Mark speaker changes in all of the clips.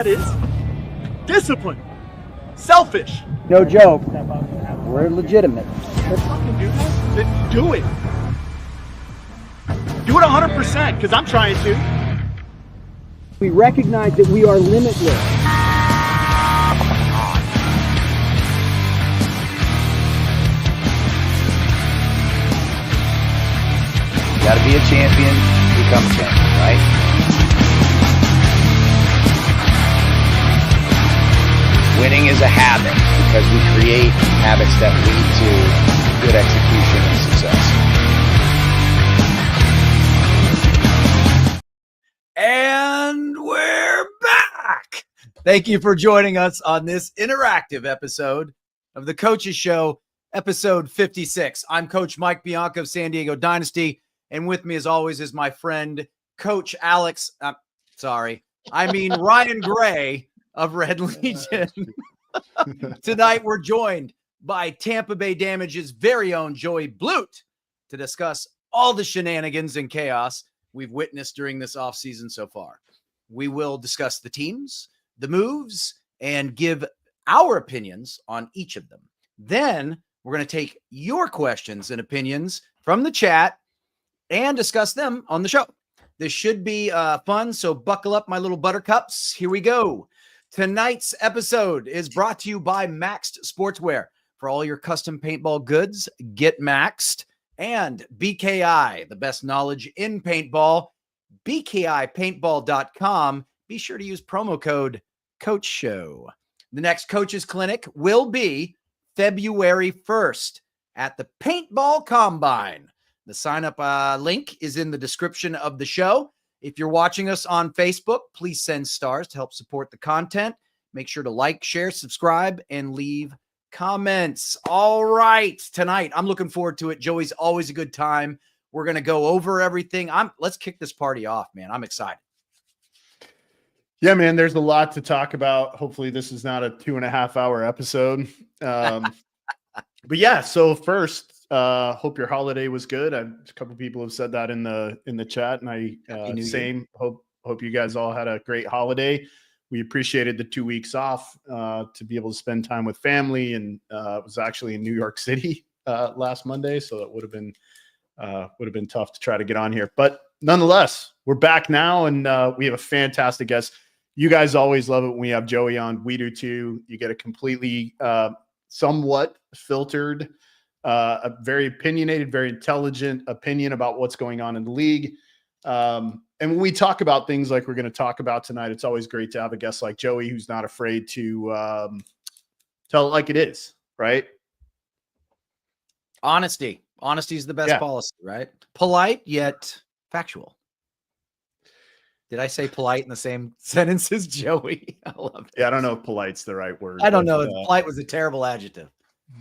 Speaker 1: That is discipline. Selfish.
Speaker 2: No joke. We're legitimate.
Speaker 1: Let's fucking do this. Then do it. Do it 100% because I'm trying to.
Speaker 2: We recognize that we are limitless.
Speaker 3: You gotta be a champion to become a champion, right? Winning is a habit because we create habits that lead to good execution and success.
Speaker 4: And we're back. Thank you for joining us on this interactive episode of the Coaches Show, episode 56. I'm Coach Mike Bianca of San Diego Dynasty, and with me as always is my friend, Coach Alex. Ryan Gray of Red Legion. Tonight, we're joined by Tampa Bay Damage's very own Joey Blute to discuss all the shenanigans and chaos we've witnessed during this offseason so far. We will discuss the teams, the moves, and give our opinions on each of them. Then we're going to take your questions and opinions from the chat and discuss them on the show. This should be fun, so buckle up, my little buttercups. Here we go. Tonight's episode is brought to you by Maxed Sportswear. For all your custom paintball goods, get Maxed. And BKI, the best knowledge in paintball, bkipaintball.com. Be sure to use promo code COACHSHOW. The next Coaches Clinic will be February 1st at the Paintball Combine. The sign-up link is in the description of the show. If you're watching us on Facebook, please send stars to help support the content. Make sure to like, share, subscribe, and leave comments. All right. Tonight, I'm looking forward to it. Joey's always a good time. We're going to go over everything. Let's kick this party off, man. I'm excited.
Speaker 5: Yeah, man, there's a lot to talk about. Hopefully this is not a 2.5-hour episode. But yeah, so first, hope your holiday was good. A couple people have said that in the chat, and I hope you guys all had a great holiday. We appreciated the 2 weeks off to be able to spend time with family, and was actually in New York City last Monday, so that would have been tough to try to get on here. But nonetheless, we're back now, and we have a fantastic guest. You guys always love it when we have Joey on. We do too. You get a completely somewhat filtered, a very opinionated, very intelligent opinion about what's going on in the league. And when we talk about things like we're going to talk about tonight, it's always great to have a guest like Joey who's not afraid to tell it like it is, right?
Speaker 4: Honesty. Honesty is the best policy, right? Polite yet factual. Did I say polite in the same sentence as Joey? I love it.
Speaker 5: Yeah, I don't know if polite's the right word.
Speaker 4: I don't know. Polite was a terrible adjective.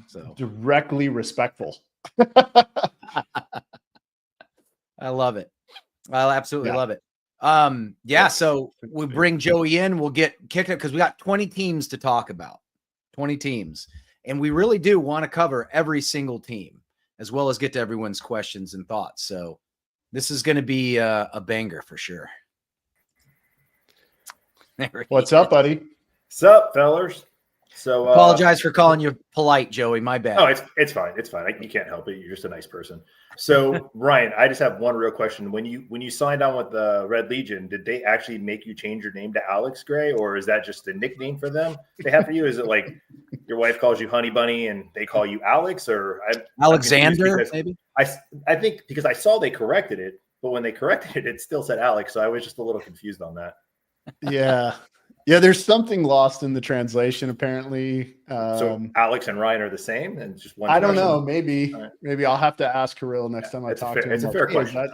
Speaker 4: So
Speaker 5: directly respectful.
Speaker 4: I love it. I absolutely love it. So we bring Joey in. We'll get kicked up because we got 20 teams to talk about. 20 teams. And we really do want to cover every single team as well as get to everyone's questions and thoughts. So this is going to be a banger for sure.
Speaker 5: What's up, buddy?
Speaker 6: What's up, fellers? So
Speaker 4: apologize for calling you polite, Joey. My bad.
Speaker 6: Oh, it's fine. It's fine. You can't help it. You're just a nice person. So Ryan, I just have one real question. When you signed on with the Red Legion, did they actually make you change your name to Alex Gray, or is that just a nickname for them they have for you? Is it like your wife calls you Honey Bunny and they call you Alex, or
Speaker 4: Alexander? Maybe.
Speaker 6: I think because I saw they corrected it, but when they corrected it, it still said Alex. So I was just a little confused on that.
Speaker 5: Yeah. There's something lost in the translation, apparently.
Speaker 6: So Alex and Ryan are the same, and just one.
Speaker 5: I don't know. Maybe I'll have to ask Kirill next time I talk to him.
Speaker 6: It's a fair question.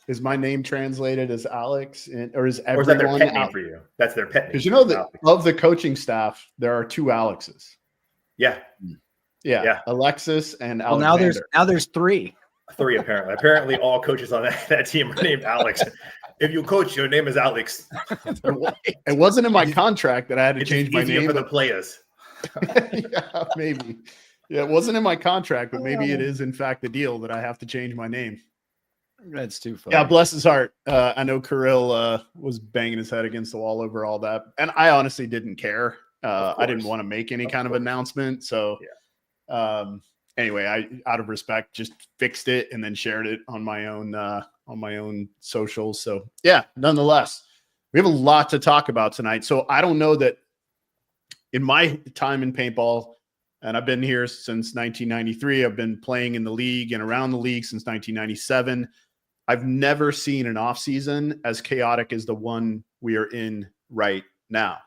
Speaker 5: Is my name translated as Alex, or is
Speaker 6: that their pet name for you? That's their pet name.
Speaker 5: Because you know that of the coaching staff, there are 2 Alexes.
Speaker 6: Yeah.
Speaker 5: Alexis and Alexander.
Speaker 4: Well, now there's 3.
Speaker 6: 3 apparently. Apparently, all coaches on that team are named Alex. If you coach, your name is Alex.
Speaker 5: It wasn't in my contract that I had to change my name
Speaker 6: for the players.
Speaker 5: Yeah, maybe. Yeah, it wasn't in my contract, but maybe it is in fact the deal that I have to change my name.
Speaker 4: That's too funny.
Speaker 5: Yeah, bless his heart. I know Kirill was banging his head against the wall over all that, and I honestly didn't care. I didn't want to make any kind of announcement. So, anyway, I out of respect just fixed it and then shared it on my own socials. So, yeah, nonetheless, we have a lot to talk about tonight. So I don't know that in my time in paintball, and I've been here since 1993. I've been playing in the league and around the league since 1997. I've never seen an off season as chaotic as the one we are in right now.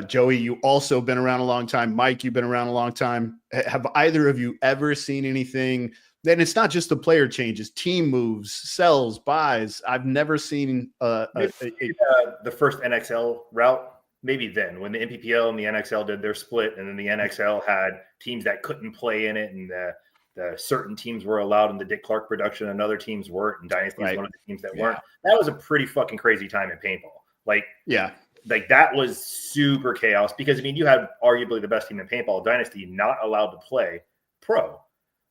Speaker 5: Joey, you also been around a long time. Mike, you've been around a long time. Have either of you ever seen anything? Then it's not just the player changes, team moves, sells, buys. I've never seen
Speaker 6: the first NXL route. Maybe then when the NPPL and the NXL did their split, and then the NXL had teams that couldn't play in it, and the certain teams were allowed in the Dick Clark production, and other teams weren't. And Dynasty is one of the teams that weren't. That was a pretty fucking crazy time in paintball. Like that was super chaos because I mean you had arguably the best team in paintball, Dynasty, not allowed to play pro.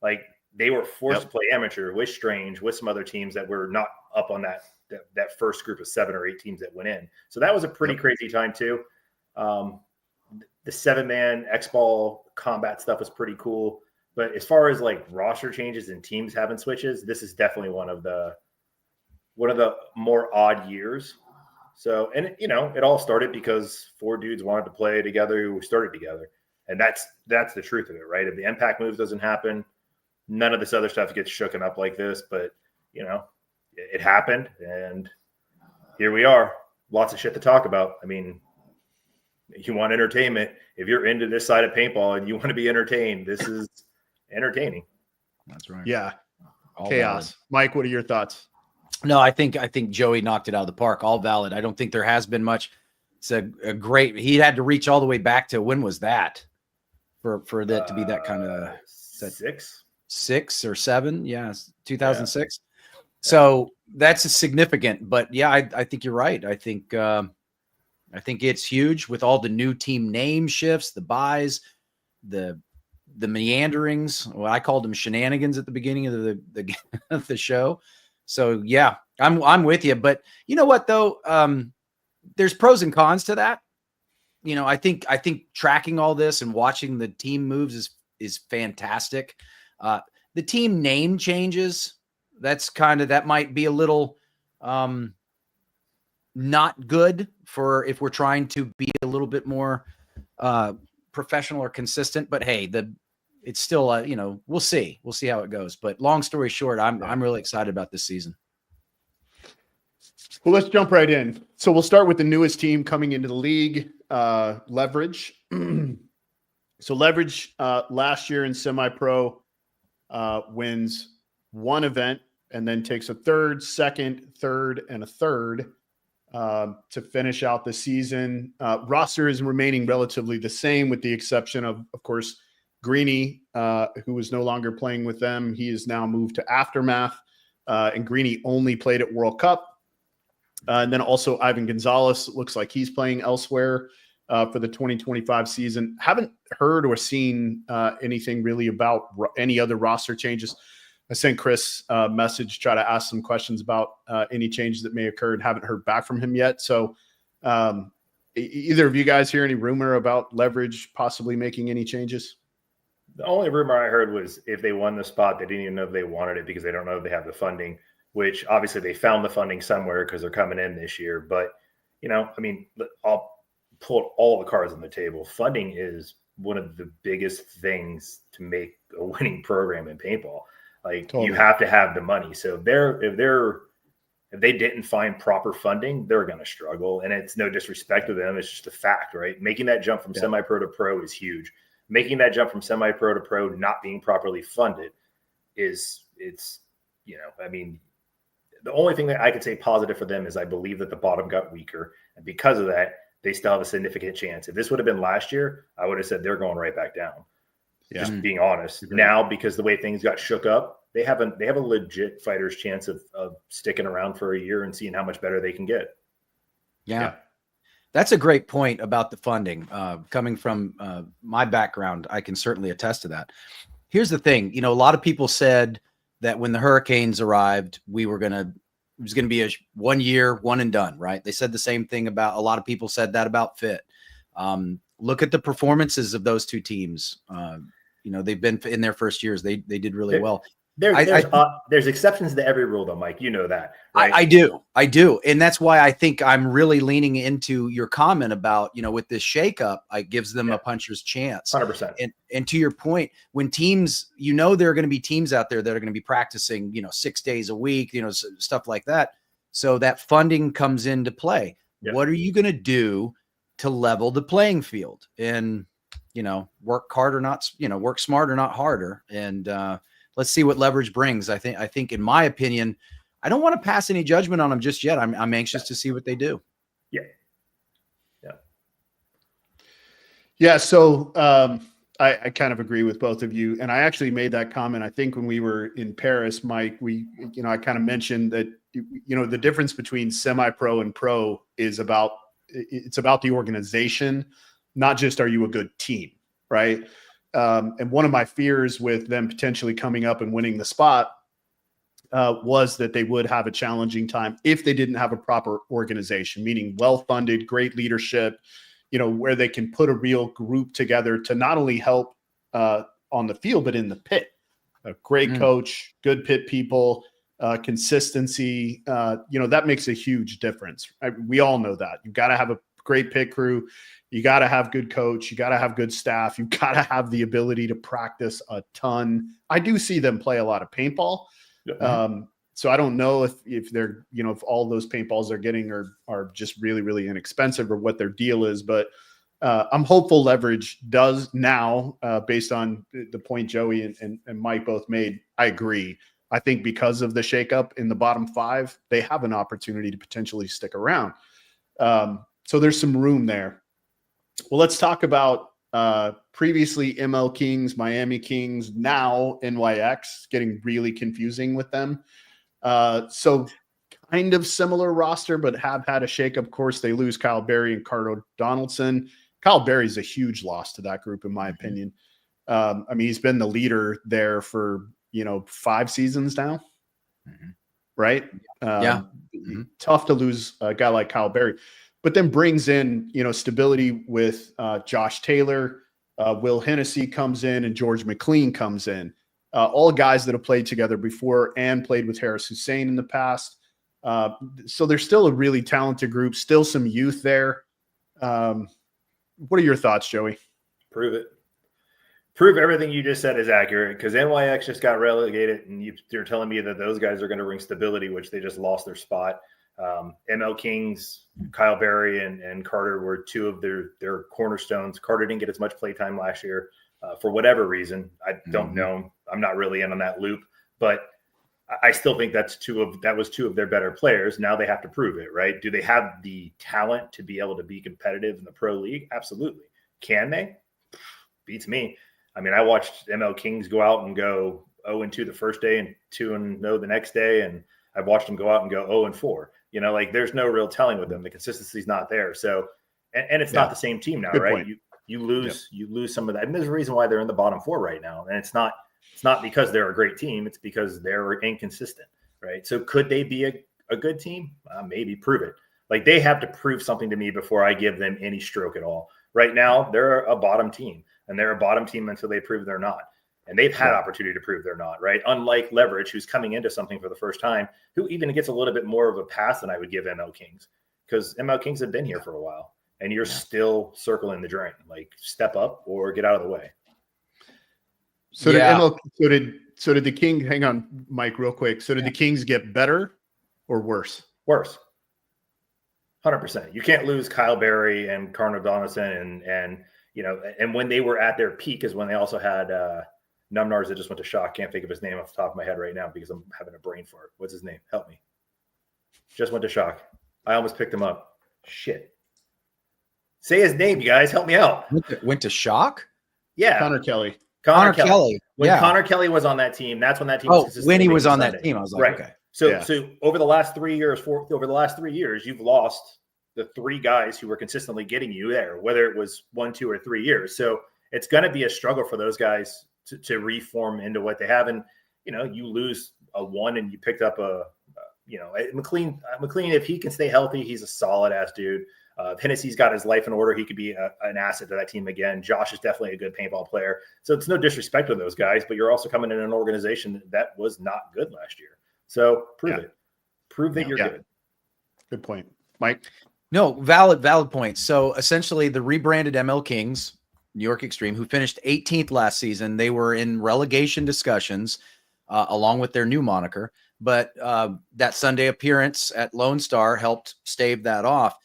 Speaker 6: Like they were forced to play amateur with Strange, with some other teams that were not up on that first group of 7 or 8 teams that went in. So that was a pretty crazy time too. The 7-man X-ball combat stuff was pretty cool. But as far as like roster changes and teams having switches, this is definitely one of the more odd years. So, and it all started because 4 dudes wanted to play together who started together. And that's the truth of it, right? If the impact move doesn't happen, none of this other stuff gets shooken up like this. But, it happened, and here we are. Lots of shit to talk about. I mean, you want entertainment. If you're into this side of paintball and you want to be entertained, this is entertaining.
Speaker 4: That's right.
Speaker 5: Yeah.
Speaker 4: All
Speaker 5: Chaos.
Speaker 4: valid.
Speaker 5: Mike, what are your thoughts?
Speaker 4: No, I think Joey knocked it out of the park. All valid. I don't think there has been much. It's a great. He had to reach all the way back to when was that for that to be that kind of 6 or 7? Yeah, 2006. So that's a significant, but yeah, I think you're right. I think it's huge with all the new team name shifts, the buys, the meanderings. Well, I called them shenanigans at the beginning of the of the show. So yeah, I'm with you. But you know what though? There's pros and cons to that. I think tracking all this and watching the team moves is fantastic. The team name changes. That might be a little not good for if we're trying to be a little bit more professional or consistent. But hey, it's still we'll see how it goes. But long story short, I'm really excited about this season.
Speaker 5: Well, let's jump right in. So we'll start with the newest team coming into the league, Leverage. So Leverage last year in semi-pro wins 1 event and then takes a third, second, third, and a third to finish out the season. Roster is remaining relatively the same with the exception of course, Greeny, who is no longer playing with them. He is now moved to Aftermath, and Greeny only played at World Cup. And then also Ivan Gonzalez looks like he's playing elsewhere for the 2025 season. Haven't heard or seen anything really about any other roster changes. I sent Chris a message, try to ask some questions about any changes that may occur and haven't heard back from him yet. So either of you guys hear any rumor about Leverage possibly making any changes?
Speaker 6: The only rumor I heard was if they won the spot, they didn't even know if they wanted it because they don't know if they have the funding, which obviously they found the funding somewhere because they're coming in this year. But, I'll pull all the cards on the table. Funding is one of the biggest things to make a winning program in paintball. Like you have to have the money. So if they didn't find proper funding, they're going to struggle. And it's no disrespect to them. It's just a fact, right? Making that jump from semi-pro to pro is huge. Making that jump from semi-pro to pro, not being properly funded the only thing that I could say positive for them is I believe that the bottom got weaker. And because of that, they still have a significant chance. If this would have been last year, I would have said they're going right back down. Yeah. Just being honest. Now, because the way things got shook up, they have a legit fighter's chance of sticking around for a year and seeing how much better they can get.
Speaker 4: Yeah. That's a great point about the funding. Coming from my background, I can certainly attest to that. Here's the thing. A lot of people said that when the Hurricanes arrived, it was going to be a 1 year, one and done, right? They said the same thing about, a lot of people said that about Fit. Look at the performances of those two teams. They've been in their first years. They did really well.
Speaker 6: There's exceptions to every rule, though, Mike. You know that, right?
Speaker 4: I do. And that's why I think I'm really leaning into your comment about, with this shakeup, it gives them a puncher's chance.
Speaker 6: 100%.
Speaker 4: And to your point, when teams, there are going to be teams out there that are going to be practicing, 6 days a week, stuff like that. So that funding comes into play. Yeah. What are you going to do to level the playing field? And, work hard or not, work smarter, not harder. And, let's see what leverage brings. I think in my opinion, I don't want to pass any judgment on them just yet. I'm anxious to see what they do.
Speaker 5: Yeah. So I kind of agree with both of you. And I actually made that comment, I think when we were in Paris, Mike, I kind of mentioned that, the difference between semi-pro and pro is about the organization, not just, are you a good team? Right. And one of my fears with them potentially coming up and winning the spot was that they would have a challenging time if they didn't have a proper organization, meaning well-funded, great leadership, where they can put a real group together to not only help on the field, but in the pit. A great coach, good pit people, consistency, that makes a huge difference. We all know that. You've got to have a great pit crew. You got to have good coach. You got to have good staff. You got to have the ability to practice a ton. I do see them play a lot of paintball. So I don't know if they're, if all those paintballs they're getting are just really, really inexpensive or what their deal is. But I'm hopeful leverage does now, based on the point Joey and Mike both made. I agree. I think because of the shakeup in the bottom five, they have an opportunity to potentially stick around. So there's some room there. Well, let's talk about previously ML Kings, Miami Kings, now NYX, getting really confusing with them. So kind of similar roster, but have had a shakeup. Of course, they lose Kyle Berry and Carter Donaldson. Kyle Berry's a huge loss to that group, in my opinion. He's been the leader there for, 5 seasons now, right? Tough to lose a guy like Kyle Berry. But then brings in, stability with Josh Taylor, Will Hennessy comes in, and George McLean comes in. All guys that have played together before and played with Harris Hussein in the past. So there's still a really talented group, still some youth there. What are your thoughts, Joey?
Speaker 6: Prove it. Prove everything you just said is accurate, because NYX just got relegated, and you're telling me that those guys are going to bring stability, which they just lost their spot. ML Kings, Kyle Berry and Carter were two of their cornerstones. Carter didn't get as much play time last year for whatever reason. I don't know. I'm not really in on that loop, but I still think that was two of their better players. Now they have to prove it, right? Do they have the talent to be able to be competitive in the pro league? Absolutely. Can they? Beats me. I watched ML Kings go out and go 0-2 the first day and 2-0 the next day, and I've watched them go out and go 0-4. There's no real telling with them. The consistency's not there. So, and it's not the same team now, right? Point. You lose some of that. And there's a reason why they're in the bottom 4 right now. And it's not because they're a great team. It's because they're inconsistent, right? So could they be a good team? Maybe. Prove it. Like, they have to prove something to me before I give them any stroke at all. Right now, they're a bottom team, and they're a bottom team until they prove they're not. And they've had opportunity to prove they're not, right? Unlike Leverage, who's coming into something for the first time, who even gets a little bit more of a pass than I would give ML Kings, because ML Kings have been here for a while, and you're still circling the drain. Like, step up or get out of the way.
Speaker 5: So did the King? Hang on, Mike, real quick. So did the Kings get better or worse?
Speaker 6: Worse. 100%. You can't lose Kyle Berry and Carter Donaldson, and when they were at their peak is when they also had Numnars that just went to Shock. Can't think of his name off the top of my head right now because I'm having a brain fart. What's his name? Help me. Just went to Shock. I almost picked him up. Shit. Say his name, you guys. Help me out.
Speaker 4: Went to Shock?
Speaker 6: Yeah.
Speaker 5: Connor Kelly.
Speaker 6: Connor Kelly. When Connor Kelly was on that team, that's when that team was
Speaker 4: when he was on that team, I was like, okay.
Speaker 6: So over the last 3 years, you've lost the 3 guys who were consistently getting you there, whether it was 1, 2, or 3 years. So it's going to be a struggle for those guys to reform into what they have. And you lose a 1 and you picked up McLean, if he can stay healthy, he's a solid ass dude. Hennessy's got his life in order. He could be an asset to that team again. Josh is definitely a good paintball player. So it's no disrespect to those guys, but you're also coming in an organization that was not good last year. So prove it. Prove that you're good.
Speaker 5: Good point. Mike?
Speaker 4: No, valid point. So essentially the rebranded ML Kings, New York Extreme, who finished 18th last season, they were in relegation discussions along with their new moniker. But that Sunday appearance at Lone Star helped stave that off.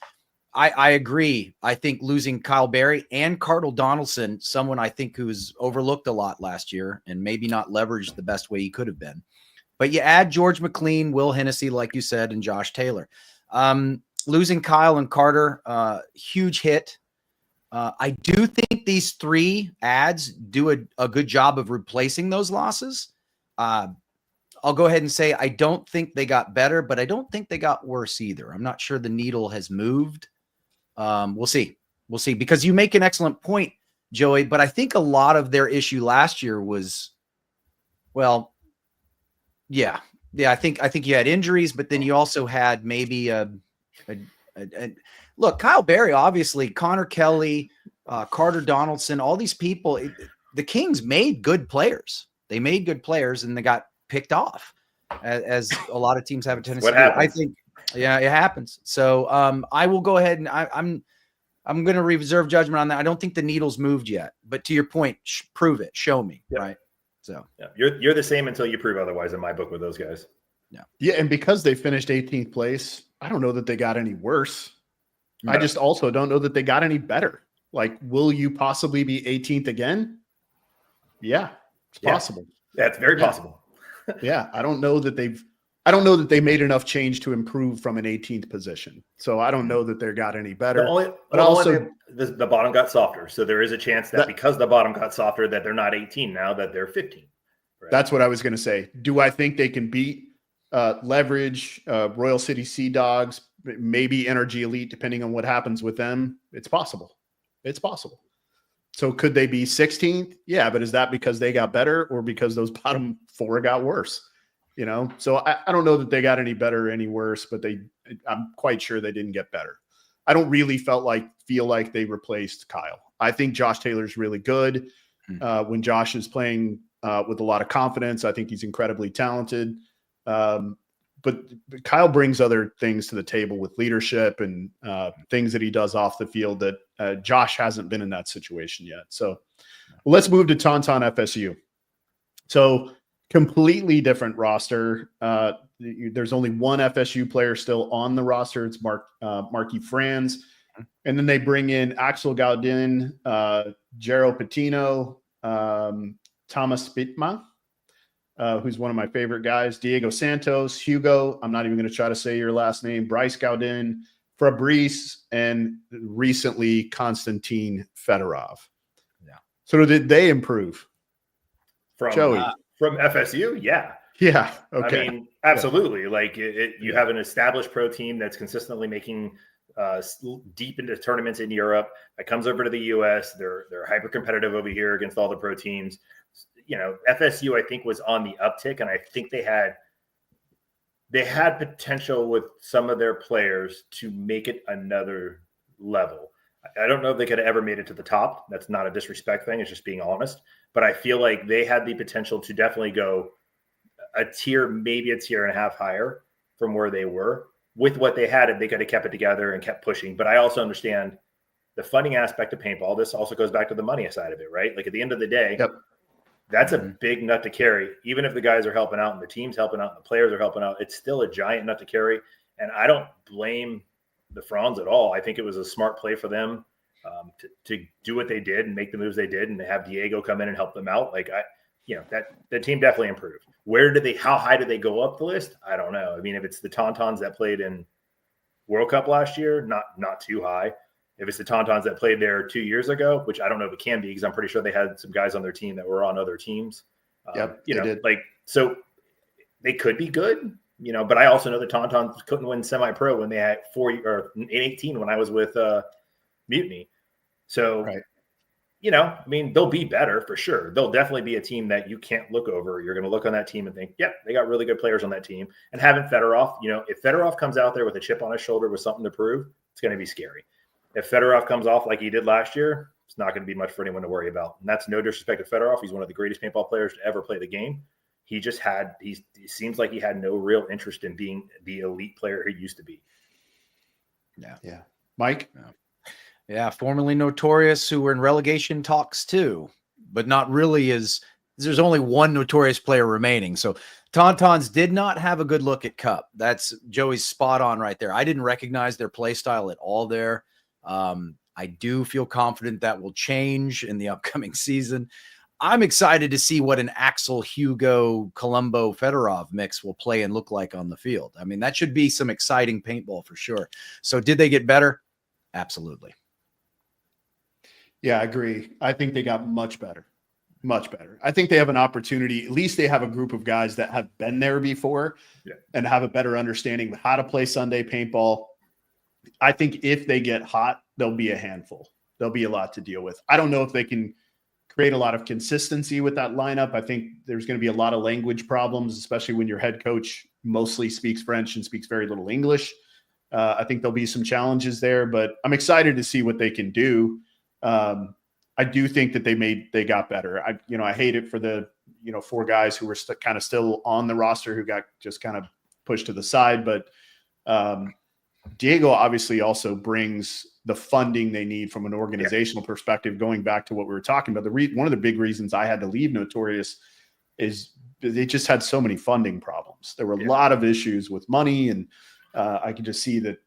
Speaker 4: I agree. I think losing Kyle Berry and Cardinal Donaldson, someone I think who's overlooked a lot last year and maybe not leveraged the best way he could have been. But you add George McLean, Will Hennessy, like you said, and Josh Taylor. Losing Kyle and Carter, huge hit. I do think these 3 ads do a good job of replacing those losses. I'll go ahead and say I don't think they got better, but I don't think they got worse either. I'm not sure the needle has moved. We'll see. We'll see, because you make an excellent point, Joey, but I think a lot of their issue last year was, I think you had injuries, but then you also had maybe look, Kyle Berry, obviously, Connor Kelly, Carter Donaldson, all these people, the Kings made good players. They made good players and they got picked off, as a lot of teams have a tendency to do. I think, it happens. So I will go ahead and I'm going to reserve judgment on that. I don't think the needle's moved yet, but to your point, prove it, show me, right? So
Speaker 6: you're the same until you prove otherwise in my book with those guys.
Speaker 5: Yeah, and because they finished 18th place, I don't know that they got any worse. No. I just also don't know that they got any better. Like, will you possibly be 18th again? Yeah, it's possible.
Speaker 6: Yeah, it's very possible.
Speaker 5: Yeah, I don't know that they made enough change to improve from an 18th position. So I don't know that they got any better.
Speaker 6: The bottom got softer. So there is a chance that because the bottom got softer, that they're not 18 now, that they're 15. Right?
Speaker 5: That's what I was going to say. Do I think they can beat Leverage, Royal City Sea Dogs, maybe NRG Elite, depending on what happens with them? It's possible. It's possible. So could they be 16th? Yeah, but is that because they got better or because those bottom 4 got worse? So I don't know that they got any better or any worse, but I'm quite sure they didn't get better. I don't really feel like they replaced Kyle. I think Josh Taylor's really good. When Josh is playing with a lot of confidence, I think he's incredibly talented. But Kyle brings other things to the table with leadership and things that he does off the field that Josh hasn't been in that situation yet. So let's move to Taunton FSU. So completely different roster. There's only one FSU player still on the roster. It's Marky Franz. And then they bring in Axel Gaudin, Jero Patino, Thomas Spitma, who's one of my favorite guys, Diego Santos, Hugo, I'm not even going to try to say your last name, Bryce Gaudin, Fabrice, and recently Konstantin Fedorov.
Speaker 6: Yeah.
Speaker 5: So did they improve?
Speaker 6: From
Speaker 5: Joey?
Speaker 6: From FSU? Yeah.
Speaker 5: Yeah. Okay.
Speaker 6: I mean, absolutely. Yeah. Like you have an established pro team that's consistently making deep into tournaments in Europe that comes over to the US. They're hyper competitive over here against all the pro teams. FSU, I think, was on the uptick, and I think they had potential with some of their players to make it another level. I don't know if they could have ever made it to the top. That's not a disrespect thing. It's just being honest. But I feel like they had the potential to definitely go a tier, maybe a tier and a half higher from where they were. With what they had, they could have kept it together and kept pushing. But I also understand the funding aspect of paintball. This also goes back to the money side of it, right? Like at the end of the day, that's a big nut to carry. Even if the guys are helping out and the team's helping out and the players are helping out, it's still a giant nut to carry. And I don't blame the Franz at all. I think it was a smart play for them to do what they did and make the moves they did and to have Diego come in and help them out. Like that team definitely improved. How high did they go up the list? I don't know. I mean, if it's the Tontons that played in World Cup last year, not too high. If it's the Tontons that played there 2 years ago, which I don't know if it can be because I'm pretty sure they had some guys on their team that were on other teams. So they could be good, but I also know the Tontons couldn't win semi-pro when they had 4 or in 18 when I was with Mutiny. So, I mean, they'll be better for sure. They'll definitely be a team that you can't look over. You're going to look on that team and think, yep, they got really good players on that team. And having Fedorov, if Fedorov comes out there with a chip on his shoulder with something to prove, it's going to be scary. If Fedorov comes off like he did last year, it's not going to be much for anyone to worry about. And that's no disrespect to Fedorov. He's one of the greatest paintball players to ever play the game. He seems like he had no real interest in being the elite player he used to be.
Speaker 5: Yeah. Mike?
Speaker 4: Yeah, formerly Notorious, who were in relegation talks too, but not really there's only one Notorious player remaining. So Tontons did not have a good look at Cup. That's Joey's spot on right there. I didn't recognize their play style at all there. I do feel confident that will change in the upcoming season. I'm excited to see what an Axel, Hugo, Colombo, Fedorov mix will play and look like on the field. I mean, that should be some exciting paintball for sure. So did they get better? Absolutely.
Speaker 5: Yeah, I agree. I think they got much better. Much better. I think they have an opportunity. At least they have a group of guys that have been there before and have a better understanding of how to play Sunday paintball. I think if they get hot, there'll be a handful. There'll be a lot to deal with. I don't know if they can create a lot of consistency with that lineup. I think there's going to be a lot of language problems, especially when your head coach mostly speaks French and speaks very little English. I think there'll be some challenges there, but I'm excited to see what they can do. I do think that they got better. I hate it for the, 4 guys who were kind of still on the roster who got just kind of pushed to the side. But Diego obviously also brings the funding they need from an organizational perspective, going back to what we were talking about. One of the big reasons I had to leave Notorious is they just had so many funding problems. There were a lot of issues with money, and I could just see that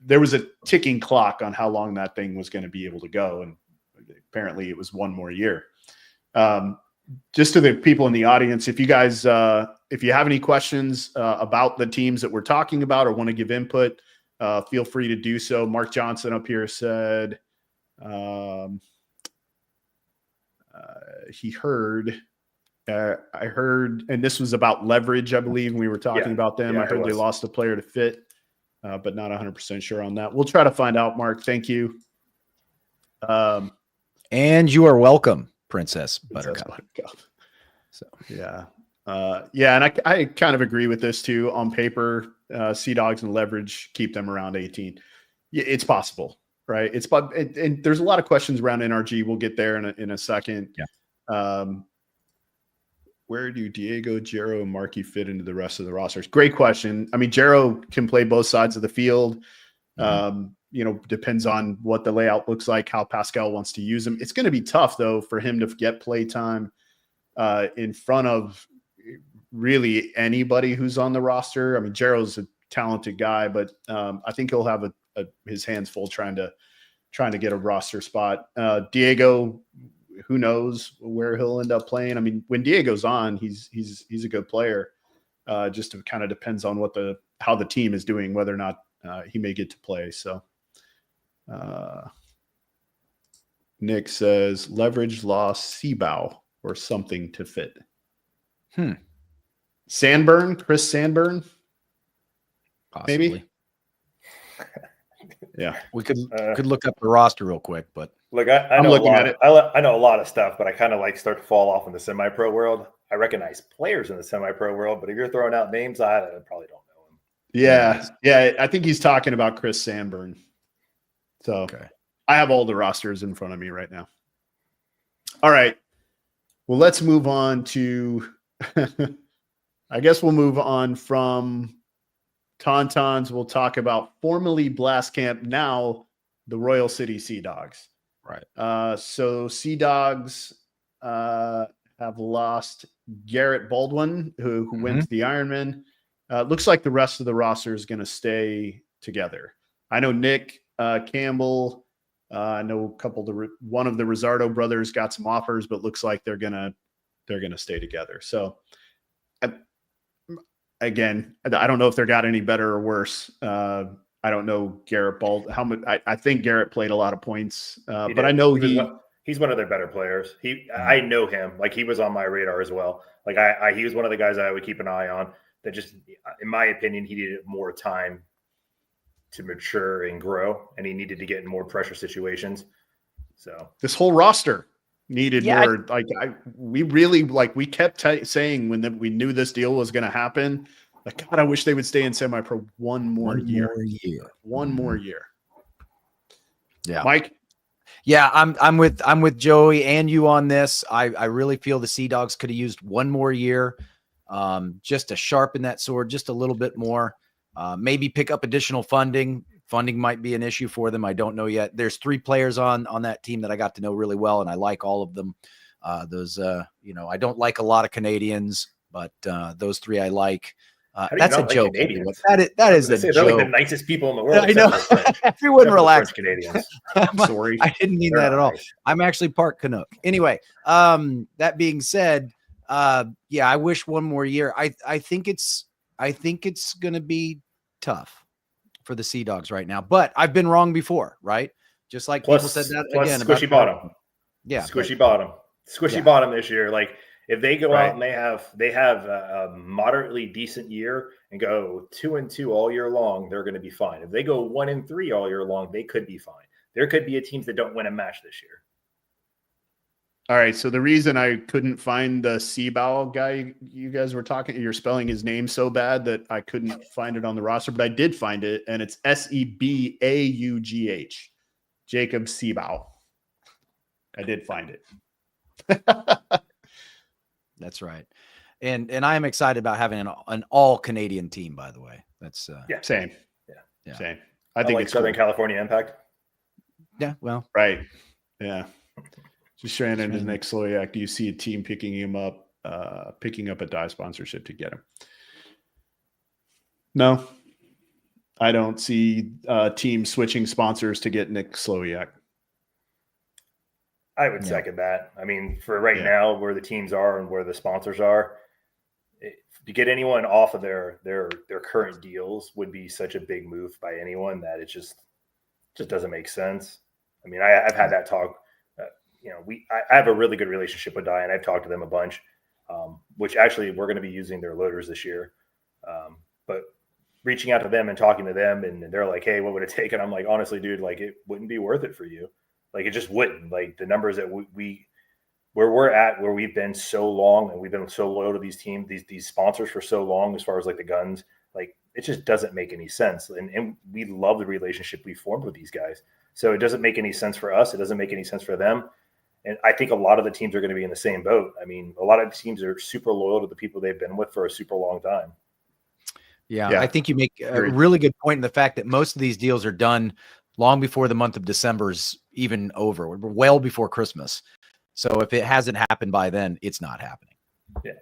Speaker 5: there was a ticking clock on how long that thing was going to be able to go. And apparently it was one more year. Just to the people in the audience, if you guys, if you have any questions about the teams that we're talking about or want to give input, feel free to do so. Mark Johnson up here said he heard, I heard, and this was about leverage, I believe, when we were talking about them. I heard they lost a player to Fit, but not 100% sure on that. We'll try to find out, Mark. Thank you.
Speaker 4: And you are welcome, Princess Buttercup.
Speaker 5: So yeah. And I kind of agree with this too. On paper, Sea Dogs and leverage keep them around 18. It's possible, right? And there's a lot of questions around NRG. We'll get there in a second. Yeah. Where do Diego, Jero, and Markey fit into the rest of the rosters? Great question. I mean, Jero can play both sides of the field. Depends on what the layout looks like, how Pascal wants to use him. It's going to be tough, though, for him to get play time in front of really anybody who's on the roster. I mean, Jero's a talented guy, but I think he'll have his hands full trying to get a roster spot. Diego, who knows where he'll end up playing. I mean, when Diego's on, he's a good player. Just it kind of depends on how the team is doing, whether or not he may get to play. So Nick says leverage lost Seabow or something to Fit. Sandburn, Chris Sandburn,
Speaker 4: possibly.
Speaker 5: Maybe. Yeah,
Speaker 4: we could look up the roster real quick, but
Speaker 6: look, I'm looking at it. I know a lot of stuff, but I kind of start to fall off in the semi-pro world. I recognize players in the semi-pro world, but if you're throwing out names, I probably don't know them.
Speaker 5: Yeah. I think he's talking about Chris Sandburn. So okay. I have all the rosters in front of me right now. All right. Well, let's move on to I guess we'll move on from Tontons. We'll talk about formerly Blast Camp, now the Royal City Sea Dogs.
Speaker 4: Right.
Speaker 5: So Sea Dogs have lost Garrett Baldwin, who went to the Ironman. Looks like the rest of the roster is going to stay together. I know Nick Campbell. I know one of the Rizzardo brothers got some offers, but looks like they're gonna stay together. So again, I don't know if they got any better or worse. I don't know Garrett Bald. How much? I think Garrett played a lot of points, but I know
Speaker 6: he's one of their better players. I know him. He was on my radar as well. He was one of the guys I would keep an eye on. That just, in my opinion, he needed more time to mature and grow, and he needed to get in more pressure situations. So
Speaker 5: this whole roster needed
Speaker 4: Yeah,
Speaker 5: more. We kept saying we knew this deal was going to happen. Like, God, I wish they would stay in semi-pro one more year. One more year.
Speaker 4: Yeah,
Speaker 5: Mike.
Speaker 4: Yeah, I'm with Joey and you on this. I really feel the Sea Dogs could have used one more year, just to sharpen that sword just a little bit more. Maybe pick up additional funding. Funding might be an issue for them. I don't know yet. There's 3 players on that team that I got to know really well, and I like all of them. I don't like a lot of Canadians, but those 3 I like. That's a joke. That is a joke.
Speaker 6: They're like the nicest people in the world.
Speaker 4: I know. Everyone relax.
Speaker 6: Canadians.
Speaker 5: Sorry.
Speaker 4: I didn't mean that at all. I'm actually part Canuck. Anyway, that being said, I wish one more year. I think it's going to be tough for the Sea Dogs right now, but I've been wrong before, right? Just like people said that again.
Speaker 6: Squishy bottom.
Speaker 4: Yeah.
Speaker 6: Squishy bottom this year. Like, if they go out and they have a moderately decent year and go 2-2 all year long, they're going to be fine. If they go 1-3 all year long, they could be fine. There could be teams that don't win a match this year.
Speaker 5: All right. So the reason I couldn't find the Seabow guy you guys were talking, you're spelling his name so bad that I couldn't find it on the roster, but I did find it, and it's Sebaugh, Jacob Seabow. I did find it.
Speaker 4: That's right. And I am excited about having an all Canadian team, by the way. That's
Speaker 5: same.
Speaker 4: Yeah.
Speaker 5: Same. I think
Speaker 6: like
Speaker 5: it's
Speaker 6: Southern
Speaker 5: cool.
Speaker 6: California Impact.
Speaker 4: Yeah. Well,
Speaker 5: Right. Yeah. Just Shannon and Nick Sloyak. Do you see a team picking up a dive sponsorship to get him? No, I don't see a team switching sponsors to get Nick Sloyak.
Speaker 6: I would second that. I mean, for right now, where the teams are and where the sponsors are, to get anyone off of their current deals would be such a big move by anyone that it just doesn't make sense. I mean, I've had that talk. I have a really good relationship with Di, and I've talked to them a bunch. Which actually we're going to be using their loaders this year. But reaching out to them and talking to them, and they're like, "Hey, what would it take?" And I'm like, "Honestly, dude, like it wouldn't be worth it for you." Like, it just wouldn't. Like, the numbers that where we're at, where we've been so long and we've been so loyal to these teams, these sponsors for so long, as far as like the guns, like it just doesn't make any sense. And we love the relationship we formed with these guys. So it doesn't make any sense for us. It doesn't make any sense for them. And I think a lot of the teams are going to be in the same boat. I mean, a lot of the teams are super loyal to the people they've been with for a super long time.
Speaker 4: Yeah. I think you make a really good point in the fact that most of these deals are done long before the month of December is even over. We're well before Christmas. So if it hasn't happened by then, it's not happening.
Speaker 6: Yeah.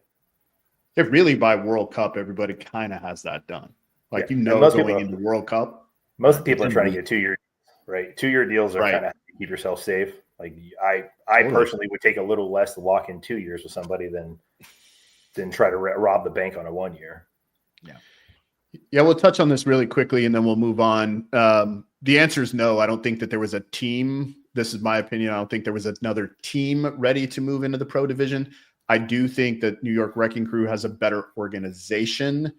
Speaker 5: If really by World Cup, everybody kind of has that done. Like, going into World Cup.
Speaker 6: Most people are trying to get 2-year, right? 2-year deals are kind of to keep yourself safe. Like, I personally would take a little less to lock in 2 years with somebody than try to rob the bank on a 1 year.
Speaker 5: Yeah, we'll touch on this really quickly and then we'll move on. The answer is no. I don't think that there was a team. This is my opinion. I don't think there was another team ready to move into the pro division. I do think that New York Wrecking Crew has a better organization.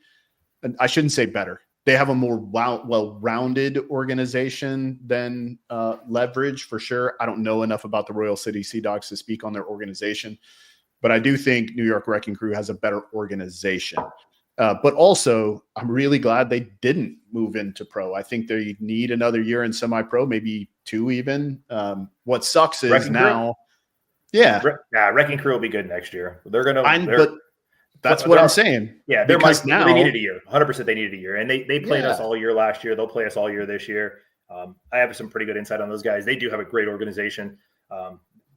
Speaker 5: And I shouldn't say better. They have a more well-rounded organization than Leverage, for sure. I don't know enough about the Royal City Sea Dogs to speak on their organization, but I do think New York Wrecking Crew has a better organization. But also, I'm really glad they didn't move into pro. I think they need another year in semi-pro, maybe 2 even. What sucks is
Speaker 6: Wrecking
Speaker 5: now,
Speaker 6: Wrecking Crew will be good next year. But
Speaker 5: that's what I'm saying.
Speaker 6: Yeah, they needed a year. 100% they needed a year, and they played us all year last year. They'll play us all year this year. I have some pretty good insight on those guys. They do have a great organization.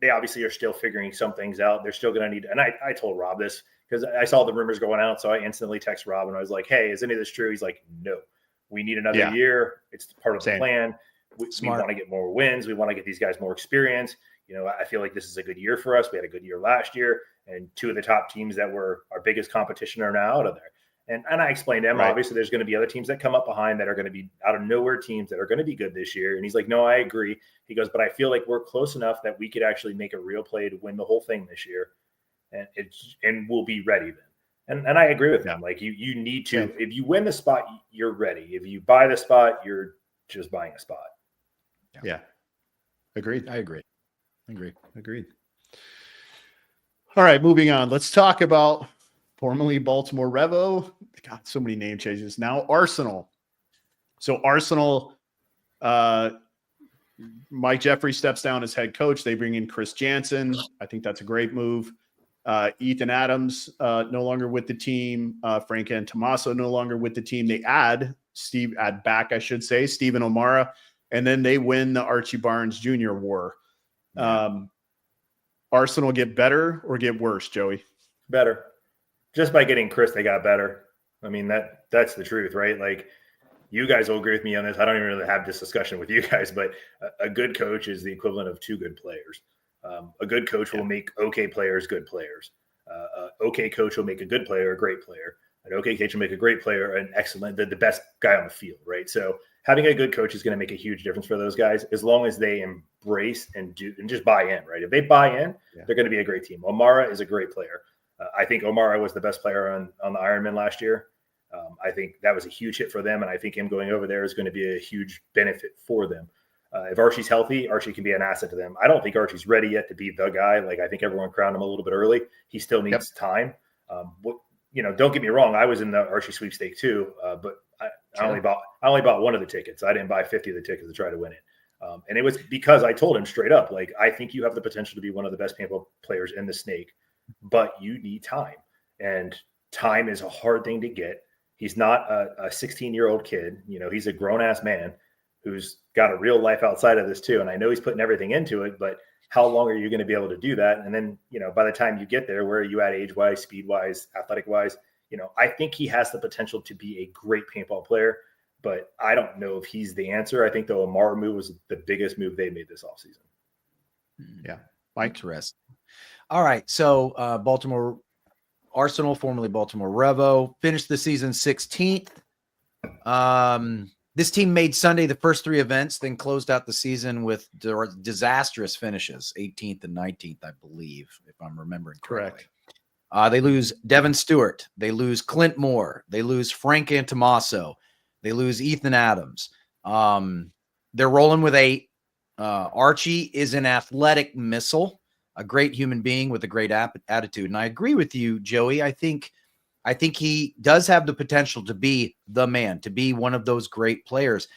Speaker 6: They obviously are still figuring some things out. They're still going to need. And I told Rob this, because I saw the rumors going out. So I instantly text Rob and I was like, "Hey, is any of this true?" He's like, "No, we need another year. It's part of the plan. We want to get more wins. We want to get these guys more experience. I feel like this is a good year for us. We had a good year last year, and 2 of the top teams that were our biggest competition are now out of there." And I explained to him, obviously there's going to be other teams that come up behind that are going to be out of nowhere teams that are going to be good this year. And he's like, "No, I agree." He goes, "But I feel like we're close enough that we could actually make a real play to win the whole thing this year. And we'll be ready then." And I agree with him. Like, you need to, if you win the spot, you're ready. If you buy the spot, you're just buying a spot.
Speaker 5: Yeah. Agreed.
Speaker 4: I agree.
Speaker 5: Agreed. All right, moving on. Let's talk about formerly Baltimore Revo. God, so many name changes. Now Arsenal. So Arsenal, Mike Jeffrey steps down as head coach. They bring in Chris Jansen. I think that's a great move. Ethan Adams no longer with the team. Frank and Tommaso no longer with the team. They add back, I should say, Stephen O'Mara, and then they win the Archie Barnes Jr. war. Arsenal get better or get worse, Joey?
Speaker 6: Better. Just by getting Chris, they got better. I mean, that's the truth, right? Like, you guys will agree with me on this. I don't even really have this discussion with you guys, but a good coach is the equivalent of two good players. A good coach will make okay players good players. Okay coach will make a good player a great player. An okay coach will make a great player an excellent, the best guy on the field, right? So having a good coach is going to make a huge difference for those guys as long as they embrace and just buy in, right? If they buy in, they're going to be a great team. O'Mara is a great player. I think O'Mara was the best player on the Ironman last year. I think that was a huge hit for them, and I think him going over there is going to be a huge benefit for them. If Archie's healthy, Archie can be an asset to them. I don't think Archie's ready yet to be the guy. Like, I think everyone crowned him a little bit early. He still needs time. Don't get me wrong. I was in the Archie sweepstake too, but I only bought one of the tickets. I didn't buy 50 of the tickets to try to win it. And it was because I told him straight up, like, I think you have the potential to be one of the best paintball players in the snake, but you need time. And time is a hard thing to get. He's not a 16-year-old kid. He's a grown-ass man who's got a real life outside of this too. And I know he's putting everything into it, but how long are you going to be able to do that? And then, by the time you get there, where are you at age-wise, speed-wise, athletic-wise? I think he has the potential to be a great paintball player, but I don't know if he's the answer. I think the O'Mara move was the biggest move they made this offseason.
Speaker 5: Yeah.
Speaker 4: Mike. Interesting. All right. So Baltimore Arsenal, formerly Baltimore Revo, finished the season 16th. This team made Sunday the first three events, then closed out the season with disastrous finishes, 18th and 19th, I believe, if I'm remembering correctly. Correct. They lose Devin Stewart. They lose Clint Moore. They lose Frank Antomaso. They lose Ethan Adams. They're rolling with 8. Archie is an athletic missile, a great human being with a great attitude. And I agree with you, Joey. I think he does have the potential to be the man, to be one of those great players.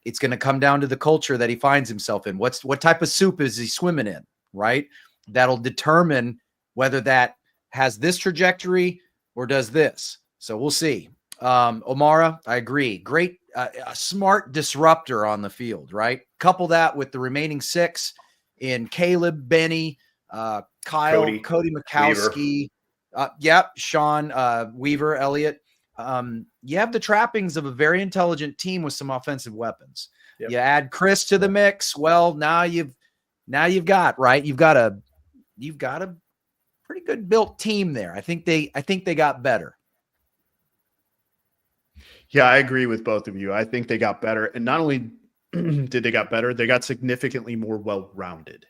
Speaker 4: It's going to come down to the culture that he finds himself in. What type of soup is he swimming in, right? That'll determine whether that has this trajectory or does this. So we'll see. O'Mara, I agree. Great, a smart disruptor on the field, right? Couple that with the remaining 6 in Caleb, Benny, Kyle, Cody Mikowski. Sean, Weaver, Elliott. You have the trappings of a very intelligent team with some offensive weapons. Yep. You add Chris to the mix. Well, now you've got a pretty good built team there. I think they got better.
Speaker 5: Yeah, I agree with both of you. I think they got better, and not only did they got better, they got significantly more well-rounded.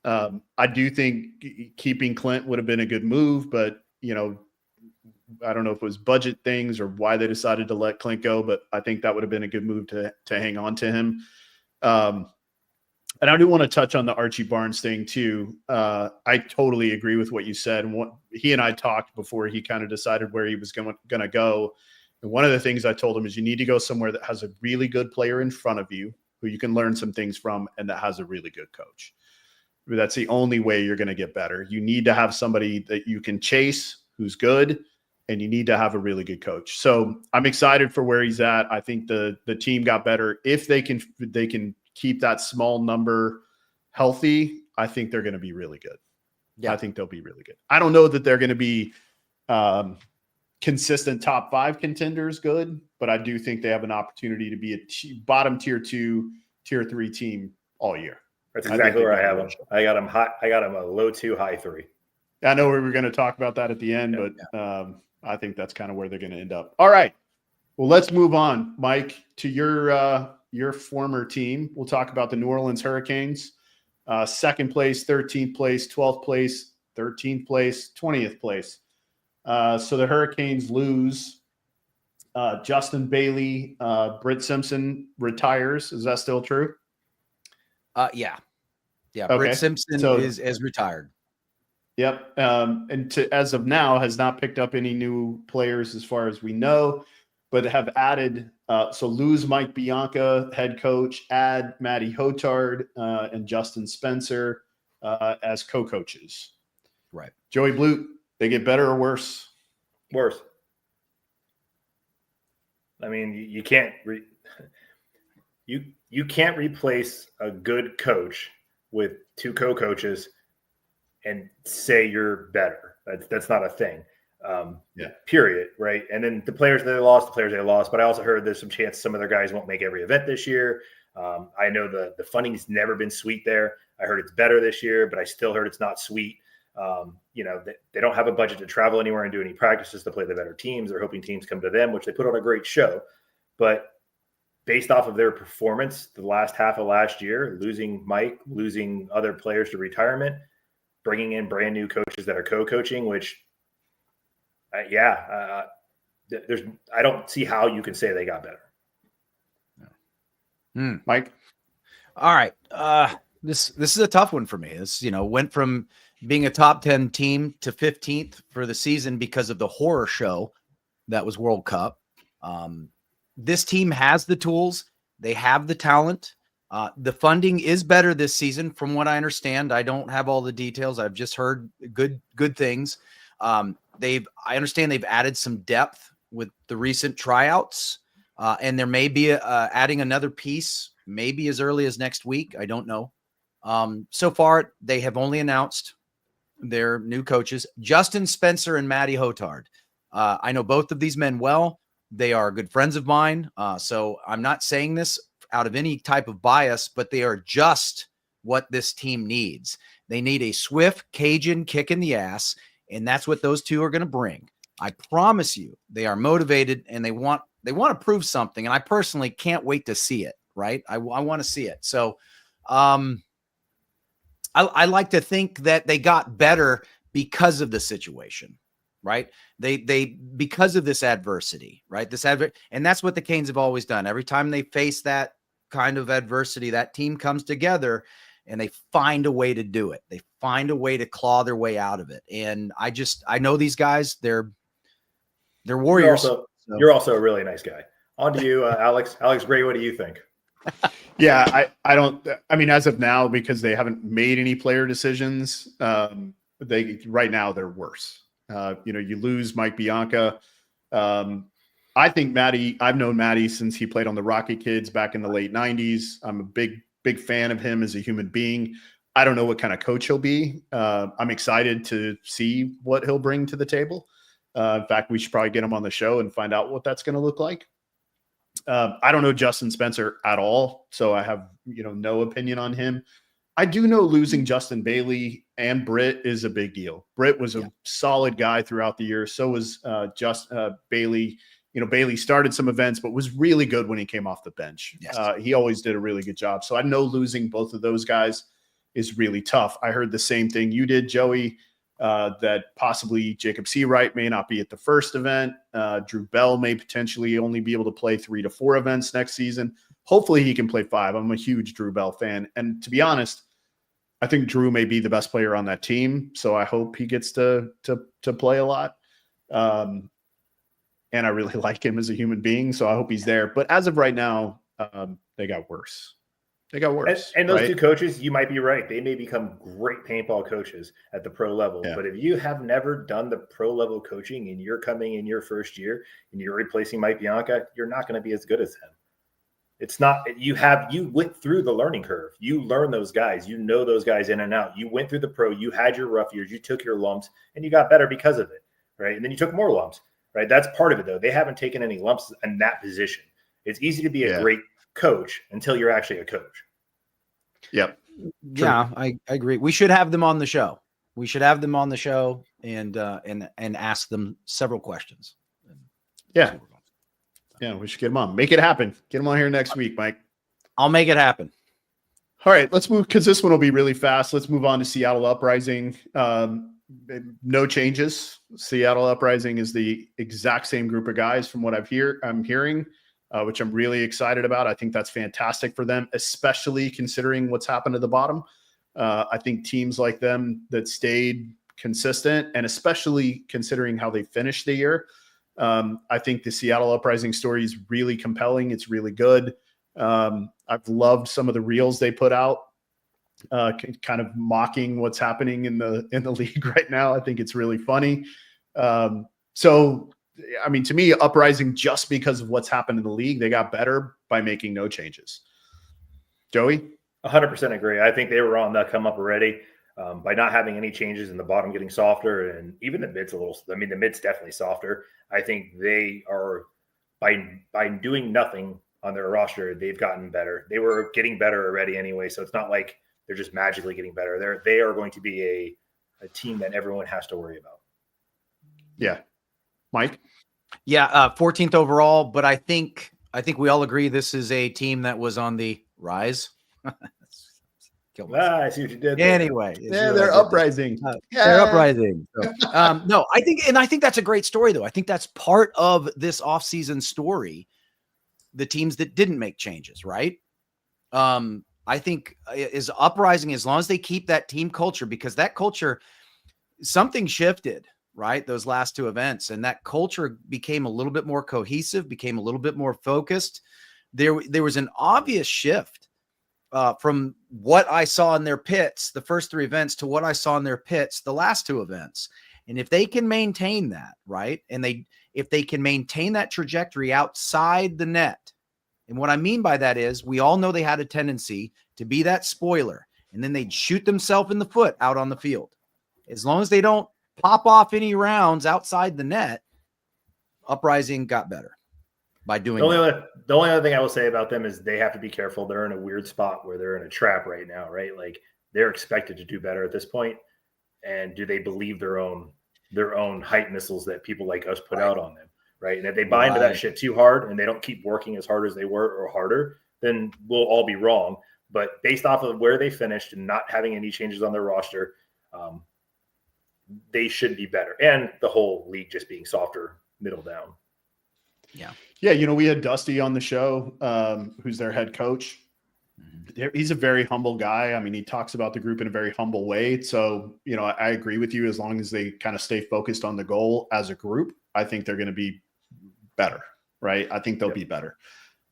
Speaker 5: I do think keeping Clint would have been a good move, but I don't know if it was budget things or why they decided to let Clint go, but I think that would have been a good move to hang on to him. And I do want to touch on the Archie Barnes thing too. I totally agree with what you said. And what he and I talked before he kind of decided where he was going to go. And one of the things I told him is you need to go somewhere that has a really good player in front of you who you can learn some things from and that has a really good coach. That's the only way you're going to get better. You need to have somebody that you can chase who's good, and you need to have a really good coach. So I'm excited for where he's at. I think the team got better. If they can keep that small number healthy, I think they're going to be really good. Yeah, I think they'll be really good. I don't know that they're going to be consistent top 5 contenders good, but I do think they have an opportunity to be a bottom tier 2, tier 3 team all year.
Speaker 6: That's exactly where I have them. I got them high. I got them a low 2, high 3.
Speaker 5: I know we were going to talk about that at the end, but I think that's kind of where they're going to end up. All right. Well, let's move on, Mike, to your former team. We'll talk about the New Orleans Hurricanes. 2nd place, 13th place, 12th place, 13th place, 20th place. So the Hurricanes lose. Justin Bailey, Britt Simpson retires. Is that still true?
Speaker 4: Yeah. Yeah,
Speaker 5: Okay.
Speaker 4: Britt Simpson
Speaker 5: So-
Speaker 4: is retired.
Speaker 5: Yep. And as of now, has not picked up any new players as far as we know, but have added. So lose Mike Bianca, head coach, add Matty Hotard and Justin Spencer as co-coaches.
Speaker 4: Right.
Speaker 5: Joey Blute, they get better or worse?
Speaker 6: Worse. I mean, you can't you can't replace a good coach with two co-coaches and say you're better. That's not a thing. Period. Right. And then the players they lost. But I also heard there's some chance some of their guys won't make every event this year. I know the funding's never been sweet there. I heard it's better this year, but I still heard it's not sweet. They don't have a budget to travel anywhere and do any practices to play the better teams. They're hoping teams come to them, which they put on a great show. But based off of their performance the last half of last year, losing Mike, losing other players to retirement, bringing in brand new coaches that are co-coaching, which, I don't see how you can say they got better.
Speaker 5: Mike?
Speaker 4: All right. This is a tough one for me. This, went from being a top 10 team to 15th for the season because of the horror show that was World Cup. This team has the tools. They have the talent. The funding is better this season, from what I understand. I don't have all the details. I've just heard good things. I understand they've added some depth with the recent tryouts, and there may be adding another piece, maybe as early as next week. I don't know. So far, they have only announced their new coaches, Justin Spencer and Matty Hotard. I know both of these men well. They are good friends of mine. So I'm not saying this out of any type of bias, but they are just what this team needs. They need a swift Cajun kick in the ass, and that's what those two are going to bring. I promise you, they are motivated and they want to prove something. And I personally can't wait to see it. Right. I want to see it. So, I like to think that they got better because of the situation, right? They because of this adversity, right? And that's what the Canes have always done. Every time they face that kind of adversity, that team comes together and they find a way to do it. They find a way to claw their way out of it. And I know these guys, they're warriors.
Speaker 6: You're also a really nice guy. On to you, Alex. Alex Gray, what do you think?
Speaker 5: Yeah, I mean, as of now, because they haven't made any player decisions, right now they're worse. You lose Mike Bianca. I think I've known Matty since he played on the Rocket Kids back in the late 90s. I'm a big fan of him as a human being. I don't know what kind of coach he'll be. I'm excited to see what he'll bring to the table. In fact, we should probably get him on the show and find out what that's going to look like. I don't know Justin Spencer at all, so I have no opinion on him. I do know losing Justin Bailey and Britt is a big deal. Britt was a solid guy throughout the year. So was Bailey. Bailey started some events, but was really good when he came off the bench.
Speaker 4: Yes.
Speaker 5: He always did a really good job. So I know losing both of those guys is really tough. I heard the same thing you did, Joey, that possibly Jacob Seawright may not be at the first event. Drew Bell may potentially only be able to play 3 to 4 events next season. Hopefully he can play 5. I'm a huge Drew Bell fan. And to be honest, I think Drew may be the best player on that team. So I hope he gets to play a lot. And I really like him as a human being. So I hope he's there. But as of right now, they got worse.
Speaker 6: And those two coaches, you might be right. They may become great paintball coaches at the pro level. Yeah. But if you have never done the pro level coaching and you're coming in your first year and you're replacing Mike Bianca, you're not going to be as good as him. It's not, you went through the learning curve. You learn those guys, those guys in and out. You went through the pro, you had your rough years, you took your lumps and you got better because of it. Right. And then you took more lumps, right? That's part of it though. They haven't taken any lumps in that position. It's easy to be a great coach until you're actually a coach.
Speaker 5: Yep.
Speaker 4: True. Yeah, I agree. We should have them on the show. And ask them several questions.
Speaker 5: Yeah. Yeah, we should get them on. Make it happen. Get them on here next week, Mike.
Speaker 4: I'll make it happen.
Speaker 5: All right, let's move because this one will be really fast. Let's move on to Seattle Uprising. No changes. Seattle Uprising is the exact same group of guys from what I'm hearing, which I'm really excited about. I think that's fantastic for them, especially considering what's happened at the bottom. I think teams like them that stayed consistent, and especially considering how they finished the year, I think the Seattle Uprising story is really compelling. It's really good. I've loved some of the reels they put out, kind of mocking what's happening in the league right now. I think it's really funny. So, I mean, to me, Uprising, just because of what's happened in the league, they got better by making no changes. Joey?
Speaker 6: 100% agree. I think they were on the come up already by not having any changes in the bottom getting softer, and even the mid's the mid's definitely softer. I think they are, by doing nothing on their roster, they've gotten better. They were getting better already anyway, so it's not like they're just magically getting better. They are going to be a team that everyone has to worry about.
Speaker 5: Yeah. Mike?
Speaker 4: Yeah, 14th overall, but I think we all agree this is a team that was on the rise.
Speaker 6: I see what you did there.
Speaker 4: Anyway,
Speaker 5: yeah, they're Uprising.
Speaker 4: They're Uprising. So, no, I think that's a great story, though. I think that's part of this offseason story. The teams that didn't make changes, right? I think is Uprising, as long as they keep that team culture, because that culture, something shifted, right? Those last two events, and that culture became a little bit more cohesive, became a little bit more focused. There was an obvious shift from what I saw in their pits, the first three events, to what I saw in their pits, the last two events. And if they can maintain that, right? And if they can maintain that trajectory outside the net. And what I mean by that is, we all know they had a tendency to be that spoiler, and then they'd shoot themselves in the foot out on the field. As long as they don't pop off any rounds outside the net, Uprising got better by doing that.
Speaker 6: The only other thing I will say about them is they have to be careful. They're in a weird spot where they're in a trap right now, right? Like, they're expected to do better at this point. And do they believe their own hype missiles that people like us put out on them, right? And if they buy into that shit too hard and they don't keep working as hard as they were or harder, then we'll all be wrong. But based off of where they finished and not having any changes on their roster, they should be better. And the whole league just being softer middle down.
Speaker 4: Yeah.
Speaker 5: Yeah, we had Dusty on the show, who's their head coach. He's a very humble guy. I mean, he talks about the group in a very humble way. So, I agree with you. As long as they kind of stay focused on the goal as a group, I think they're going to be better, right? I think they'll be better,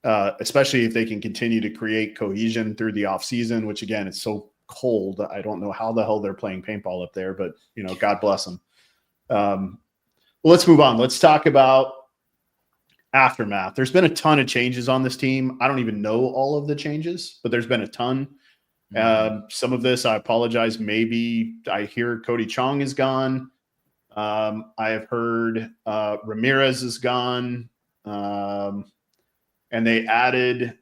Speaker 5: especially if they can continue to create cohesion through the off season, which, again, it's so cold. I don't know how the hell they're playing paintball up there, but, God bless them. Well, let's move on. Let's talk about Aftermath. There's been a ton of changes on this team. I don't even know all of the changes, but there's been a ton. Some of this, I apologize. Maybe I hear Cody Chong is gone. I have heard Ramirez is gone. And they added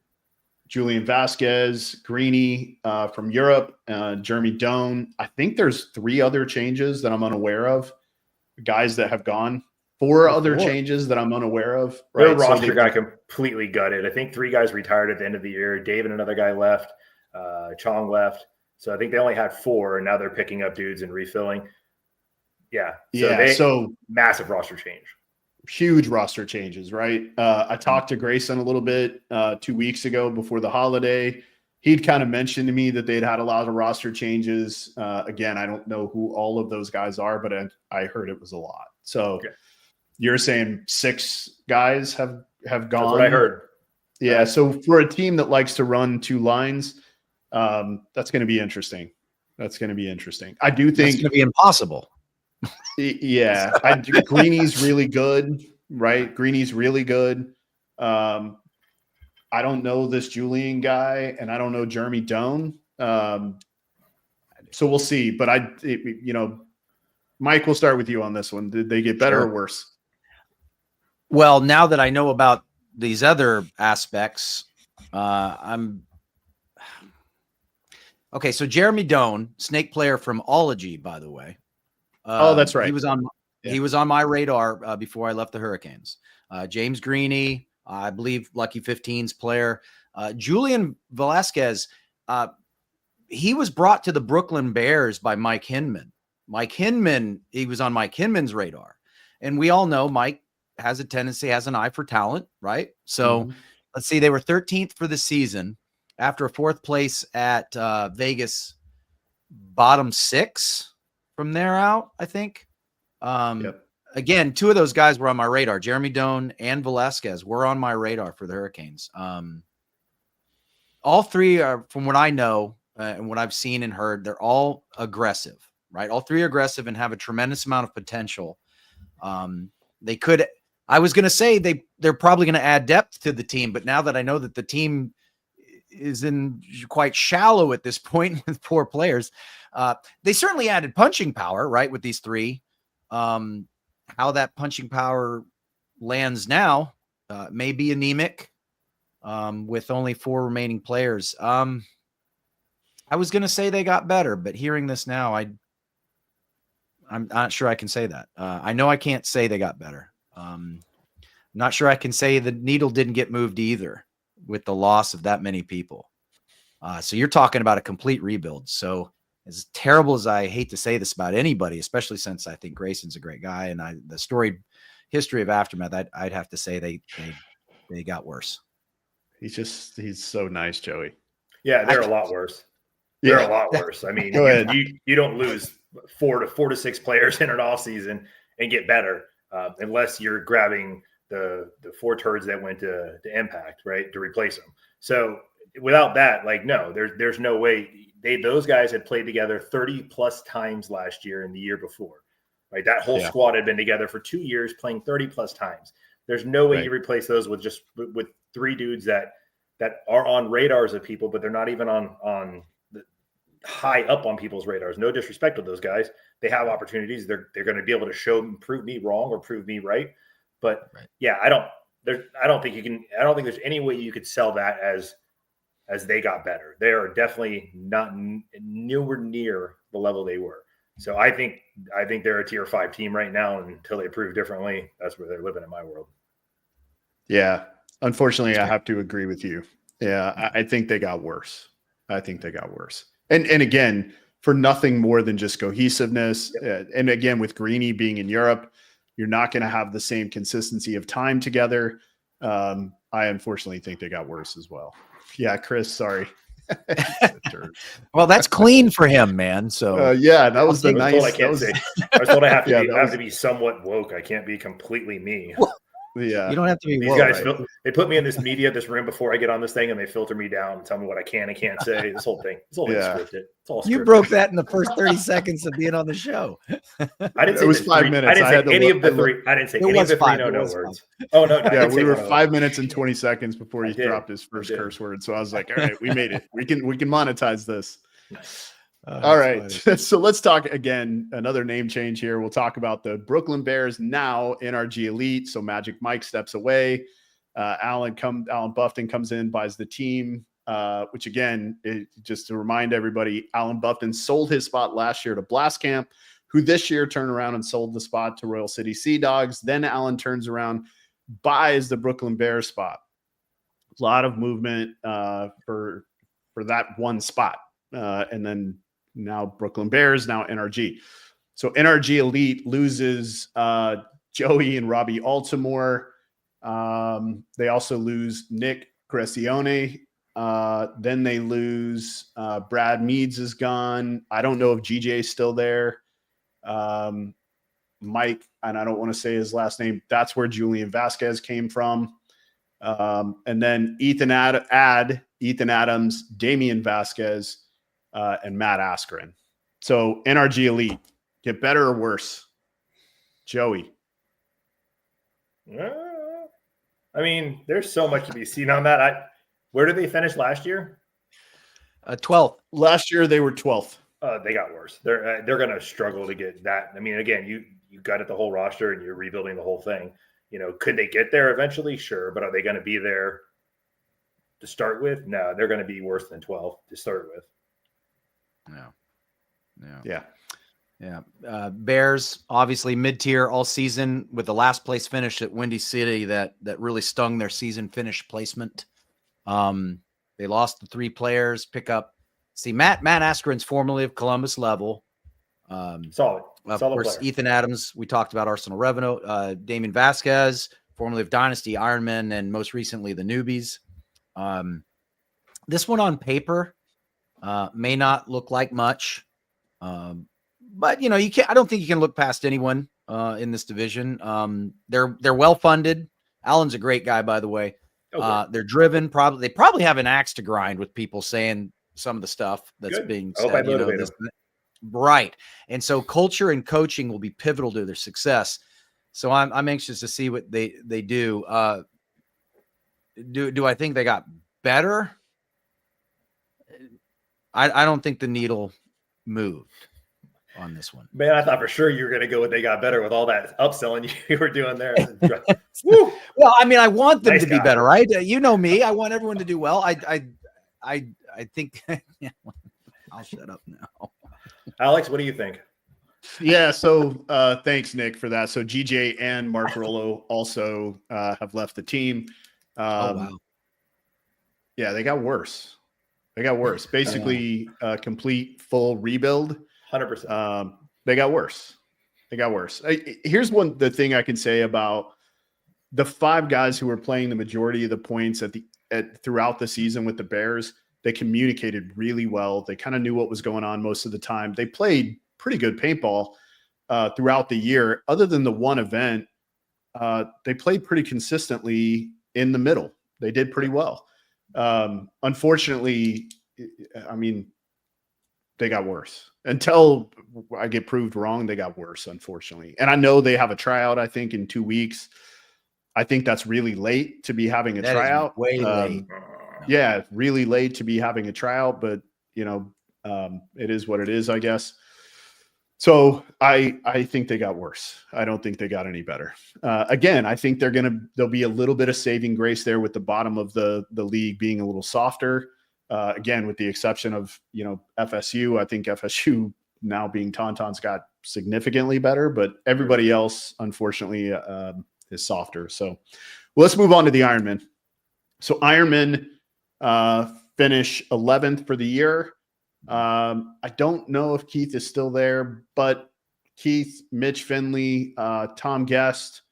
Speaker 5: Julian Vasquez, Greeny from Europe, Jeremy Doan. I think there's 3 other changes that I'm unaware of. Guys that have gone. 4 other changes that I'm unaware of. Right?
Speaker 6: Their roster got completely gutted. I think 3 guys retired at the end of the year. Dave and another guy left. Chong left. So I think they only had 4, and now they're picking up dudes and refilling. Yeah. So massive roster change.
Speaker 5: Huge roster changes, right? I talked to Grayson a little bit 2 weeks ago before the holiday. He'd kind of mentioned to me that they'd had a lot of roster changes. Again, I don't know who all of those guys are, but I heard it was a lot. So You're saying 6 guys have gone?
Speaker 6: That's what I heard.
Speaker 5: Yeah. So for a team that likes to run 2 lines, that's going to be interesting. I do think
Speaker 4: it's going to be impossible.
Speaker 5: Yeah. Greeny's really good, right? Greeny's really good. I don't know this Julian guy, and I don't know Jeremy Doan. So we'll see. But Mike, we'll start with you on this one. Did they get better or worse?
Speaker 4: Well, now that I know about these other aspects, okay. So Jeremy Doan, snake player from Ology, by the way.
Speaker 5: That's right.
Speaker 4: He was on my radar before I left the Hurricanes. James Greeny, I believe Lucky 15's player. Julian Velasquez, he was brought to the Brooklyn Bears by Mike Hinman. He was on Mike Hinman's radar. And we all know Mike has an eye for talent, right? So let's see, they were 13th for the season after a 4th place at Vegas bottom 6 from there out, I think. Again, 2 of those guys were on my radar. Jeremy Doan and Velasquez were on my radar for the Hurricanes. All 3 are, from what I know and what I've seen and heard, they're all aggressive, right? All 3 are aggressive and have a tremendous amount of potential. They could, I was going to say they're probably going to add depth to the team, but now that I know that the team is in quite shallow at this point with 4 players, they certainly added punching power, right? With these 3, how that punching power lands now may be anemic with only 4 remaining players. I was going to say they got better, but hearing this now, I'm not sure I can say that. I know I can't say they got better. Not sure I can say the needle didn't get moved either with the loss of that many people. So you're talking about a complete rebuild. So as terrible as I hate to say this about anybody, especially since I think Grayson's a great guy, and the storied history of Aftermath, I'd have to say they got worse.
Speaker 5: He's so nice, Joey.
Speaker 6: Yeah, they're a lot worse. They're a lot worse. I mean, you don't lose 4 to 6 players in an off season and get better unless you're grabbing the 4 turds that went to Impact, right, to replace them. So without that, like, no, there's no way. Those guys had played together 30 plus times last year and the year before, right? That whole squad had been together for 2 years, playing 30 plus times. There's no way you replace those with just with 3 dudes that are on radars of people, but they're not even on high up on people's radars. No disrespect to those guys. They have opportunities. They're going to be able to prove me wrong or prove me right. But yeah, I don't think there's any way you could sell that as they got better. They are definitely not nowhere near the level they were. So I think they're a tier 5 team right now, and until they prove differently, that's where they're living in my world.
Speaker 5: Yeah. Unfortunately, I have to agree with you. Yeah, I think they got worse. And again, for nothing more than just cohesiveness. And again, with Greeny being in Europe, you're not going to have the same consistency of time together. I unfortunately think they got worse as well. Yeah, Chris, sorry.
Speaker 4: Well, that's clean for him, man. So
Speaker 5: yeah, that was the nice.
Speaker 6: I was told I have to be somewhat woke. I can't be completely me.
Speaker 5: Yeah,
Speaker 4: you don't have to be.
Speaker 6: These guys, they put me in this room before I get on this thing, and they filter me down and tell me what I can and can't say. This whole thing, it's scripted. It's all scripted.
Speaker 4: You broke that in the first 30 seconds of being on the show.
Speaker 6: I didn't say
Speaker 5: it was 5 minutes.
Speaker 6: I didn't say any of the 3. I didn't say any of the 3 no words. Oh no,
Speaker 5: yeah, we were 5 minutes and 20 seconds before he dropped his first curse word. So I was like, all right, we made it. We can monetize this. All right. So let's talk again, another name change here. We'll talk about the Brooklyn Bears, now NRG Elite. So Magic Mike steps away. Alan Buffton comes in, buys the team, which again, just to remind everybody, Alan Buffton sold his spot last year to Blast Camp, who this year turned around and sold the spot to Royal City Sea Dogs. Then Alan turns around, buys the Brooklyn Bears spot. A lot of movement for that one spot. And then now Brooklyn Bears, now NRG. So NRG Elite loses Joey and Robbie Altimore. They also lose Nick Gressione. Then they lose Brad Meads is gone. I don't know if GJ's still there. Mike, and I don't want to say his last name. That's where Julian Vasquez came from. And then Ethan Adams, Damian Vasquez, and Matt Askren. So NRG Elite, get better or worse? Joey.
Speaker 6: I mean, there's so much to be seen on that. Where did they finish last year?
Speaker 4: 12th.
Speaker 5: Last year they were 12th.
Speaker 6: They got worse. They're going to struggle to get that. I mean, again, you got it the whole roster and you're rebuilding the whole thing. You know, could they get there eventually? Sure, but are they going to be there to start with? No, they're going to be worse than 12 to start with.
Speaker 5: Yeah.
Speaker 4: Bears, obviously mid-tier all season with the last place finish at Windy City that really stung their season finish placement. They lost the 3 players, pick up. See, Matt Askren's formerly of Columbus Level.
Speaker 6: Solid.
Speaker 4: Of course, player. Ethan Adams, we talked about Arsenal Revenue. Damian Vasquez, formerly of Dynasty, Ironman, and most recently the Newbies. This one on paper may not look like much. But you can't. I don't think you can look past anyone in this division. They're well funded. Allen's a great guy, by the way.
Speaker 6: Okay.
Speaker 4: They're driven. They probably have an axe to grind with people saying some of the stuff that's
Speaker 6: Good.
Speaker 4: being
Speaker 6: I hope I
Speaker 4: said.
Speaker 6: motivate them.
Speaker 4: Right. And so culture and coaching will be pivotal to their success. So I'm anxious to see what they do. Do I think they got better? I don't think the needle moved on this one.
Speaker 6: Man, I thought for sure you were going to go with they got better with all that upselling you were doing there. Woo!
Speaker 4: Well, I mean, I want them
Speaker 6: Nice
Speaker 4: to be
Speaker 6: guy.
Speaker 4: better, right? You know me. I want everyone to do well. I think yeah, I'll shut up now.
Speaker 6: Alex, what do you think?
Speaker 5: Yeah. So thanks, Nick, for that. So GJ and Mark Rollo also have left the team.
Speaker 4: Oh, wow.
Speaker 5: Yeah, they got worse. Basically, complete full rebuild.
Speaker 6: 100%.
Speaker 5: They got worse. Here's the thing I can say about the 5 guys who were playing the majority of the points throughout the season with the Bears. They communicated really well. They kind of knew what was going on most of the time. They played pretty good paintball throughout the year. Other than the one event, they played pretty consistently in the middle. They did pretty well. Unfortunately, I mean, they got worse. Until I get proved wrong, they got worse, unfortunately. And I know they have a tryout, I think, in 2 weeks. I think that's really late to be having a tryout.
Speaker 4: Way late.
Speaker 5: Yeah, really late to be having a tryout, but it is what it is, I guess. So I think they got worse. I don't think they got any better. Again, I think there'll be a little bit of saving grace there with the bottom of the league being a little softer. Again, with the exception of FSU. I think FSU now being Tontons got significantly better, but everybody else, unfortunately, is softer. So let's move on to the Ironman. So Ironman finish 11th for the year. I don't know if Keith is still there, but Keith, Mitch Finley, Tom Guest,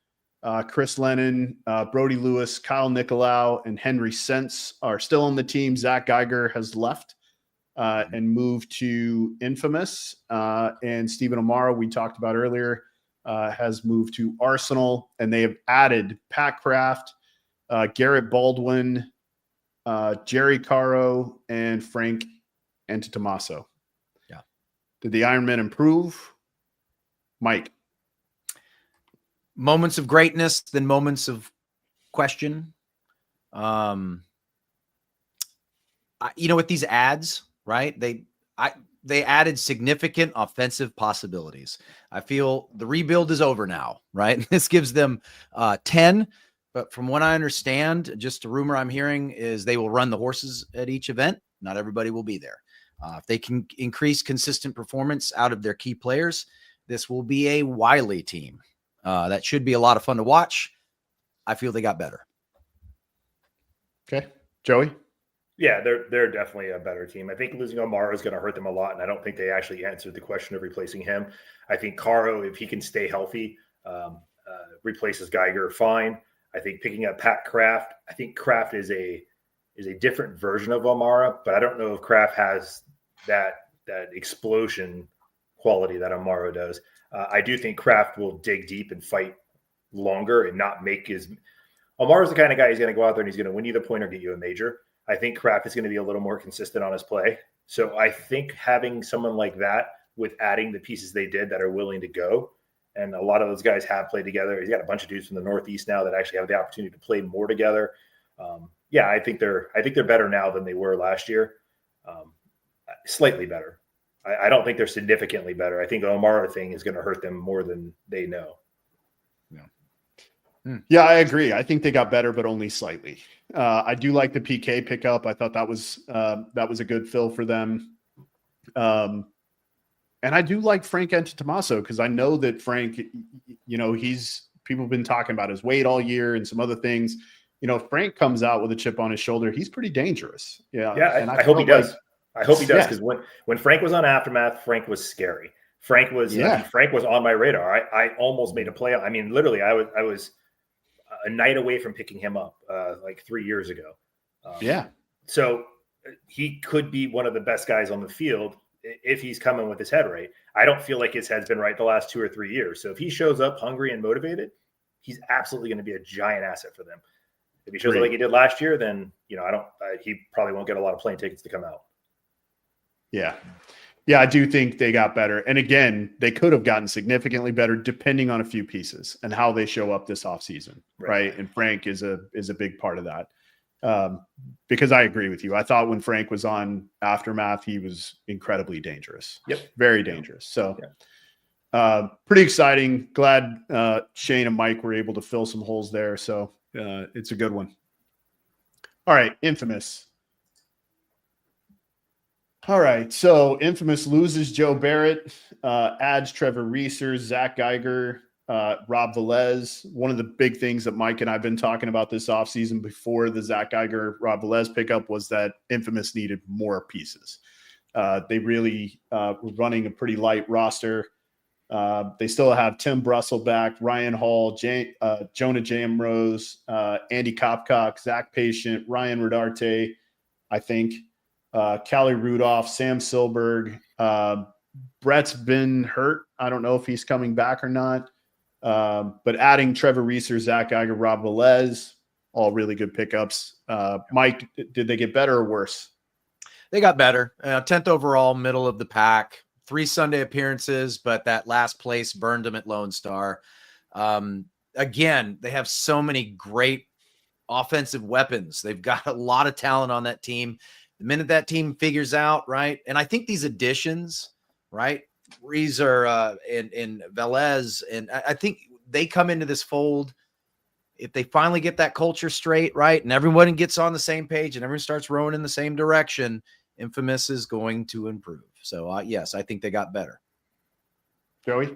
Speaker 5: Chris Lennon, Brody Lewis, Kyle Nicolau, and Henry Sense are still on the team. Zach Geiger has left and moved to Infamous. And Stephen Amaro, we talked about earlier, has moved to Arsenal. And they have added Pat Kraft, Garrett Baldwin, Jerry Caro, and Frank Antetomaso.
Speaker 4: Yeah. Did
Speaker 5: the Ironman improve? Mike?
Speaker 4: Moments of greatness, then moments of question. With these ads, right? They added significant offensive possibilities. I feel the rebuild is over now, right? This gives them 10, but from what I understand, just a rumor I'm hearing is they will run the horses at each event. Not everybody will be there. If they can increase consistent performance out of their key players, this will be a wily team. That should be a lot of fun to watch. I feel they got better.
Speaker 5: Okay. Joey?
Speaker 6: Yeah, they're definitely a better team. I think losing Amaro is going to hurt them a lot, and I don't think they actually answered the question of replacing him. I think Caro, if he can stay healthy, replaces Geiger, fine. I think picking up Pat Kraft, I think Kraft is a different version of Amara, but I don't know if Kraft has that explosion quality that Amaro does. I do think Kraft will dig deep and fight longer and not make his. Amara's the kind of guy who's going to go out there and he's going to win you the point or get you a major. I think Kraft is going to be a little more consistent on his play. So I think having someone like that with adding the pieces they did that are willing to go, and a lot of those guys have played together. He's got a bunch of dudes from the Northeast now that actually have the opportunity to play more together. Yeah, I think they're better now than they were last year. Slightly better. I don't think they're significantly better. I think the Amara thing is going to hurt them more than they know.
Speaker 5: Yeah, I agree. I think they got better, but only slightly. I do like the PK pickup. I thought that was a good fill for them. And I do like Frank Antetomaso because I know that Frank, people have been talking about his weight all year and some other things. Frank comes out with a chip on his shoulder. He's pretty dangerous. Yeah.
Speaker 6: And I hope he does. I hope he does because when Frank was on Aftermath, Frank was scary. Frank was on my radar. I almost made a play. I mean, literally, I was a night away from picking him up like 3 years ago. So he could be one of the best guys on the field if he's coming with his head right. I don't feel like his head's been right the last 2 or 3 years. So if he shows up hungry and motivated, he's absolutely going to be a giant asset for them. If he shows up like he did last year, then, he probably won't get a lot of plane tickets to come out.
Speaker 5: Yeah. Yeah, I do think they got better. And again, they could have gotten significantly better depending on a few pieces and how they show up this offseason, right? And Frank is a big part of that. Because I agree with you. I thought when Frank was on Aftermath, he was incredibly dangerous.
Speaker 6: Yep.
Speaker 5: Very dangerous. So pretty exciting. Glad Shane and Mike were able to fill some holes there. So it's a good one. All right. Infamous. All right. So Infamous loses Joe Barrett, adds Trevor Reeser, Zach Geiger, Rob Velez. One of the big things that Mike and I have been talking about this offseason before the Zach Geiger, Rob Velez pickup was that Infamous needed more pieces. They really were running a pretty light roster. They still have Tim Brussel back, Ryan Hall, Jonah Jamrose, Andy Kopcock, Zach Patient, Ryan Rodarte, I think. Callie Rudolph, Sam Silberg. Brett's been hurt. I don't know if he's coming back or not. But adding Trevor Reeser, Zach Geiger, Rob Velez, all really good pickups. Mike, did they get better or worse?
Speaker 4: They got better. 10th overall, middle of the pack. 3 Sunday appearances, but that last place burned them at Lone Star. Again, they have so many great offensive weapons. They've got a lot of talent on that team. The minute that team figures out, right? And I think these additions, right? Reeser and Velez, and I think they come into this fold if they finally get that culture straight, right? And everyone gets on the same page and everyone starts rowing in the same direction, Infamous is going to improve. So, yes, I think they got better.
Speaker 5: Joey?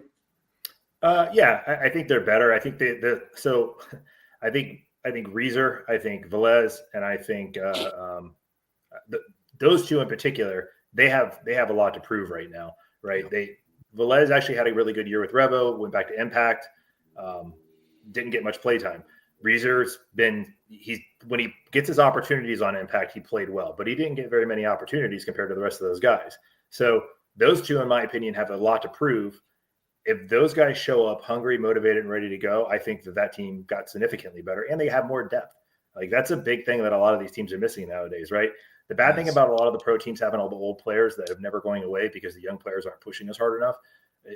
Speaker 6: I think they're better. I think I think Reeser, I think Velez, and I think those two in particular, they have a lot to prove right now, right? Velez actually had a really good year with Revo, went back to Impact, didn't get much playtime. Reeser's when he gets his opportunities on Impact, he played well, but he didn't get very many opportunities compared to the rest of those guys. So those two, in my opinion, have a lot to prove. If those guys show up hungry, motivated, and ready to go, I think that team got significantly better, and they have more depth. Like, that's a big thing that a lot of these teams are missing nowadays, right? The bad thing about a lot of the pro teams having all the old players that have never going away because the young players aren't pushing us hard enough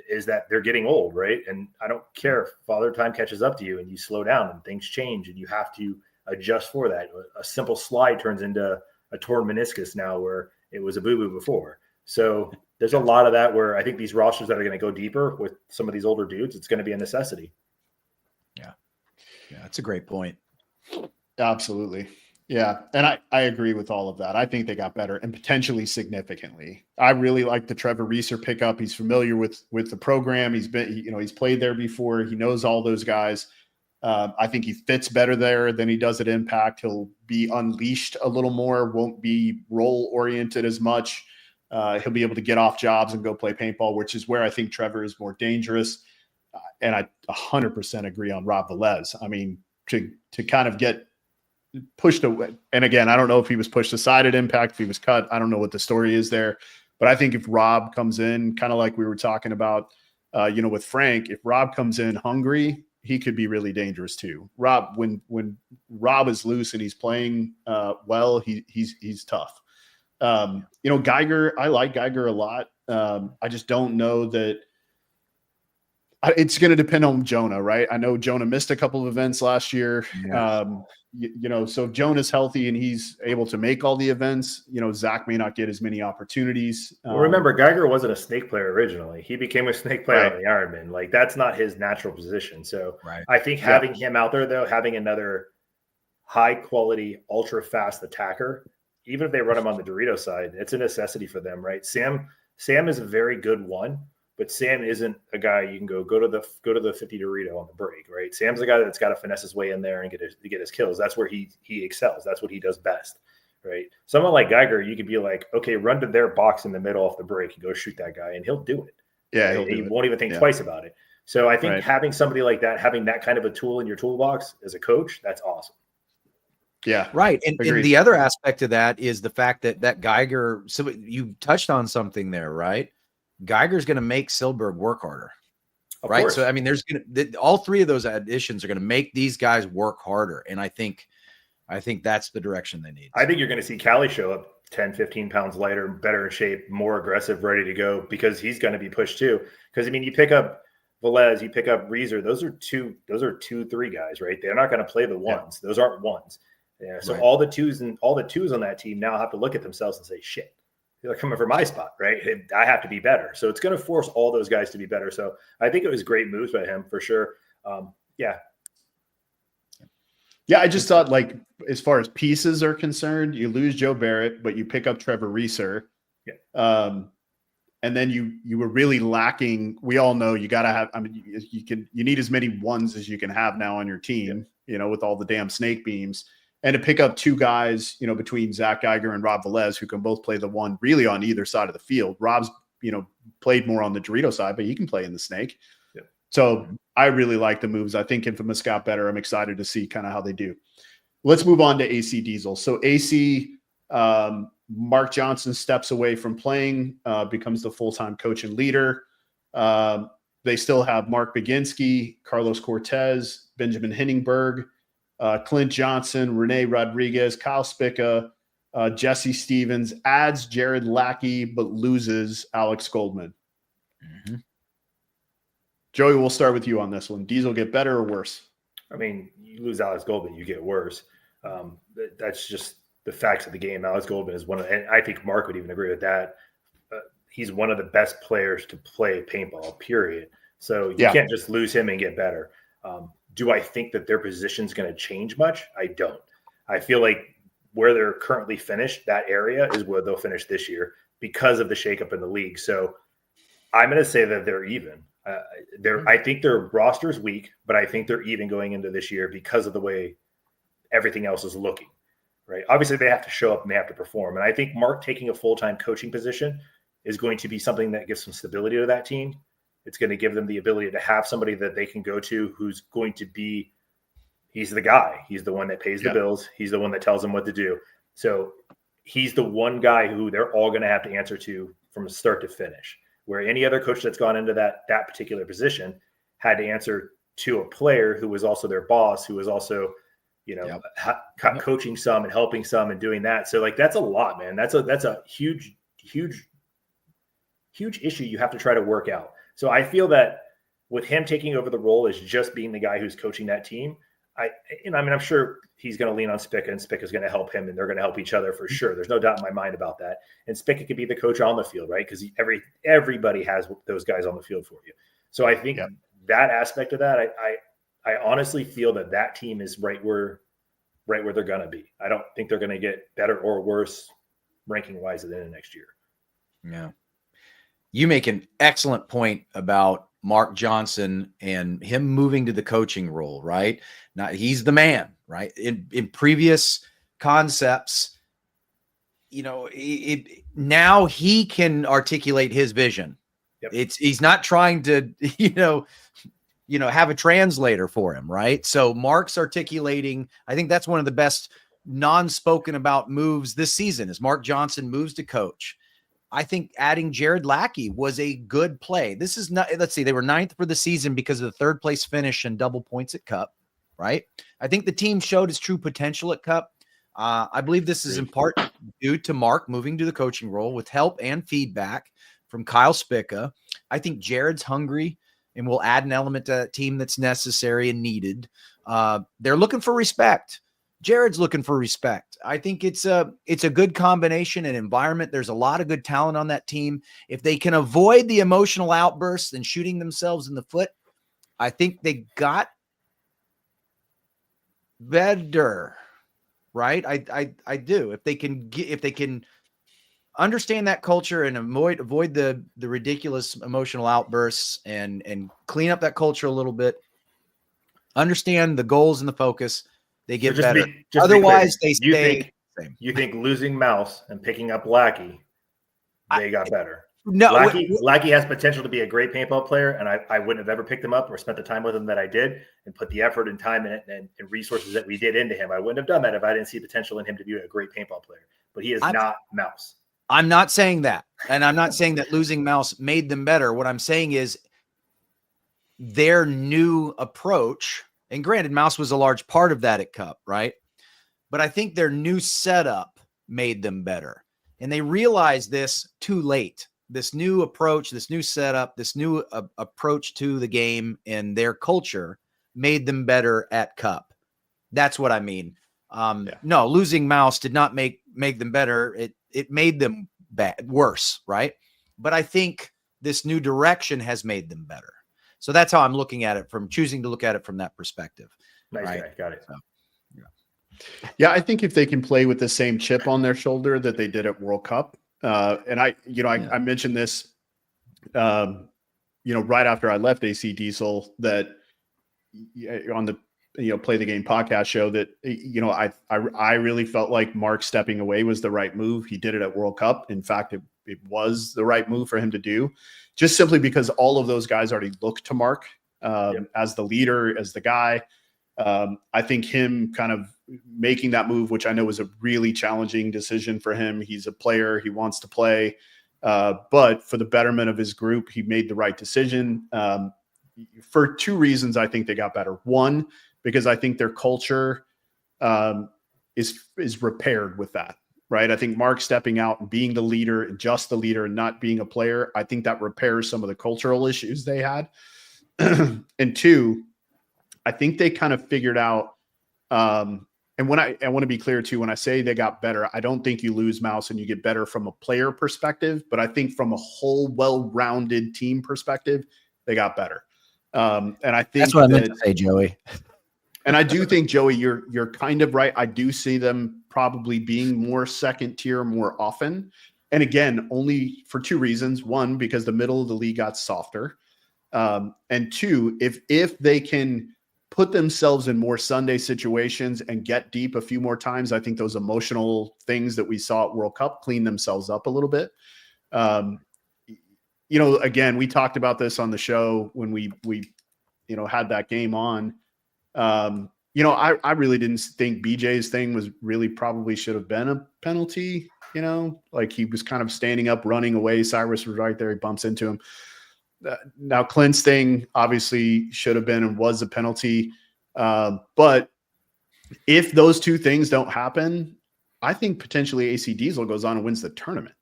Speaker 6: is that they're getting old, right? And I don't care if Father Time catches up to you and you slow down and things change and you have to adjust for that. A simple slide turns into a torn meniscus now where it was a boo-boo before. So there's a lot of that where I think these rosters that are going to go deeper with some of these older dudes, it's going to be a necessity.
Speaker 4: Yeah, that's a great point.
Speaker 5: Absolutely. Yeah. And I agree with all of that. I think they got better and potentially significantly. I really like the Trevor Reeser pickup. He's familiar with the program. He's played there before. He knows all those guys. I think he fits better there than he does at Impact. He'll be unleashed a little more, won't be role oriented as much. He'll be able to get off jobs and go play paintball, which is where I think Trevor is more dangerous. And I 100% agree on Rob Velez. I mean, to kind of get pushed away. And again, I don't know if he was pushed aside at Impact, if he was cut. I don't know what the story is there. But I think if Rob comes in, kind of like we were talking about, with Frank, if Rob comes in hungry, he could be really dangerous too. Rob, when Rob is loose and he's playing well, he's tough. Geiger, I like Geiger a lot. I just don't know that it's going to depend on Jonah, right? I know Jonah missed a couple of events last year. Yeah. So if Jonah's healthy and he's able to make all the events, Zach may not get as many opportunities.
Speaker 6: Well, remember, Geiger wasn't a snake player originally. He became a snake player on the Ironman. Like, that's not his natural position. So I think having him out there, though, having another high quality, ultra fast attacker, even if they run him on the Dorito side, it's a necessity for them, right? Sam is a very good one, but Sam isn't a guy you can go to the 50 Dorito on the break, right? Sam's a guy that's got to finesse his way in there and get his kills. That's where he excels. That's what he does best, right? Someone like Geiger, you could be like, okay, run to their box in the middle off the break and go shoot that guy, and he'll do it.
Speaker 5: Yeah,
Speaker 6: right? He won't even think twice about it. So I think having somebody like that, having that kind of a tool in your toolbox as a coach, that's awesome.
Speaker 5: Yeah.
Speaker 4: Right. And
Speaker 5: Agreed.
Speaker 4: the other aspect of that is the fact that Geiger, so you touched on something there, right? Geiger's going to make Silberg work harder.
Speaker 6: Of
Speaker 4: right.
Speaker 6: course.
Speaker 4: So, I mean, all three of those additions are going to make these guys work harder. And I think that's the direction they need.
Speaker 6: I think you're going to see Callie show up 10, 15 pounds lighter, better in shape, more aggressive, ready to go, because he's going to be pushed too. Because, I mean, you pick up Velez, you pick up Reeser, those are 2-3 guys, right? They're not going to play the ones. Yeah. Those aren't ones. Yeah. So all the twos on that team now have to look at themselves and say, shit, they're coming for my spot, right? I have to be better. So it's going to force all those guys to be better. So I think it was great moves by him for sure. Yeah,
Speaker 5: I just thought, like, as far as pieces are concerned, you lose Joe Barrett, but you pick up Trevor Reeser.
Speaker 6: Yeah.
Speaker 5: And then you were really lacking. We all know you got to have, I mean, you need as many ones as you can have now on your team, with all the damn snake beams. And to pick up two guys, between Zach Geiger and Rob Velez, who can both play the one really on either side of the field. Rob's, played more on the Dorito side, but he can play in the snake.
Speaker 6: Yeah.
Speaker 5: So I really like the moves. I think Infamous got better. I'm excited to see kind of how they do. Let's move on to AC Diesel. So AC, Mark Johnson steps away from playing, becomes the full-time coach and leader. They still have Mark Baginski, Carlos Cortez, Benjamin Henningberg, Clint Johnson, Renee Rodriguez, Kyle Spica, Jesse Stevens, adds Jared Lackey, but loses Alex Goldman.
Speaker 4: Mm-hmm.
Speaker 5: Joey, we'll start with you on this one. Diesel get better or worse?
Speaker 6: I mean, you lose Alex Goldman, you get worse. That's just the facts of the game. Alex Goldman is and I think Mark would even agree with that. He's one of the best players to play paintball, period. So you can't just lose him and get better. Do I think that their position is going to change much? I don't. I feel like where they're currently finished, that area is where they'll finish this year because of the shakeup in the league. So I'm going to say that they're even. I think their roster is weak, but I think they're even going into this year because of the way everything else is looking, right? Obviously, they have to show up and they have to perform. And I think Mark taking a full-time coaching position is going to be something that gives some stability to that team. It's going to give them the ability to have somebody that they can go to who's going to be – he's the guy. He's the one that pays the bills. He's the one that tells them what to do. So he's the one guy who they're all going to have to answer to from start to finish, where any other coach that's gone into that particular position had to answer to a player who was also their boss, who was also, coaching some and helping some and doing that. So, like, that's a lot, man. That's a huge issue you have to try to work out. So I feel that with him taking over the role as just being the guy who's coaching that team, I'm sure he's going to lean on Spica, and Spica's going to help him, and they're going to help each other for sure. There's no doubt in my mind about that. And Spica could be the coach on the field, right? Because everybody has those guys on the field for you. So I think that aspect of that, I honestly feel that team is right where they're going to be. I don't think they're going to get better or worse ranking wise at the end of next year.
Speaker 4: Yeah. You make an excellent point about Mark Johnson and him moving to the coaching role, right? Now he's the man, right? In previous concepts, now he can articulate his vision.
Speaker 6: Yep.
Speaker 4: He's not trying to, have a translator for him, right? So Mark's articulating. I think that's one of the best non-spoken about moves this season is Mark Johnson moves to coach. I think adding Jared Lackey was a good play. This is not, let's see, they were 9th for the season because of the 3rd place finish and double points at Cup, right? I think the team showed its true potential at Cup. I believe this is in part due to Mark moving to the coaching role with help and feedback from Kyle Spica. I think Jared's hungry and will add an element to that team that's necessary and needed. They're looking for respect. Jared's looking for respect. I think it's a good combination and environment. There's a lot of good talent on that team. If they can avoid the emotional outbursts and shooting themselves in the foot, I think they got better, right? I do. If they can understand that culture and avoid the ridiculous emotional outbursts and clean up that culture a little bit, understand the goals and the focus, they get better. Otherwise, they stay the same.
Speaker 6: You think losing Mouse and picking up Lackey, they got better?
Speaker 4: No,
Speaker 6: Lackey has potential to be a great paintball player, and I wouldn't have ever picked him up or spent the time with him that I did and put the effort and time and resources that we did into him. I wouldn't have done that if I didn't see potential in him to be a great paintball player. But he is not Mouse.
Speaker 4: I'm not saying that. And I'm not saying that losing Mouse made them better. What I'm saying is their new approach, and granted, Mouse was a large part of that at Cup, right? But I think their new setup made them better. And they realized this too late. This new approach, this new setup, this new approach to the game and their culture made them better at Cup. That's what I mean. No, losing Mouse did not make them better. It made them worse, right? But I think this new direction has made them better. So that's how I'm looking at it, from choosing to look at it from that perspective.
Speaker 6: Nice
Speaker 4: right?
Speaker 6: guy. Got it.
Speaker 4: So,
Speaker 5: Yeah, I think if they can play with the same chip on their shoulder that they did at World Cup, and I mentioned this, right after I left AC Diesel, that on the Play the Game podcast show, that I really felt like Mark stepping away was the right move. He did it at World Cup. In fact, it was the right move for him to do, just simply because all of those guys already look to Mark as the leader, as the guy. I think him kind of making that move, which I know was a really challenging decision for him. He's a player. He wants to play. But for the betterment of his group, he made the right decision. For two reasons, I think they got better. One, because I think their culture is repaired with that, right? I think Mark stepping out and being the leader and just the leader and not being a player, I think that repairs some of the cultural issues they had. And two, I think they kind of figured out, and when I want to be clear too, when I say they got better, I don't think you lose Mouse and you get better from a player perspective, but I think from a whole well-rounded team perspective, they got better. And I think
Speaker 4: that's what I meant to say, Joey.
Speaker 5: And I do think, Joey, you're kind of right. I do see them probably being more second tier more often. And again, only for two reasons. One, because the middle of the league got softer. And two, if they can put themselves in more Sunday situations and get deep a few more times, I think those emotional things that we saw at World Cup clean themselves up a little bit. Again, we talked about this on the show when we had that game on. I really didn't think BJ's thing was really probably should have been a penalty, like he was kind of standing up, running away. Cyrus was right there. He bumps into him. Now Clint's thing obviously should have been and was a penalty. But if those two things don't happen, I think potentially AC Diesel goes on and wins the tournament.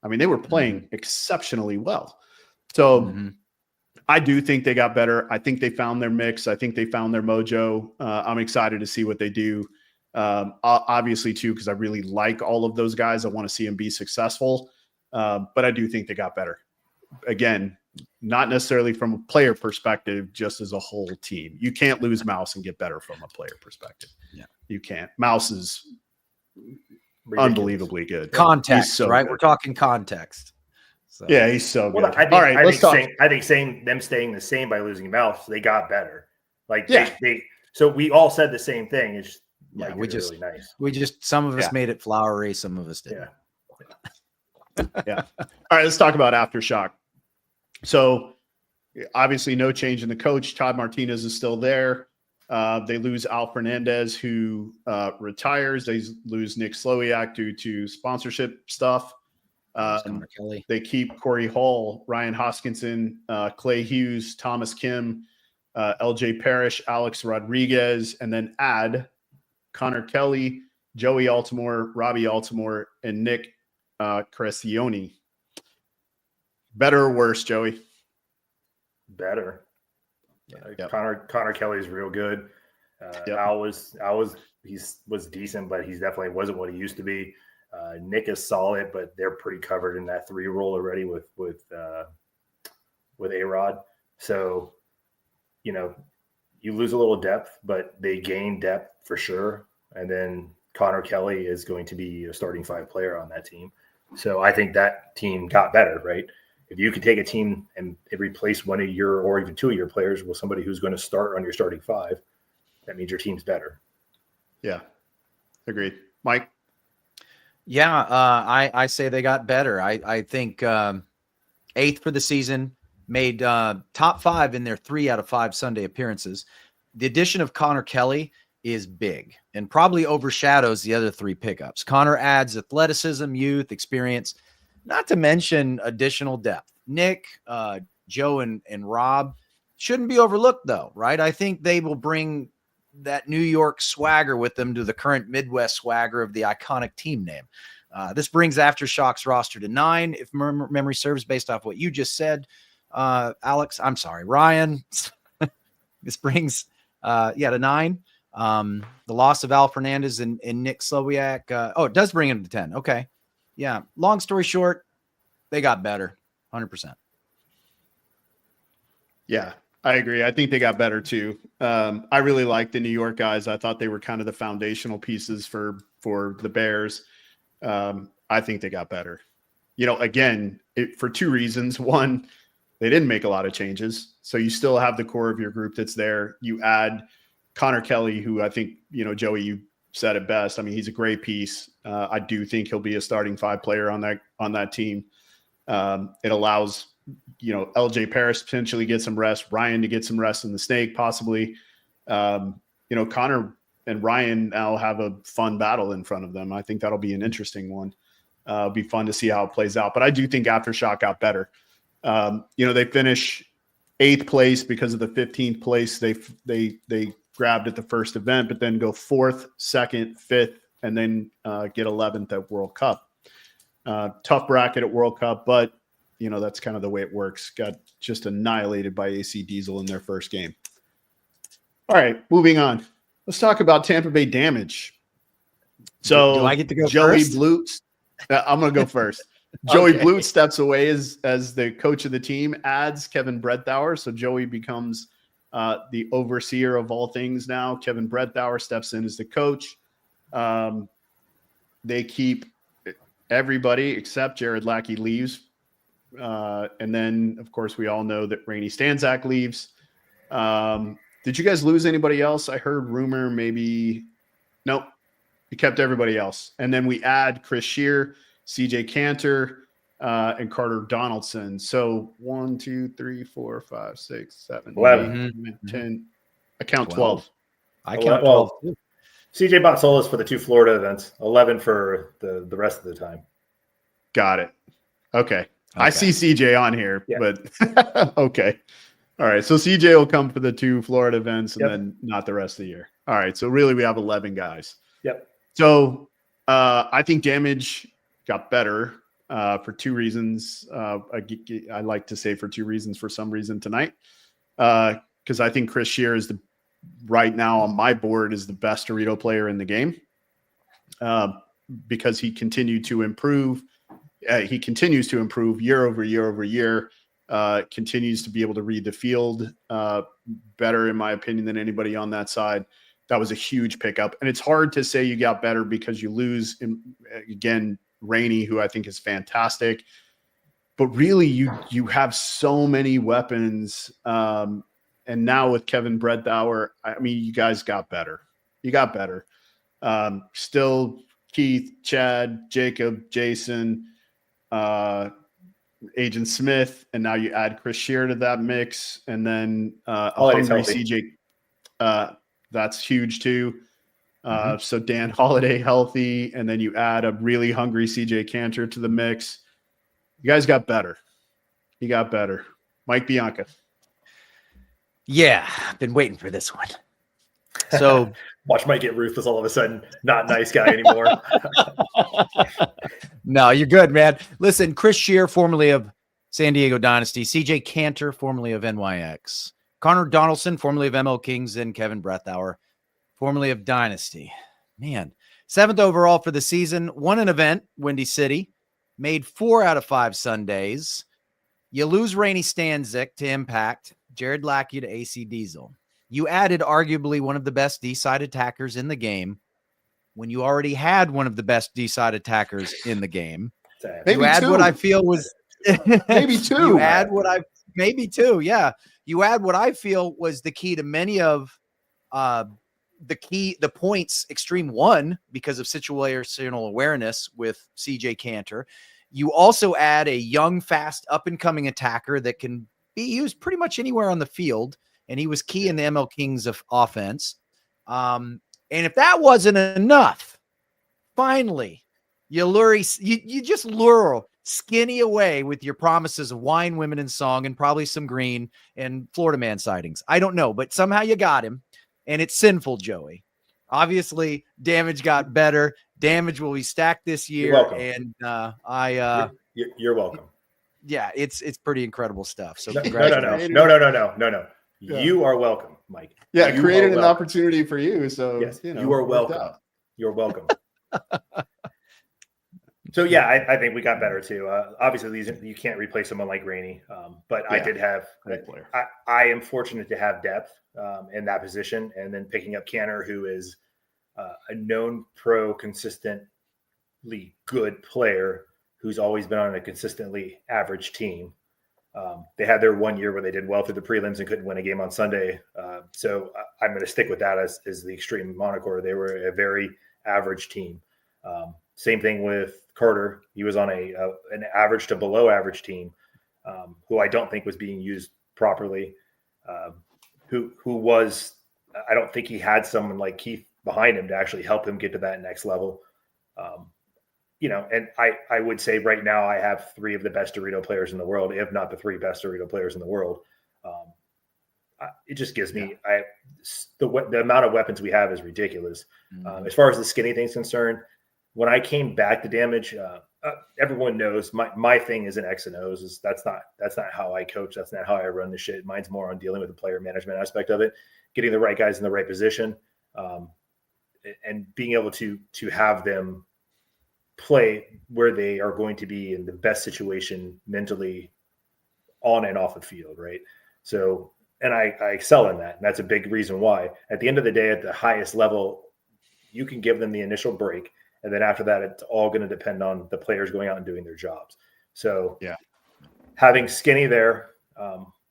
Speaker 5: I mean, they were playing exceptionally well. So I do think they got better. I think they found their mix. I think they found their mojo. I'm excited to see what they do. Obviously too, because I really like all of those guys. I want to see them be successful. But I do think they got better. Again, not necessarily from a player perspective, just as a whole team. You can't lose Mouse and get better from a player perspective. Yeah, you can't. Mouse is unbelievably good.
Speaker 4: Context, so right? Good. We're talking context. So.
Speaker 5: Yeah, he's so good.
Speaker 6: I think them staying the same by losing Mouse, they got better. So we all said the same thing. It's just really nice.
Speaker 4: Some of us made it flowery, some of us didn't.
Speaker 5: Yeah. All right, let's talk about Aftershock. So obviously no change in the coach. Todd Martinez is still there. They lose Al Fernandez, who retires. They lose Nick Slowiak due to sponsorship stuff. They keep Corey Hall, Ryan Hoskinson, Clay Hughes, Thomas Kim, LJ Parrish, Alex Rodriguez, and then add Connor Kelly, Joey Altimore, Robbie Altimore, and Nick Crescione. Better or worse, Joey?
Speaker 6: Better. Connor Kelly's real good. Al was decent, but he's definitely wasn't what he used to be. Nick is solid, but they're pretty covered in that 3 role already with A-Rod. So, you lose a little depth, but they gain depth for sure. And then Connor Kelly is going to be a starting 5 player on that team. So I think that team got better, right? If you could take a team and replace one of your or even 2 of your players with somebody who's going to start on your starting 5, that means your team's better.
Speaker 5: Yeah, agreed. Mike?
Speaker 4: Yeah, I say they got better. I think 8th for the season, made top 5 in their 3 out of 5 Sunday appearances. The addition of Connor Kelly is big and probably overshadows the other 3 pickups. Connor adds athleticism, youth, experience, not to mention additional depth. Nick, Joe, and Rob shouldn't be overlooked, though, right? I think they will bring that New York swagger with them to the current Midwest swagger of the iconic team name. This brings Aftershock's roster to 9, if memory serves, based off what you just said, Alex. I'm sorry, Ryan. This brings, to 9. The loss of Al Fernandez and Nick Slowiak. It does bring him to 10. Okay. Yeah. Long story short, they got better. 100%.
Speaker 5: Yeah, I agree. I think they got better too. I really like the New York guys. I thought they were kind of the foundational pieces for the Bears. I think they got better. Again, for 2 reasons. One, they didn't make a lot of changes. So you still have the core of your group that's there. You add Connor Kelly, who I think, Joey, you said it best. I mean, he's a great piece. I do think he'll be a starting 5 player on that team. It allows, LJ Paris potentially get some rest, Ryan to get some rest in the snake, possibly. Connor and Ryan now have a fun battle in front of them. I think that'll be an interesting one. It'll be fun to see how it plays out. But I do think Aftershock got better. They finish 8th place because of the 15th place they grabbed at the first event, but then go 4th, 2nd, 5th, and then get 11th at World Cup. Tough bracket at World Cup, but that's kind of the way it works. Got just annihilated by AC Diesel in their first game. All right, moving on. Let's talk about Tampa Bay Damage. So
Speaker 4: do I get to go
Speaker 5: Joey
Speaker 4: first?
Speaker 5: Blute. I'm going to go first. Joey
Speaker 4: Okay.
Speaker 5: Blute steps away as the coach of the team, adds Kevin Brettauer. So Joey becomes the overseer of all things now. Kevin Brettauer steps in as the coach. They keep everybody except Jared Lackey leaves. And then, of course, we all know that Rainey Stanzak leaves. Did you guys lose anybody else? I heard rumor maybe. Nope. We kept everybody else. And then we add Chris Shear, CJ Cantor, and Carter Donaldson. So 1, 2, 3, 4, 5, 6, 7,
Speaker 6: 11.
Speaker 5: 8, 9, 10. I count 12.
Speaker 4: I count 12. Too.
Speaker 6: CJ bought solos for the 2 Florida events, 11 for the rest of the time.
Speaker 5: Got it. Okay. I see CJ on here, but okay. All right. So CJ will come for the 2 Florida events and then not the rest of the year. All right. So really we have 11 guys.
Speaker 6: Yep.
Speaker 5: So I think Damage got better for 2 reasons. I like to say for 2 reasons for some reason tonight. Because I think Chris Shear is right now on my board is the best Dorito player in the game. Because he continued to improve. He continues to improve year over year over year. Continues to be able to read the field better, in my opinion, than anybody on that side. That was a huge pickup. And it's hard to say you got better because you lose, again, Rainey, who I think is fantastic. But really, you have so many weapons. And now with Kevin Brettauer, I mean, you guys got better. You got better. Still Keith, Chad, Jacob, Jason, Agent Smith, and now you add Chris Shear to that mix, and then a hungry CJ. That's huge too. So Dan Holiday healthy, and then you add a really hungry CJ Cantor to the mix. You guys got better. You got better. Mike Bianca.
Speaker 4: Yeah, I've been waiting for this one. So
Speaker 6: watch Mike get ruthless all of a sudden. Not nice guy anymore.
Speaker 4: No, you're good, man. Listen, Chris Shear, formerly of San Diego Dynasty, CJ Cantor, formerly of NYX, Connor Donaldson, formerly of ML Kings, and Kevin Brettauer, formerly of Dynasty. Man, 7th overall for the season, won an event, Windy City, made 4 out of 5 Sundays. You lose Rainey Stanzik to Impact, Jared Lackey to AC Diesel. You added arguably one of the best D-side attackers in the game when you already had one of the best D-side attackers in the game.
Speaker 5: Maybe
Speaker 4: you add
Speaker 5: 2.
Speaker 4: what I feel was
Speaker 5: maybe 2.
Speaker 4: You add what I maybe 2. Yeah. You add what I feel was the key to many of the points Extreme won because of situational awareness with CJ Cantor. You also add a young, fast, up-and-coming attacker that can be used pretty much anywhere on the field, and he was key in the ML Kings of offense. And if that wasn't enough, finally, you just lure Skinny away with your promises of wine, women, and song, and probably some green and Florida man sightings. I don't know, but somehow you got him, and it's sinful, Joey. Obviously, Damage got better. Damage will be stacked this year, and
Speaker 6: you're welcome.
Speaker 4: Yeah, it's pretty incredible stuff. So
Speaker 6: no.
Speaker 5: Yeah.
Speaker 6: You are welcome, Mike.
Speaker 5: Yeah,
Speaker 6: you
Speaker 5: created an opportunity for you. So
Speaker 6: yes,
Speaker 5: you
Speaker 6: are welcome. You're welcome. So yeah, I think we got better too. Obviously, you can't replace someone like Rainey, but I did have. I am fortunate to have depth in that position, and then picking up Canner, who is a known pro, consistently good player who's always been on a consistently average team. They had their 1 year where they did well through the prelims and couldn't win a game on Sunday. So I'm going to stick with that as the extreme moniker. They were a very average team. Same thing with Carter. He was on an average to below average team, who I don't think was being used properly. Who was, I don't think he had someone like Keith behind him to actually help him get to that next level. And I would say right now I have three of the best Dorito players in the world, if not the three best Dorito players in the world. It just gives me the amount of weapons we have is ridiculous. As far as the Skinny thing's concerned, when I came back to Damage, everyone knows my thing isn't X and O's. That's not how I coach. That's not how I run the shit. Mine's more on dealing with the player management aspect of it, getting the right guys in the right position, and being able to have them play where they are going to be in the best situation mentally on and off the field. Right. So, and I excel in that. And that's a big reason why at the end of the day, at the highest level, you can give them the initial break. And then after that, it's all going to depend on the players going out and doing their jobs. So having Skinny there,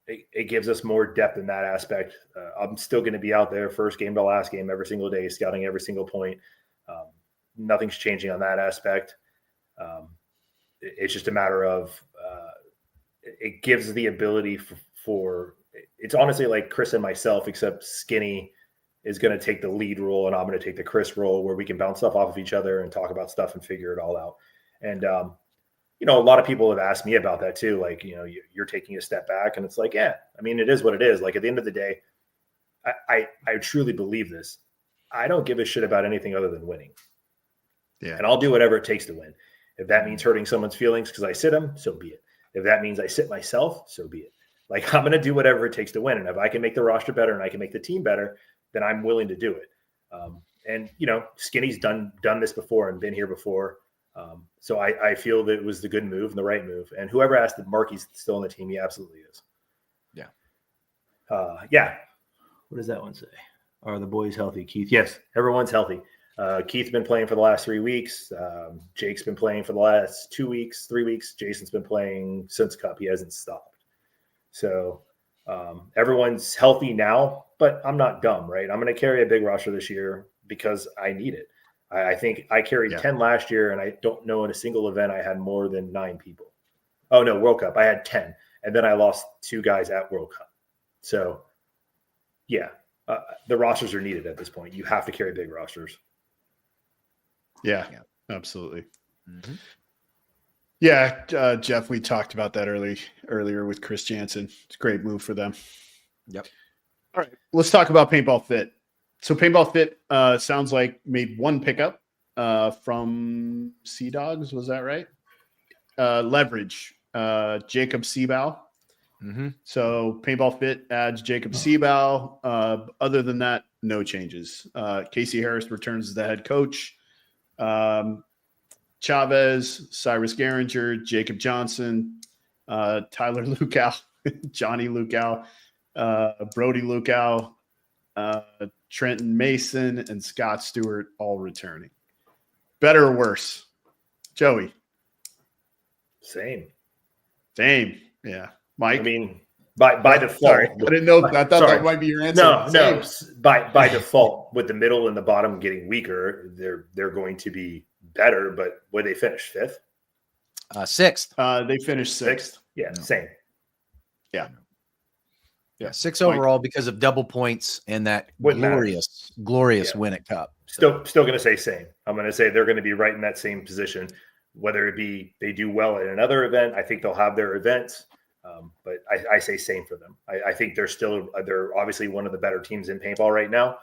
Speaker 6: it gives us more depth in that aspect. I'm still going to be out there first game to last game every single day, scouting every single point. Nothing's changing on that aspect. It's just a matter of it gives the ability for it's honestly like Chris and myself, except Skinny is going to take the lead role and I'm going to take the Chris role, where we can bounce stuff off of each other and talk about stuff and figure it all out. And, a lot of people have asked me about that too. Like, you're taking a step back, and it's like, yeah, I mean, it is what it is. Like at the end of the day, I truly believe this. I don't give a shit about anything other than winning. Yeah. And I'll do whatever it takes to win. If that means hurting someone's feelings because I sit them, so be it. If that means I sit myself, so be it. Like, I'm going to do whatever it takes to win. And if I can make the roster better and I can make the team better, then I'm willing to do it. And Skinny's done this before and been here before. So I feel that it was the good move and the right move. And whoever asked if Marky's still on the team, he absolutely is. Yeah. What does that one say? Are the boys healthy, Keith? Yes, everyone's healthy. Keith's been playing for the last 3 weeks. Jake's been playing for the last 2 weeks, 3 weeks. Jason's been playing since Cup. He hasn't stopped. So everyone's healthy now, but I'm not dumb, right? I'm going to carry a big roster this year because I need it. I think I carried 10 last year, and I don't know in a single event I had more than 9 people. Oh, no, World Cup. I had 10, and then I lost 2 guys at World Cup. So, the rosters are needed at this point. You have to carry big rosters.
Speaker 5: Yeah, absolutely. Mm-hmm. Yeah, Jeff, we talked about that earlier with Chris Jansen. It's a great move for them.
Speaker 4: Yep.
Speaker 5: All right, let's talk about Paintball Fit. So Paintball Fit sounds like made one pickup from Sea Dogs. Was that right? Leverage, Jacob Seabow.
Speaker 4: Mm-hmm.
Speaker 5: So Paintball Fit adds Jacob Seabow. Other than that, no changes. Casey Harris returns as the head coach. Chavez, Cyrus Garinger, Jacob Johnson, Tyler Lukow, Johnny Lukow, Brody Lukow, Trenton Mason, and Scott Stewart all returning. Better or worse? Joey?
Speaker 6: Same.
Speaker 5: Yeah. Mike?
Speaker 6: I mean, by default. Sorry.
Speaker 5: I didn't know. I thought that might be your answer.
Speaker 6: No. By default, with the middle and the bottom getting weaker, they're going to be better. But where they finish 5th?
Speaker 4: Sixth.
Speaker 5: They finished sixth.
Speaker 6: Yeah, same.
Speaker 5: Yeah,
Speaker 4: Six overall because of double points and that
Speaker 6: Wouldn't matter.
Speaker 4: glorious
Speaker 6: Yeah.
Speaker 4: win at Cup.
Speaker 6: Still going to say same. I'm going to say they're going to be right in that same position, whether it be they do well at another event. I think they'll have their events, but I say same for them. I think they're obviously one of the better teams in paintball right now.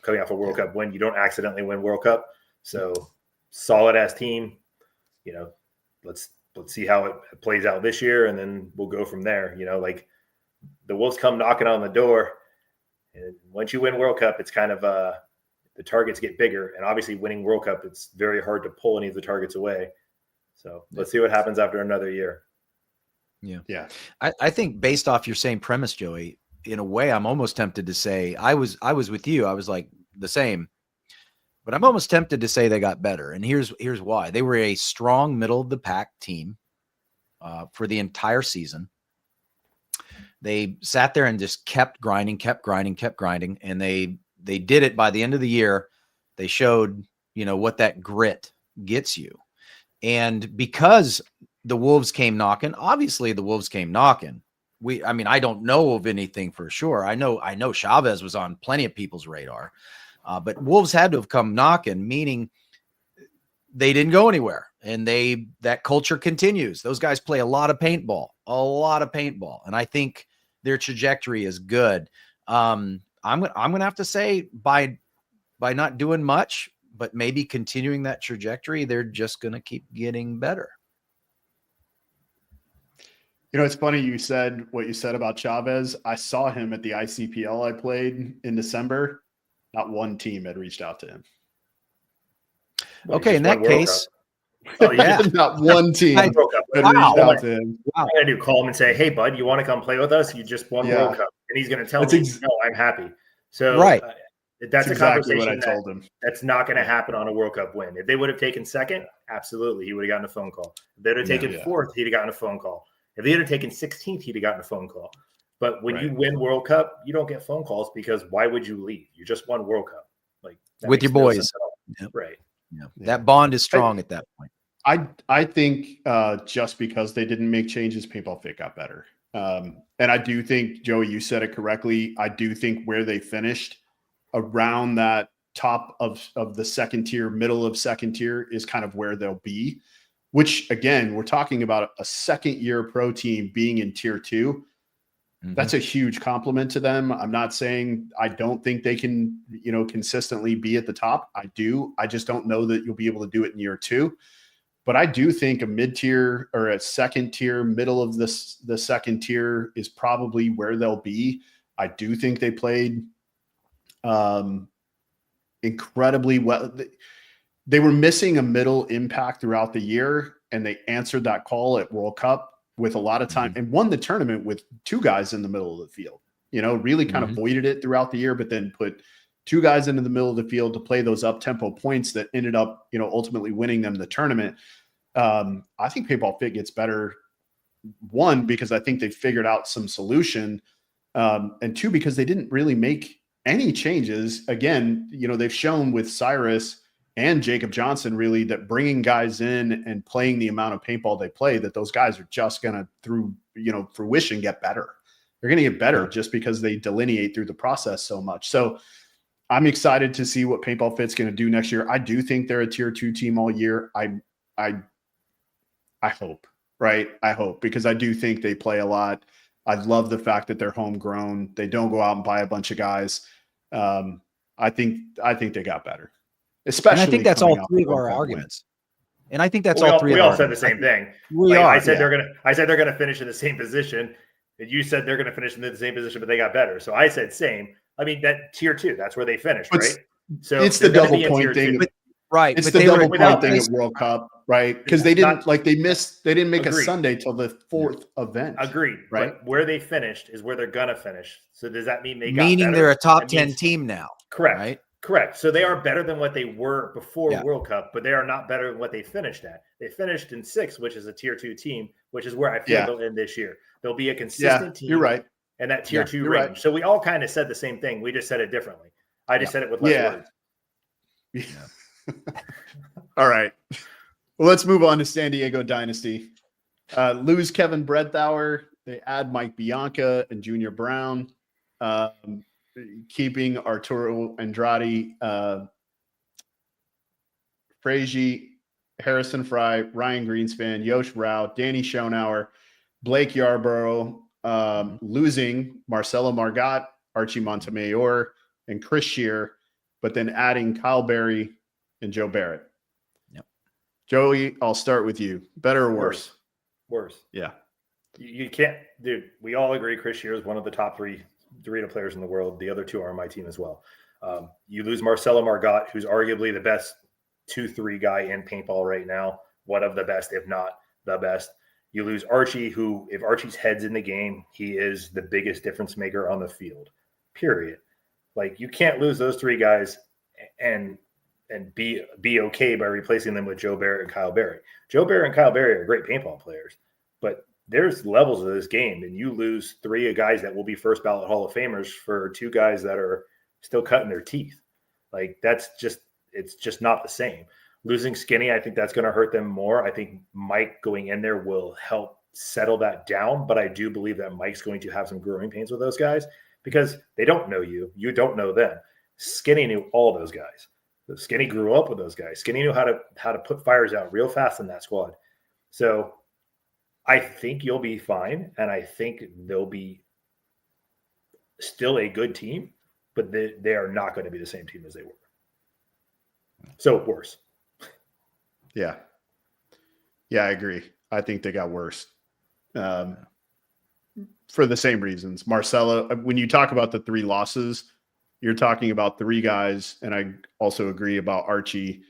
Speaker 6: Coming off a World Cup win, you don't accidentally win World Cup. So solid ass team. You know, let's see how it plays out this year, and then we'll go from there. You know, like the Wolves come knocking on the door, and once you win World Cup, it's kind of the targets get bigger, and obviously winning World Cup, it's very hard to pull any of the targets away. So let's see what happens after another year.
Speaker 5: Yeah.
Speaker 4: I think based off your same premise, Joey, in a way, I'm almost tempted to say I was with you. I was like the same, but I'm almost tempted to say they got better. And here's why. They were a strong middle of the pack team for the entire season. They sat there and just kept grinding. And they did it by the end of the year. They showed, what that grit gets you. And because the Wolves came knocking, obviously the Wolves came knocking. I don't know of anything for sure. I know Chavez was on plenty of people's radar, but Wolves had to have come knocking, meaning they didn't go anywhere. And that culture continues. Those guys play a lot of paintball. And I think their trajectory is good. I'm gonna have to say by not doing much, but maybe continuing that trajectory, they're just gonna keep getting better.
Speaker 5: It's funny you said what you said about Chavez. I saw him at the ICPL I played in December. Not one team had reached out to him.
Speaker 6: Well,
Speaker 4: okay, in that case,
Speaker 5: not one team had reached out to him.
Speaker 6: Wow. I do call him and say, "Hey, bud, you want to come play with us? You just won World Cup," and he's going to tell me, "No, I'm happy." So
Speaker 4: right.
Speaker 6: That's a
Speaker 5: exactly
Speaker 6: conversation
Speaker 5: what I told him.
Speaker 6: That's not going to happen on a World Cup win. If they would have taken second, absolutely, he would have gotten a phone call. If they would have taken fourth, he'd have gotten a phone call. If they had taken 16th, he'd have gotten a phone call. But when you win World Cup, you don't get phone calls because why would you leave? You just won World Cup,
Speaker 4: with your boys,
Speaker 6: right?
Speaker 4: Yeah. That bond is strong at that point.
Speaker 5: I think just because they didn't make changes, Paintball Fit got better. And I do think, Joey, you said it correctly. I do think where they finished around that top of the second tier, middle of second tier is kind of where they'll be. Which, again, we're talking about a second-year pro team being in tier 2. Mm-hmm. That's a huge compliment to them. I'm not saying I don't think they can, consistently be at the top. I do. I just don't know that you'll be able to do it in year 2. But I do think a mid-tier or a second tier, middle of the second tier is probably where they'll be. I do think they played incredibly well. They were missing a middle impact throughout the year, and they answered that call at World Cup with a lot of time and won the tournament with 2 guys in the middle of the field. Really kind of voided it throughout the year, but then put 2 guys into the middle of the field to play those up-tempo points that ended up, ultimately winning them the tournament. I think Paintball Fit gets better, 1, because I think they figured out some solution, and 2, because they didn't really make any changes. Again, they've shown with Cyrus and Jacob Johnson, really, that bringing guys in and playing the amount of paintball they play, that those guys are just going to, through, fruition, get better. They're going to get better just because they delineate through the process so much. So I'm excited to see what Paintball Fit's going to do next year. I do think they're a tier 2 team all year. I hope, right? I hope, because I do think they play a lot. I love the fact that they're homegrown. They don't go out and buy a bunch of guys. I think they got better. Especially,
Speaker 4: and I think that's all 3 of our arguments. And I think that's all 3.
Speaker 6: We all said the same thing. I said they're gonna finish in the same position, and you said they're gonna finish in the same position, but they got better. So I said same. I mean, that tier 2, that's where they finished, right? So
Speaker 5: it's the double point thing,
Speaker 4: right?
Speaker 5: It's the double point thing at World Cup, right? Because they didn't they didn't make a Sunday till the 4th event.
Speaker 6: Agreed, right? But where they finished is where they're gonna finish. So does that mean
Speaker 4: they're a top 10 team now?
Speaker 6: Correct.
Speaker 4: Right?
Speaker 6: Correct. So they are better than what they were before World Cup, but they are not better than what they finished at. They finished in 6th, which is a tier 2 team, which is where I feel they'll end this year. They'll be a consistent team.
Speaker 5: You're right.
Speaker 6: And that tier 2 range. Right. So we all kind of said the same thing. We just said it differently. I just said it with less words.
Speaker 5: All right. Well, let's move on to San Diego Dynasty. Lose Kevin Bredthauer. They add Mike Bianca and Junior Brown. Keeping Arturo Andrade, Frazier, Harrison Fry, Ryan Greenspan, Yosh Rao, Danny Schonauer, Blake Yarborough, losing Marcelo Margot, Archie Montemayor, and Chris Shear, but then adding Kyle Berry and Joe Barrett.
Speaker 4: Yep.
Speaker 5: Joey, I'll start with you. Better or worse?
Speaker 6: Worse.
Speaker 5: Yeah.
Speaker 6: You can't, dude. We all agree Chris Shear is one of the top three Dorito players in the world. The other two are on my team as well. You lose Marcelo Margot, who's arguably the best 2-3 guy in paintball right now. One of the best, if not the best. You lose Archie, who, if Archie's head's in the game, he is the biggest difference maker on the field. Period. Like, you can't lose those three guys and be okay by replacing them with Joe Barrett and Kyle Berry. Joe Barrett and Kyle Berry are great paintball players, but there's levels of this game, and you lose three guys that will be first ballot Hall of Famers for two guys that are still cutting their teeth. Like, it's just not the same. Losing Skinny, I think that's going to hurt them more. I think Mike going in there will help settle that down, but I do believe that Mike's going to have some growing pains with those guys because they don't know you. You don't know them. Skinny knew all those guys. Skinny grew up with those guys. Skinny knew how to put fires out real fast in that squad. So I think you'll be fine, and I think they'll be still a good team, but they are not going to be the same team as they were. So worse.
Speaker 5: Yeah. Yeah, I agree. I think they got worse for the same reasons. Marcelo, when you talk about the three losses, you're talking about three guys, and I also agree about Archie.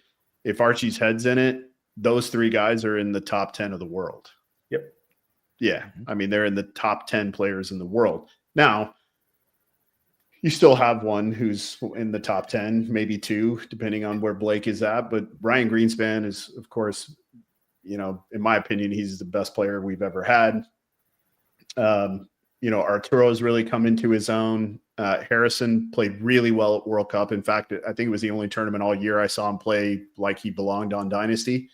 Speaker 5: If Archie's head's in it, those three guys are in the top 10 of the world.
Speaker 6: Yep.
Speaker 5: Yeah. I mean, they're in the top 10 players in the world. Now, you still have one who's in the top 10, maybe two, depending on where Blake is at. But Ryan Greenspan is, of course, in my opinion, he's the best player we've ever had. Arturo's really come into his own. Harrison played really well at World Cup. In fact, I think it was the only tournament all year I saw him play like he belonged on Dynasty.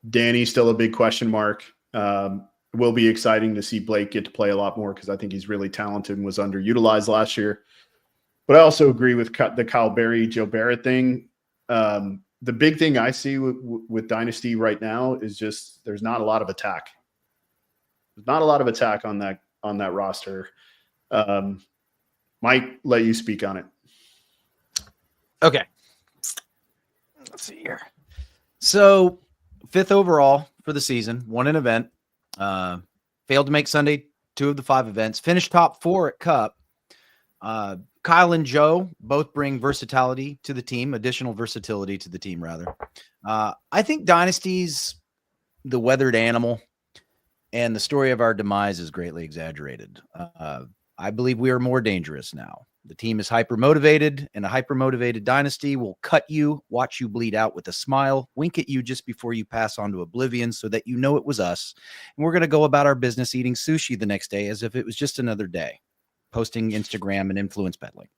Speaker 5: Danny's still a big question mark. It will be exciting to see Blake get to play a lot more because I think he's really talented and was underutilized last year. But I also agree with the Kyle Berry, Joe Barrett thing. The big thing I see with Dynasty right now is just there's not a lot of attack. There's not a lot of attack on that roster. Mike, let you speak on it.
Speaker 4: Okay. Let's see here. So 5th overall for the season, won an event. Failed to make Sunday 2 of the 5 events, finished top 4 at Cup. Kyle and Joe both bring versatility to the team, additional versatility to the team, rather. I think Dynasty's the weathered animal, and the story of our demise is greatly exaggerated. I believe we are more dangerous now. The team is hyper-motivated, and a hyper-motivated Dynasty will cut you, watch you bleed out with a smile, wink at you just before you pass on to oblivion so that you know it was us. And we're going to go about our business eating sushi the next day as if it was just another day, posting Instagram and influence peddling.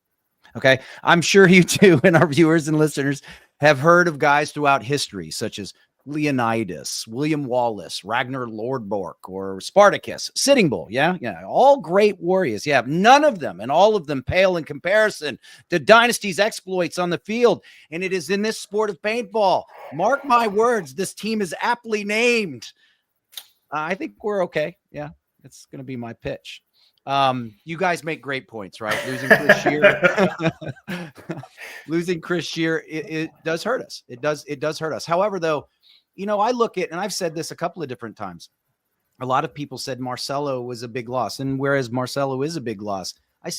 Speaker 4: Okay? I'm sure you too, and our viewers and listeners, have heard of guys throughout history, such as Leonidas, William Wallace, Ragnar Lodbrok, or Spartacus, Sitting Bull. Yeah. All great warriors. Yeah. None of them and all of them pale in comparison to Dynasty's exploits on the field. And it is in this sport of paintball. Mark my words, this team is aptly named. I think we're okay. Yeah. It's going to be my pitch. You guys make great points, right? Losing Chris Shear, it does hurt us. It does hurt us. However, though, I look at, and I've said this a couple of different times. A lot of people said Marcelo was a big loss. And whereas Marcelo is a big loss, I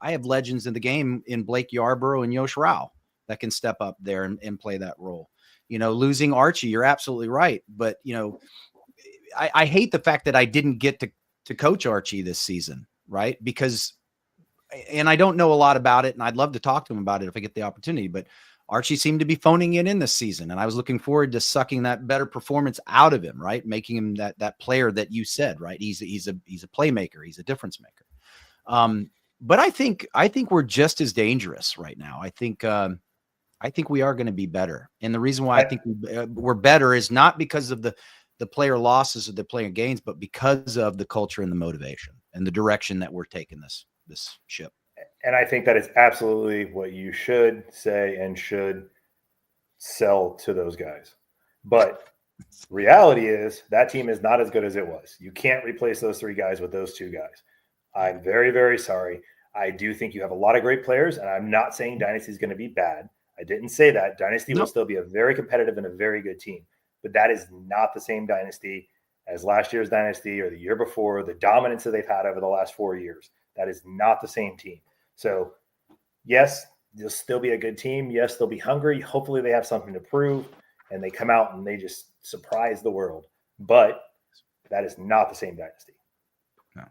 Speaker 4: have legends in the game in Blake Yarborough and Yosh Rao that can step up there and play that role. Losing Archie, you're absolutely right. But, I hate the fact that I didn't get to coach Archie this season, right? And I don't know a lot about it, and I'd love to talk to him about it if I get the opportunity, but Archie seemed to be phoning it in this season, and I was looking forward to sucking that better performance out of him, right? Making him that player that you said, right? He's a playmaker. He's a difference maker. But I think we're just as dangerous right now. I think I think we are going to be better. And the reason why I think we're better is not because of the player losses or the player gains, but because of the culture and the motivation and the direction that we're taking this ship.
Speaker 6: And I think that is absolutely what you should say and should sell to those guys. But reality is that team is not as good as it was. You can't replace those 3 guys with those 2 guys. I'm very, very sorry. I do think you have a lot of great players, and I'm not saying Dynasty is going to be bad. I didn't say that. Dynasty will still be a very competitive and a very good team. But that is not the same Dynasty as last year's Dynasty or the year before, the dominance that they've had over the last 4 years. That is not the same team. So, yes, they'll still be a good team. Yes, they'll be hungry. Hopefully they have something to prove, and they come out and they just surprise the world. But that is not the same Dynasty.
Speaker 5: No.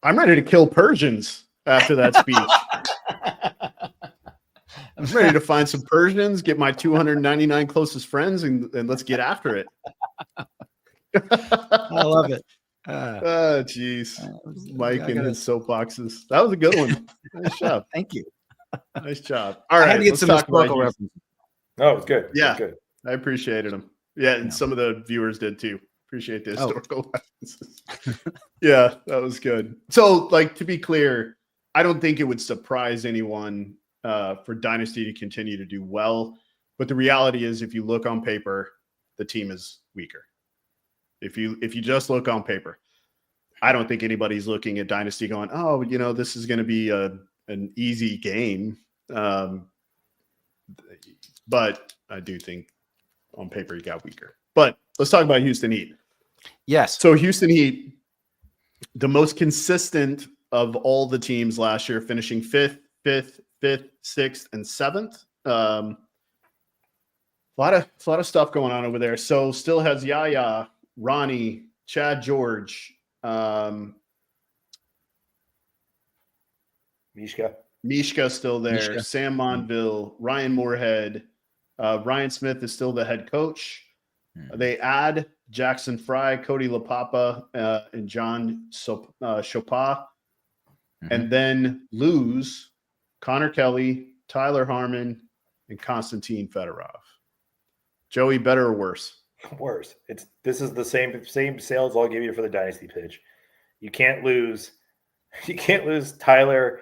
Speaker 5: I'm ready to kill Persians after that speech. I'm ready to find some Persians, get my 299 closest friends, and let's get after it.
Speaker 4: I love it.
Speaker 5: Jeez. Mike and his soapboxes. That was a good one. Nice job.
Speaker 4: Thank you.
Speaker 5: Nice job. All right.
Speaker 4: I had to get some historical references.
Speaker 6: Oh, it was good.
Speaker 5: Yeah.
Speaker 6: It was good.
Speaker 5: I appreciated them. Yeah. And some of the viewers did too. Appreciate the historical references. Yeah, that was good. So, like, to be clear, I don't think it would surprise anyone for Dynasty to continue to do well. But the reality is, if you look on paper, the team is weaker. If you just look on paper, I don't think anybody's looking at Dynasty going, oh, this is going to be an easy game. But I do think on paper you got weaker. But let's talk about Houston Heat.
Speaker 4: Yes.
Speaker 5: So Houston Heat, the most consistent of all the teams last year, finishing fifth, sixth, and seventh. A lot of stuff going on over there. So still has Yaya, Ronnie, Chad George, Mishka still there, Sam Monville, Ryan Moorhead, Ryan Smith is still the head coach. They add Jackson Fry, Cody LaPapa, and John Chopin, and then lose Connor Kelly, Tyler Harmon, and Konstantin Fedorov. Joey, better or worse?
Speaker 6: Worse. This is the same sales I'll give you for the Dynasty pitch. You can't lose Tyler,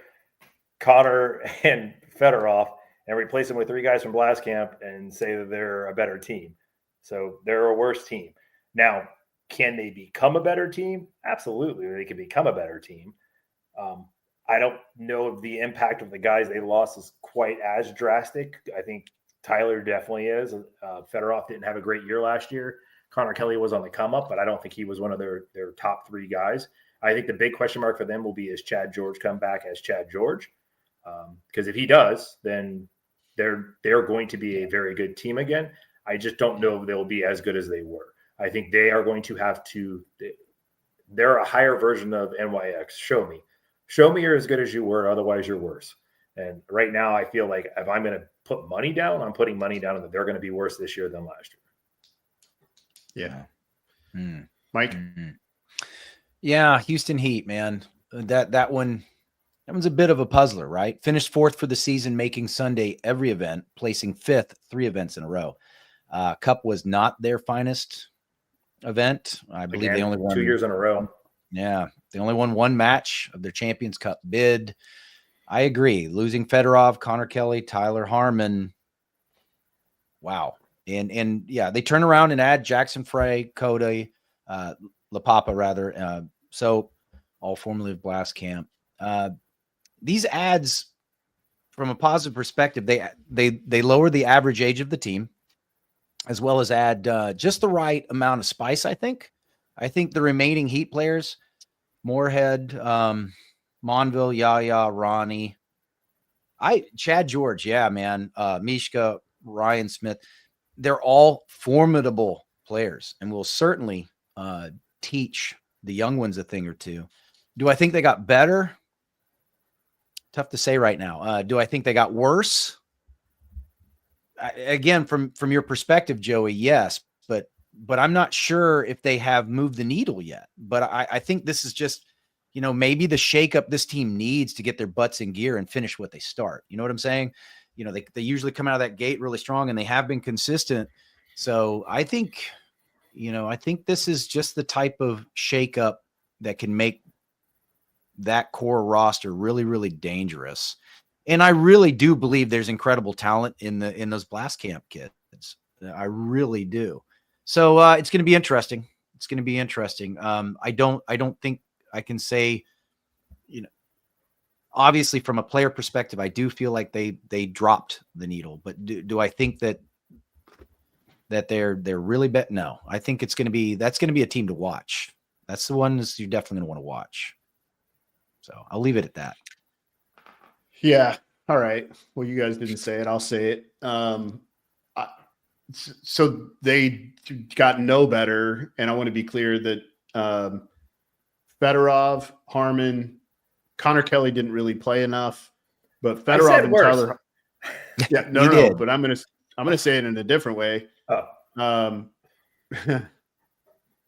Speaker 6: Connor, and Fedorov and replace them with 3 guys from Blast Camp and say that they're a better team. So they're a worse team. Now, can they become a better team? Absolutely, they can become a better team. I don't know if the impact of the guys they lost is quite as drastic. I think Tyler definitely is. Fedorov didn't have a great year last year. Connor Kelly was on the come up, but I don't think he was one of their top 3 guys. I think the big question mark for them will be, is Chad George come back as Chad George? Because if he does, then they're going to be a very good team again. I just don't know if they'll be as good as they were. I think they are going to have to – they're a higher version of NYX. Show me you're as good as you were, otherwise you're worse. And right now I feel like if I'm going to put money down, I'm putting money down that they're going to be worse this year than last year.
Speaker 5: Yeah. Mike?
Speaker 4: Yeah, Houston Heat, man. That one's a bit of a puzzler, right? Finished 4th for the season, making Sunday every event, placing 5th 3 events in a row. Cup was not their finest event. I believe they only won
Speaker 6: 2 years in a row.
Speaker 4: Yeah, they only won 1 match of their Champions Cup bid. I agree. Losing Fedorov, Connor Kelly, Tyler Harmon. Wow. And yeah, they turn around and add Jackson Frey, Cody, LaPapa rather. So all formerly of Blast Camp. These ads, from a positive perspective, they lower the average age of the team, as well as add just the right amount of spice, I think. I think the remaining Heat players, Moorhead, Monville, Yaya, Ronnie, Chad George, yeah, man, Mishka, Ryan Smith, they're all formidable players and will certainly teach the young ones a thing or two. Do I think they got better? Tough to say right now. Do I think they got worse? Again, from your perspective, Joey, yes, but I'm not sure if they have moved the needle yet. But I think this is just, maybe the shakeup this team needs to get their butts in gear and finish what they start. You know what I'm saying? they usually come out of that gate really strong, and they have been consistent. So I think, I think this is just the type of shakeup that can make that core roster really, really dangerous. And I really do believe there's incredible talent in those blast camp kids. I really do. So it's going to be interesting. It's going to be interesting. I don't think I can say, obviously from a player perspective, I do feel like they dropped the needle, but do I think that they're really bet? No, I think that's going to be a team to watch. That's the ones you're definitely going to want to watch. So I'll leave it at that.
Speaker 5: Yeah. All right. Well, you guys didn't say it. I'll say it. So they got no better. And I want to be clear that Fedorov, Harmon, Connor Kelly didn't really play enough, but Fedorov and
Speaker 6: worse.
Speaker 5: Tyler. Yeah, no, but I'm gonna say it in a different way.
Speaker 6: Oh.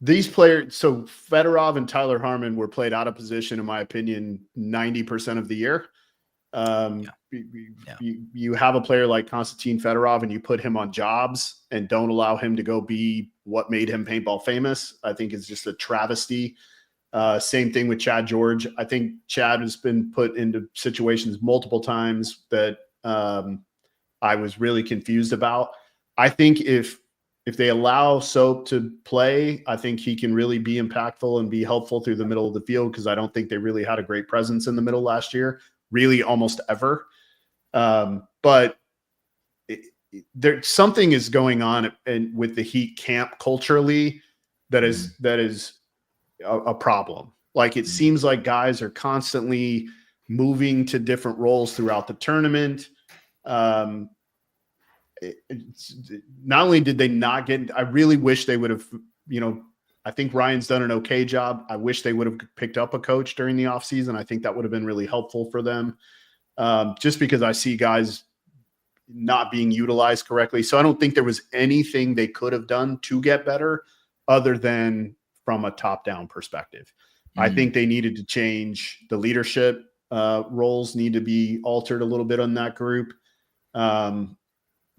Speaker 5: These players, so Fedorov and Tyler Harmon were played out of position, in my opinion, 90% of the year. You have a player like Konstantin Fedorov and you put him on jobs and don't allow him to go be what made him paintball famous. I think it's just a travesty. Same thing with Chad George. I think Chad has been put into situations multiple times that I was really confused about. I think if they allow Soap to play, I think he can really be impactful and be helpful through the middle of the field, because I don't think they really had a great presence in the middle last year, really almost ever. But something is going on with the Heat camp culturally that is a problem. Like, it seems like guys are constantly moving to different roles throughout the tournament. Not only did they not get, I really wish they would have, I think Ryan's done an okay job. I wish they would have picked up a coach during the offseason. I think that would have been really helpful for them, just because I see guys not being utilized correctly. So I don't think there was anything they could have done to get better other than from a top-down perspective. I think they needed to change the leadership. Roles need to be altered a little bit on that group.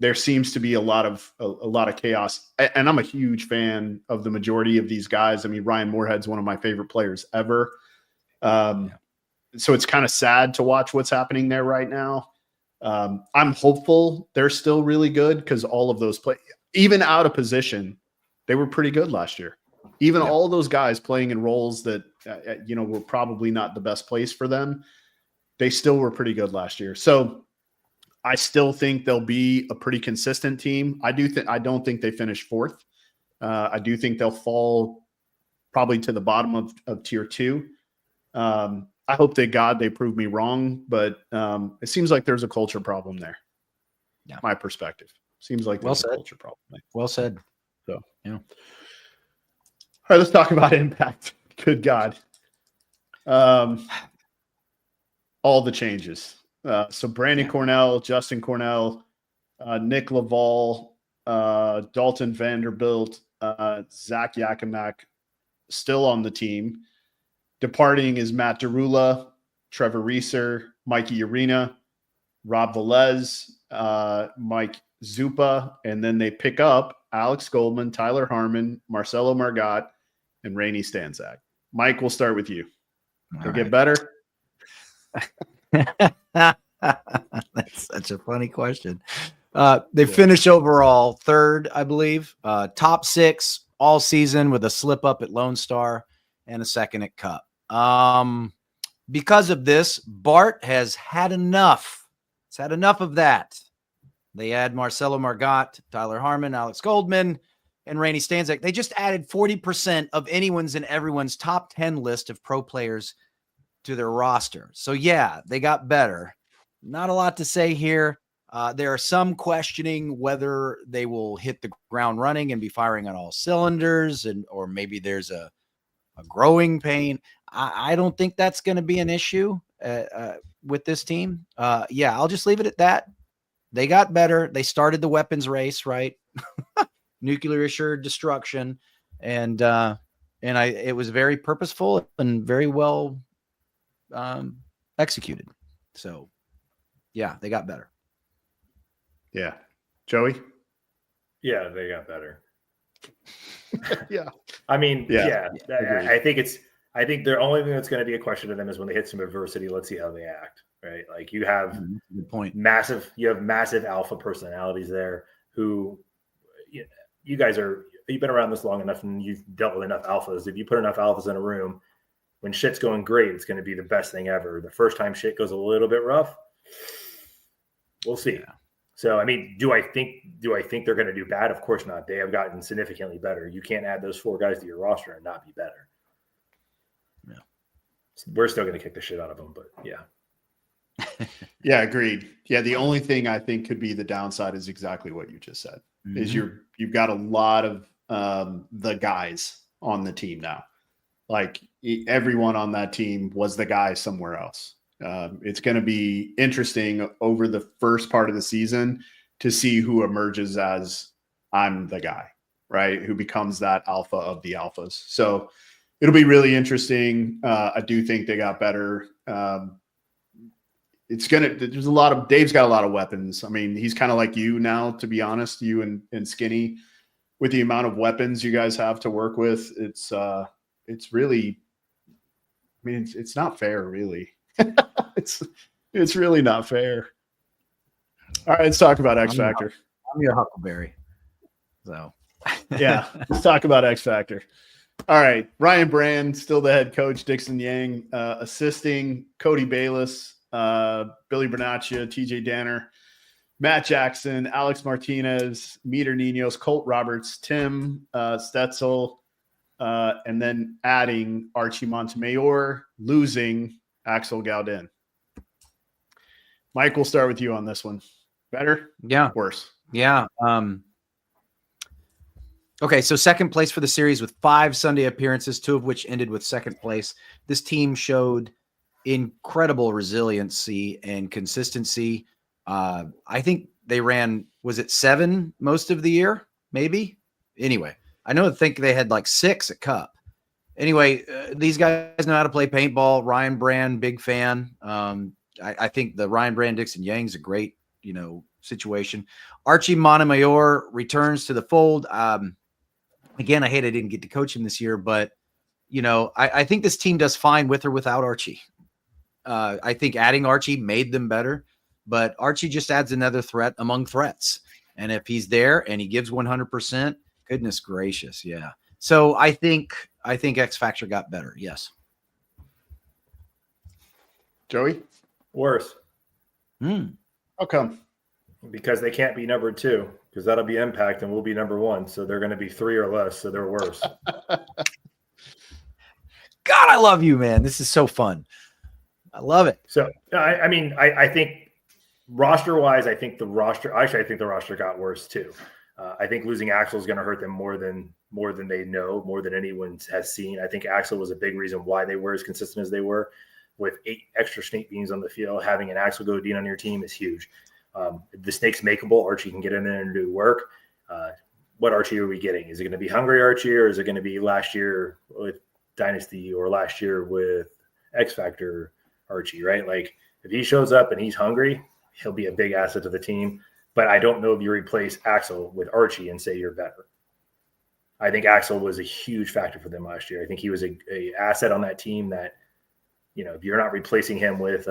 Speaker 5: There seems to be a lot of chaos, and I'm a huge fan of the majority of these guys. I mean, Ryan Moorhead's one of my favorite players ever. So it's kind of sad to watch what's happening there right now. I'm hopeful they're still really good, because all of those even out of position, they were pretty good last year. Even all those guys playing in roles that were probably not the best place for them, they still were pretty good last year. So I still think they'll be a pretty consistent team. I don't think they finish fourth. I do think they'll fall probably to the bottom of tier 2. I hope they prove me wrong, but it seems like there's a culture problem there. Yeah, my perspective seems like there's a culture problem.
Speaker 4: Well said.
Speaker 5: So
Speaker 4: yeah.
Speaker 5: All right, let's talk about impact. Good God. All the changes. So Brandon Cornell, Justin Cornell, Nick Laval, Dalton Vanderbilt, Zach Yakimak still on the team. Departing is Matt Derula, Trevor Reeser, Mikey Arena, Rob Velez, Mike Zupa, and then they pick up Alex Goldman, Tyler Harmon, Marcelo Margot, and Rainey Stanzak. Mike, we'll start with you. They'll get better.
Speaker 4: That's such a funny question. They finish overall third, I believe. Top 6 all season with a slip up at Lone Star and a second at Cup. Because of this, Bart has had enough. It's had enough of that. They add Marcelo Margot, Tyler Harmon, Alex Goldman, and Rainey Stanzak. They just added 40% of anyone's and everyone's top 10 list of pro players to their roster. So yeah, they got better. Not a lot to say here. There are some questioning whether they will hit the ground running and be firing on all cylinders, or maybe there's a growing pain. I don't think that's going to be an issue with this team. Yeah, I'll just leave it at that. They got better. They started the weapons race, right? Nuclear assured destruction. And it was very purposeful and very well executed. So yeah, they got better.
Speaker 5: Yeah. Joey?
Speaker 6: Yeah, they got better.
Speaker 5: Yeah.
Speaker 6: I mean,
Speaker 5: Yeah.
Speaker 6: yeah. I think the only thing that's going to be a question to them is when they hit some adversity. Let's see how they act, right? Like you have
Speaker 4: Good point.
Speaker 6: massive alpha personalities there who you guys you've been around this long enough and you've dealt with enough alphas. If you put enough alphas in a room, when shit's going great, it's going to be the best thing ever. The first time shit goes a little bit rough, we'll see. Yeah. So, I mean, do I think they're going to do bad? Of course not. They have gotten significantly better. You can't add those 4 guys to your roster and not be better.
Speaker 4: Yeah.
Speaker 6: We're still going to kick the shit out of them, but yeah.
Speaker 5: Yeah, agreed. Yeah, the only thing I think could be the downside is exactly what you just said. Mm-hmm. Is you've got a lot of the guys on the team now. Like everyone on that team was the guy somewhere else. It's going to be interesting over the first part of the season to see who emerges as I'm the guy, right? Who becomes that alpha of the alphas. So it'll be really interesting. I do think they got better. Dave's got a lot of weapons. I mean, he's kind of like you now, to be honest, you and Skinny, with the amount of weapons you guys have to work with. It's really, I mean, it's not fair, really. It's really not fair. All right, let's talk about X Factor.
Speaker 4: I'm your Huckleberry. So
Speaker 5: yeah, let's talk about X Factor. All right, Ryan Brand, still the head coach. Dixon Yang assisting. Cody Bayless, Billy Bernaccia, TJ Danner, Matt Jackson, Alex Martinez, Meter Ninos, Colt Roberts, Tim Stetzel, and then adding Archie Montemayor, losing Axel Gaudin. Mike, we'll start with you on this one. Better?
Speaker 4: Yeah.
Speaker 5: Worse?
Speaker 4: Yeah. Okay, so second place for the series with 5 Sunday appearances, 2 of which ended with second place. This team showed incredible resiliency and consistency. I think they ran, was it 7 most of the year? Maybe? Anyway, I think they had like 6 at Cup. Anyway, these guys know how to play paintball. Ryan Brand, big fan. I think the Ryan Brand Dixon Yang's a great, situation. Archie Montemayor returns to the fold. Again, I didn't get to coach him this year, but I think this team does fine with or without Archie. I think adding Archie made them better, but Archie just adds another threat among threats. And if he's there and he gives 100%, goodness gracious, yeah. So I think X Factor got better. Yes.
Speaker 5: Joey?
Speaker 6: Worse.
Speaker 5: How come?
Speaker 6: Because they can't be number 2, because that'll be Impact and we'll be number 1. So they're going to be 3 or less. So they're worse.
Speaker 4: God, I love you, man. This is so fun. I love it. So,
Speaker 6: I think roster-wise, I think the roster got worse too. I think losing Axel is going to hurt them more than they know, more than anyone has seen. I think Axel was a big reason why they were as consistent as they were. With 8 extra snake beans on the field, having an Axel Godin on your team is huge. The snake's makeable. Archie can get in there and do work. What Archie are we getting? Is it going to be hungry Archie, or is it going to be last year with Dynasty or last year with X Factor Archie, right? Like if he shows up and he's hungry, he'll be a big asset to the team. But I don't know if you replace Axel with Archie and say you're better. I think Axel was a huge factor for them last year. I think he was a asset on that team that, if you're not replacing him with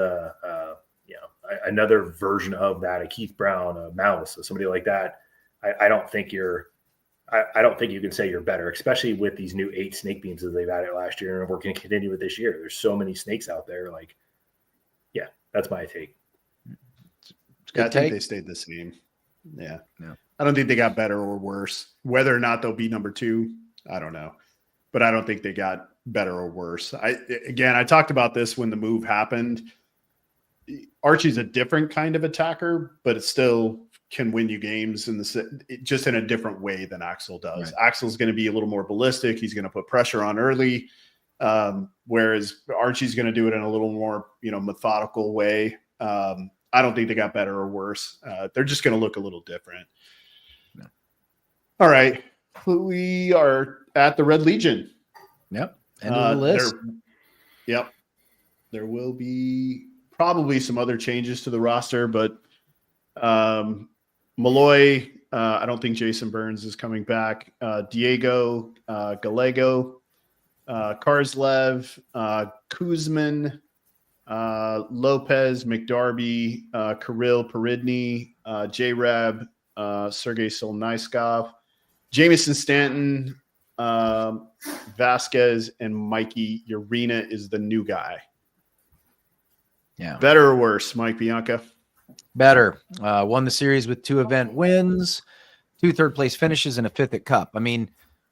Speaker 6: another version of that, a Keith Brown, a Mouse, or somebody like that, I don't think you can say you're better, especially with these new 8 snake beams that they've added last year, and we're going to continue with this year. There's so many snakes out there. Like, yeah, that's my take.
Speaker 5: I think they stayed the same. Yeah. I don't think they got better or worse. Whether or not they'll be number 2, I don't know. But I don't think they got better or worse. I talked about this when the move happened. Archie's a different kind of attacker, but it still can win you games just in a different way than Axel does. Right. Axel's going to be a little more ballistic. He's going to put pressure on early, whereas Archie's going to do it in a little more, methodical way. I don't think they got better or worse. They're just going to look a little different. No. All right. We are at the Red Legion.
Speaker 4: Yep. End of the list.
Speaker 5: Yep. There will be probably some other changes to the roster, but Malloy. I don't think Jason Burns is coming back. Diego Gallego, Karslev, Kuzman, Lopez, McDarby, Kirill Peridny, J-Rab, Sergey Solnyskov, Jamison Stanton, Vasquez, and Mikey Urena is the new guy.
Speaker 4: Yeah.
Speaker 5: Better or worse, Mike Bianca?
Speaker 4: Better. Won the series with 2 event wins, 2 third-place finishes, and a 5th at Cup. I mean,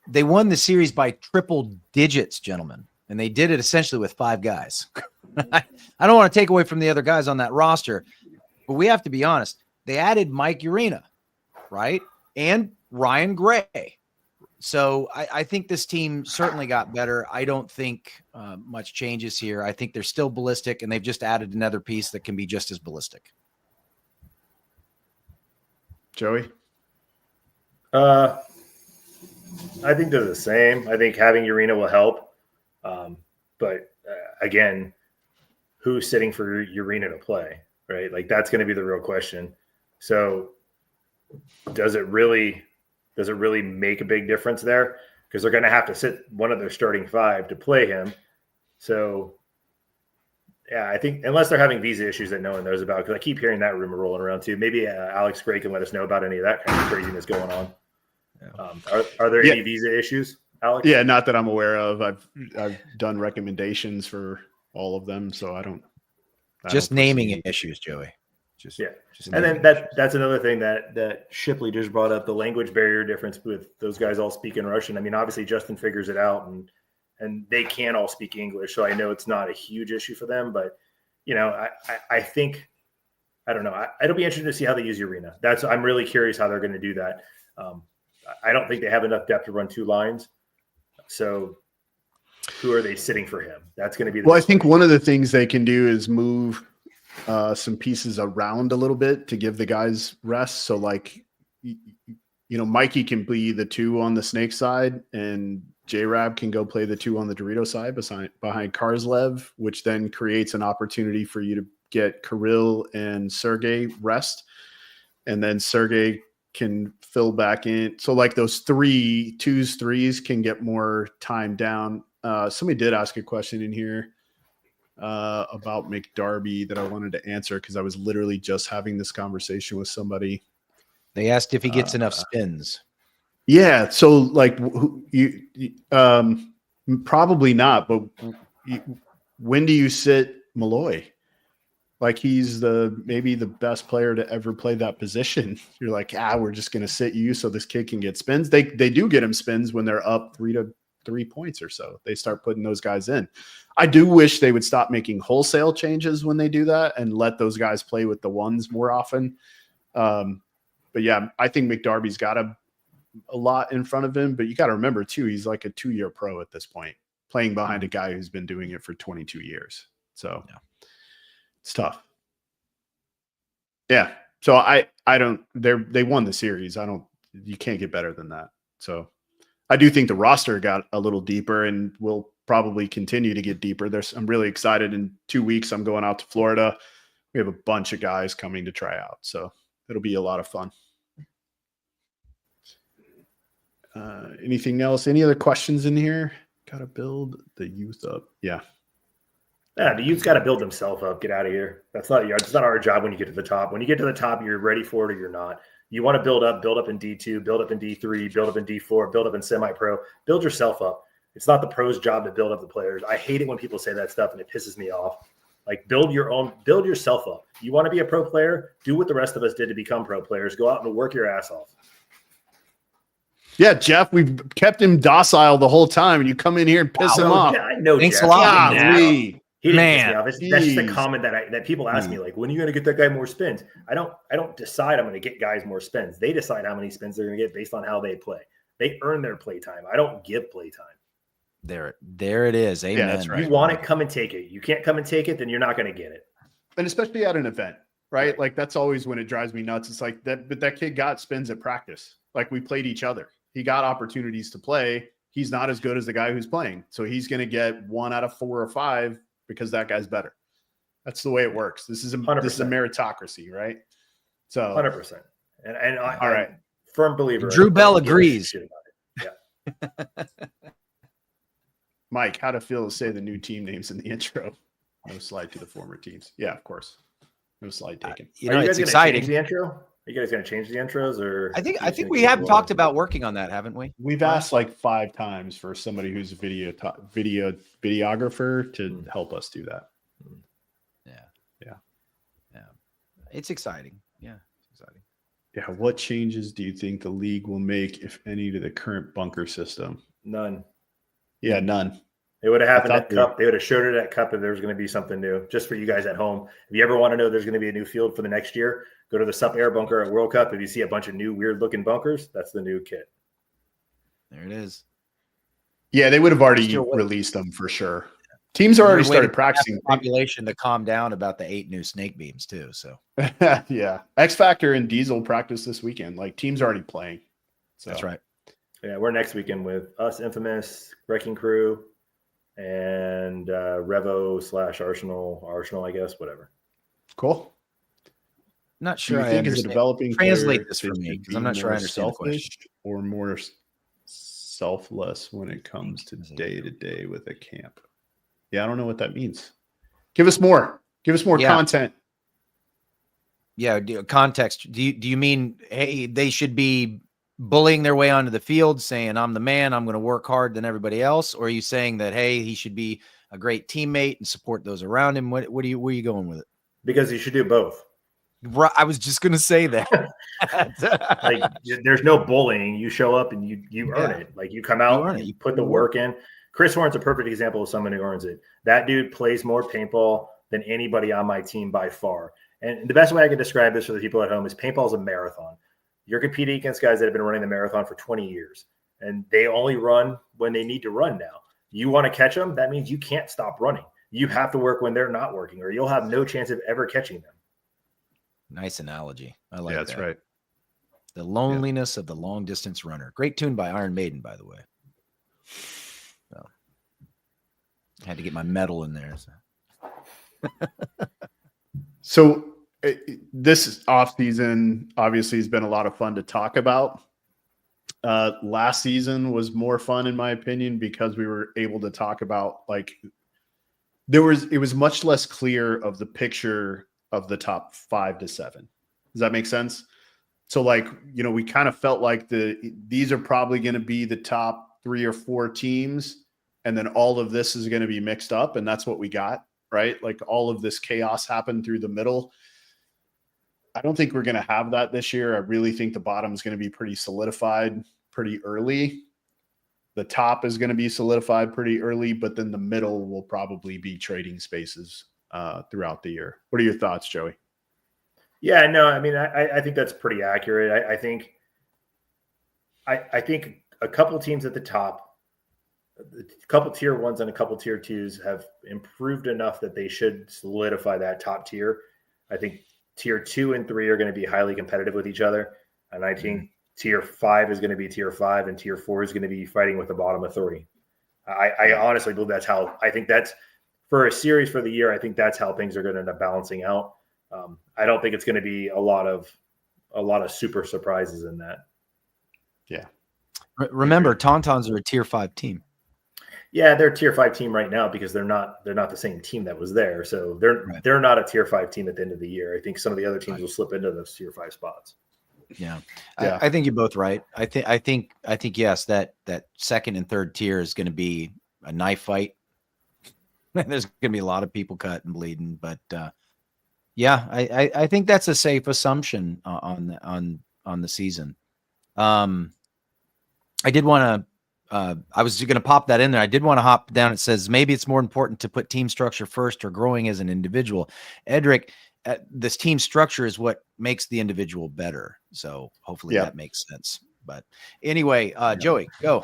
Speaker 4: they won the series by triple digits, gentlemen, and they did it essentially with 5 guys. I don't want to take away from the other guys on that roster, but we have to be honest. They added Mike Urena, right? And Ryan Gray. So I think this team certainly got better. I don't think much changes here. I think they're still ballistic, and they've just added another piece that can be just as ballistic.
Speaker 5: Joey?
Speaker 6: I think they're the same. I think having Urena will help. But again, who's sitting for Urena to play, right? Like that's going to be the real question. So does it really make a big difference there? Because they're going to have to sit one of their starting 5 to play him. So yeah, I think unless they're having visa issues that no one knows about, because I keep hearing that rumor rolling around too. Maybe Alex Gray can let us know about any of that kind of craziness going on. Yeah. Are there any visa issues, Alex?
Speaker 5: Yeah, not that I'm aware of. I've done recommendations for all of them, so I don't
Speaker 4: naming issues, Joey. Just
Speaker 6: and then that's another thing that Shipley just brought up, the language barrier difference with those guys all speaking Russian. I mean, obviously Justin figures it out and they can all speak English, so I know it's not a huge issue for them. But I think I don't know. It'll be interesting to see how they use Urena. I'm really curious how they're going to do that. I don't think they have enough depth to run 2 lines. So who are they sitting for him? That's going to be.
Speaker 5: I think one of the things they can do is move some pieces around a little bit to give the guys rest. So like, Mikey can be the 2 on the Snake side, and J-Rab can go play the 2 on the Dorito side behind Karslev, which then creates an opportunity for you to get Kirill and Sergey rest. And then Sergey can fill back in. So like those 2s, 3s can get more time down. Somebody did ask a question in here about McDarby that I wanted to answer because I was literally just having this conversation with somebody.
Speaker 4: They asked if he gets enough spins.
Speaker 5: Yeah. So like probably not, but when do you sit Malloy? Like he's maybe the best player to ever play that position. You're like, we're just going to sit you so this kid can get spins. They do get him spins when they're up 3 points or so. They start putting those guys in. I do wish they would stop making wholesale changes when they do that and let those guys play with the 1s more often. But yeah, I think McDarby's got a lot in front of him, but you got to remember too, he's like a 2-year pro at this point, playing behind a guy who's been doing it for 22 years. So it's tough. Yeah. So they won the series. You can't get better than that. So I do think the roster got a little deeper and will probably continue to get deeper. I'm really excited. In 2 weeks, I'm going out to Florida. We have a bunch of guys coming to try out. So it'll be a lot of fun. Anything else? Any other questions in here? Got to build the youth up. Yeah.
Speaker 6: Yeah, the youth's got to build themselves up. Get out of here. It's not our job when you get to the top. When you get to the top, you're ready for it or you're not. You want to build up in D2, build up in D3, build up in D4, build up in semi-pro. Build yourself up. It's not the pro's job to build up the players. I hate it when people say that stuff and it pisses me off. Like build yourself up. You want to be a pro player? Do what the rest of us did to become pro players. Go out and work your ass off.
Speaker 5: Yeah, Jeff, we've kept him docile the whole time, and you come in here and piss him off.
Speaker 6: I know.
Speaker 4: Thanks
Speaker 6: Jeff.
Speaker 4: a lot.
Speaker 6: He didn't
Speaker 4: Man,
Speaker 6: piss me off. That's just a comment that people ask me, like, when are you going to get that guy more spins? I don't decide I'm going to get guys more spins. They decide how many spins they're going to get based on how they play. They earn their play time. I don't give play time.
Speaker 4: There it is. Amen.
Speaker 5: Yeah, that's right.
Speaker 6: You want it, come and take it. You can't come and take it, then you're not going to get it.
Speaker 5: And especially at an event, right? Like that's always when it drives me nuts. It's like that, but that kid got spins at practice. Like we played each other. He got opportunities to play. He's not as good as the guy who's playing. So he's going to get 1 out of 4 or 5 because that guy's better. That's the way it works. This is a meritocracy, right? So
Speaker 6: 100%. And I,
Speaker 5: All right.
Speaker 6: I'm a firm believer.
Speaker 4: Drew Bell
Speaker 6: Don't give a
Speaker 4: agrees.
Speaker 6: shit about it. Yeah.
Speaker 5: Mike, how'd it feel to say the new team names in the intro? No slide to the former teams. Yeah, of course. No slide taken.
Speaker 4: You
Speaker 6: Are
Speaker 4: know,
Speaker 6: you
Speaker 4: it's
Speaker 6: guys gonna change
Speaker 4: exciting.
Speaker 6: the intro? Are you guys going to change the intros, or
Speaker 4: I think
Speaker 6: you just gonna
Speaker 4: we
Speaker 6: keep
Speaker 4: have
Speaker 6: it
Speaker 4: talked
Speaker 6: rolling?
Speaker 4: about working on that, haven't we?
Speaker 5: We've asked like 5 times for somebody who's a videographer to help us do that.
Speaker 4: Yeah. It's exciting. Yeah, it's exciting.
Speaker 5: Yeah. What changes do you think the league will make, if any, to the current bunker system?
Speaker 6: None.
Speaker 5: Yeah, none.
Speaker 6: It would have happened
Speaker 5: thought
Speaker 6: at Cup. They would have showed it at Cup if there was going to be something new. Just for you guys at home, if you ever want to know there's going to be a new field for the next year, go to the Sup Air bunker at World Cup. If you see a bunch of new weird looking bunkers, that's the new kit.
Speaker 4: There it is.
Speaker 5: Yeah, they would have already
Speaker 4: Still waiting.
Speaker 5: released them for sure. Teams already
Speaker 4: We're waiting
Speaker 5: started
Speaker 4: for
Speaker 5: practicing.
Speaker 4: the population to calm down about the 8 new snake beams too. So
Speaker 5: Yeah. X Factor and Diesel practice this weekend. Like teams already playing. So
Speaker 4: that's right.
Speaker 6: Yeah, we're next weekend with us, Infamous, Wrecking Crew, and Revo / Arsenal, I guess, whatever.
Speaker 5: Cool.
Speaker 4: Not
Speaker 5: Do
Speaker 4: sure.
Speaker 5: you
Speaker 4: I
Speaker 5: think as a
Speaker 4: understand.
Speaker 5: developing
Speaker 4: Translate
Speaker 5: player,
Speaker 4: this for
Speaker 5: they
Speaker 4: me
Speaker 5: should
Speaker 4: because I'm
Speaker 5: be
Speaker 4: not sure I
Speaker 5: more
Speaker 4: understand the question.
Speaker 5: selfish or more selfless when it comes to
Speaker 4: As a-
Speaker 5: day to day with a camp? Yeah, I don't know what that means. Give us more. Give us more
Speaker 4: Yeah.
Speaker 5: content.
Speaker 4: Yeah, context. Do you mean, hey, they should be bullying their way onto the field, saying I'm the man, I'm going to work hard than everybody else, or are you saying that hey, he should be a great teammate and support those around him? Where are you going with it?
Speaker 6: Because you should do both.
Speaker 4: Right, I was just going to say that.
Speaker 6: Like, there's no bullying. You show up and you earn
Speaker 4: Yeah.
Speaker 6: it. Like, you come out,
Speaker 4: earn
Speaker 6: and
Speaker 4: it.
Speaker 6: you put the work in. Chris Horn's a perfect example of someone who earns it. That dude plays more paintball than anybody on my team by far. And the best way I can describe this for the people at home is paintball is a marathon. You're competing against guys that have been running the marathon for 20 years, and they only run when they need to run now. You want to catch them, that means you can't stop running. You have to work when they're not working, or you'll have no chance of ever catching them.
Speaker 4: Nice analogy. I like
Speaker 5: Yeah, that's
Speaker 4: that.
Speaker 5: right.
Speaker 4: The loneliness of the long distance runner. Great tune by Iron Maiden, by the way. So, had to get my medal in there.
Speaker 5: So this off season obviously has been a lot of fun to talk about. Last season was more fun in my opinion because we were able to talk about like it was much less clear of the picture of the top 5 to 7. Does that make sense? So like, you know, we kind of felt like these are probably going to be the top 3 or 4 teams, and then all of this is going to be mixed up, and that's what we got, right? Like all of this chaos happened through the middle. I don't think we're going to have that this year. I really think the bottom is going to be pretty solidified pretty early. The top is going to be solidified pretty early, but then the middle will probably be trading spaces throughout the year. What are your thoughts, Joey?
Speaker 6: Yeah, no, I mean, I think that's pretty accurate. I think a couple teams at the top, a couple tier 1s and a couple tier 2s have improved enough that they should solidify that top tier. I think tier 2 and 3 are going to be highly competitive with each other. And I think tier 5 is going to be tier 5 and tier 4 is going to be fighting with the bottom of 3. I honestly believe that's how, I think that's for a series for the year. I think that's how things are going to end up balancing out. I don't think it's going to be a lot of super surprises in that.
Speaker 5: Yeah.
Speaker 4: Remember, Tontons are a tier 5 team.
Speaker 6: Yeah, they're a tier 5 team right now because they're not the same team that was there. So they're not a tier 5 team at the end of the year. I think some of the other teams will slip into those tier 5 spots.
Speaker 4: Yeah.
Speaker 5: Yeah.
Speaker 4: I think you're both right. I think yes, that second and third tier is going to be a knife fight. There's going to be a lot of people cut and bleeding, but yeah, I think that's a safe assumption on the season. I did want to. I was going to pop that in there. I did want to hop down. It says maybe it's more important to put team structure first or growing as an individual. Edric, this team structure is what makes the individual better. So hopefully that makes sense. But anyway, Joey, go.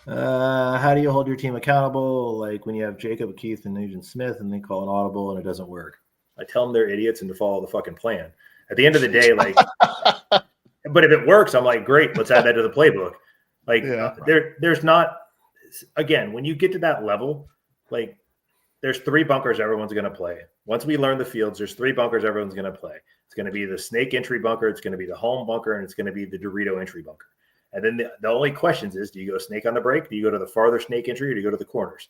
Speaker 6: How do you hold your team accountable? Like when you have Jacob, Keith, and Agent Smith, and they call an audible and it doesn't work. I tell them they're idiots and to follow the fucking plan. At the end of the day, like, but if it works, I'm like, great, let's add that to the playbook. Like, there's not. Again, when you get to that level, like, there's 3 bunkers everyone's going to play. Once we learn the fields, there's 3 bunkers everyone's going to play. It's going to be the snake entry bunker, it's going to be the home bunker, and it's going to be the Dorito entry bunker. And then the only questions is, do you go snake on the break? Do you go to the farther snake entry, or do you go to the corners?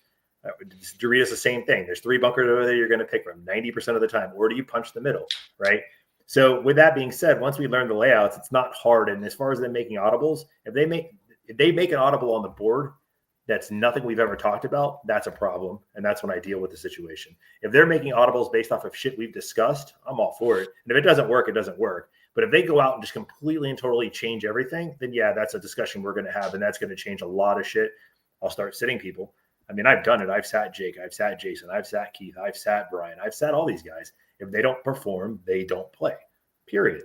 Speaker 6: Dorito's the same thing. There's 3 bunkers over there you're going to pick from 90% of the time, or do you punch the middle, right? So with that being said, once we learn the layouts, it's not hard. And as far as them making audibles, if they make an audible on the board, that's nothing we've ever talked about, that's a problem. And that's when I deal with the situation. If they're making audibles based off of shit we've discussed, I'm all for it. And if it doesn't work, it doesn't work. But if they go out and just completely and totally change everything, then yeah, that's a discussion we're going to have. And that's going to change a lot of shit. I'll start sitting people. I mean, I've done it. I've sat Jake, I've sat Jason, I've sat Keith, I've sat Brian, I've sat all these guys. If they don't perform, they don't play, period.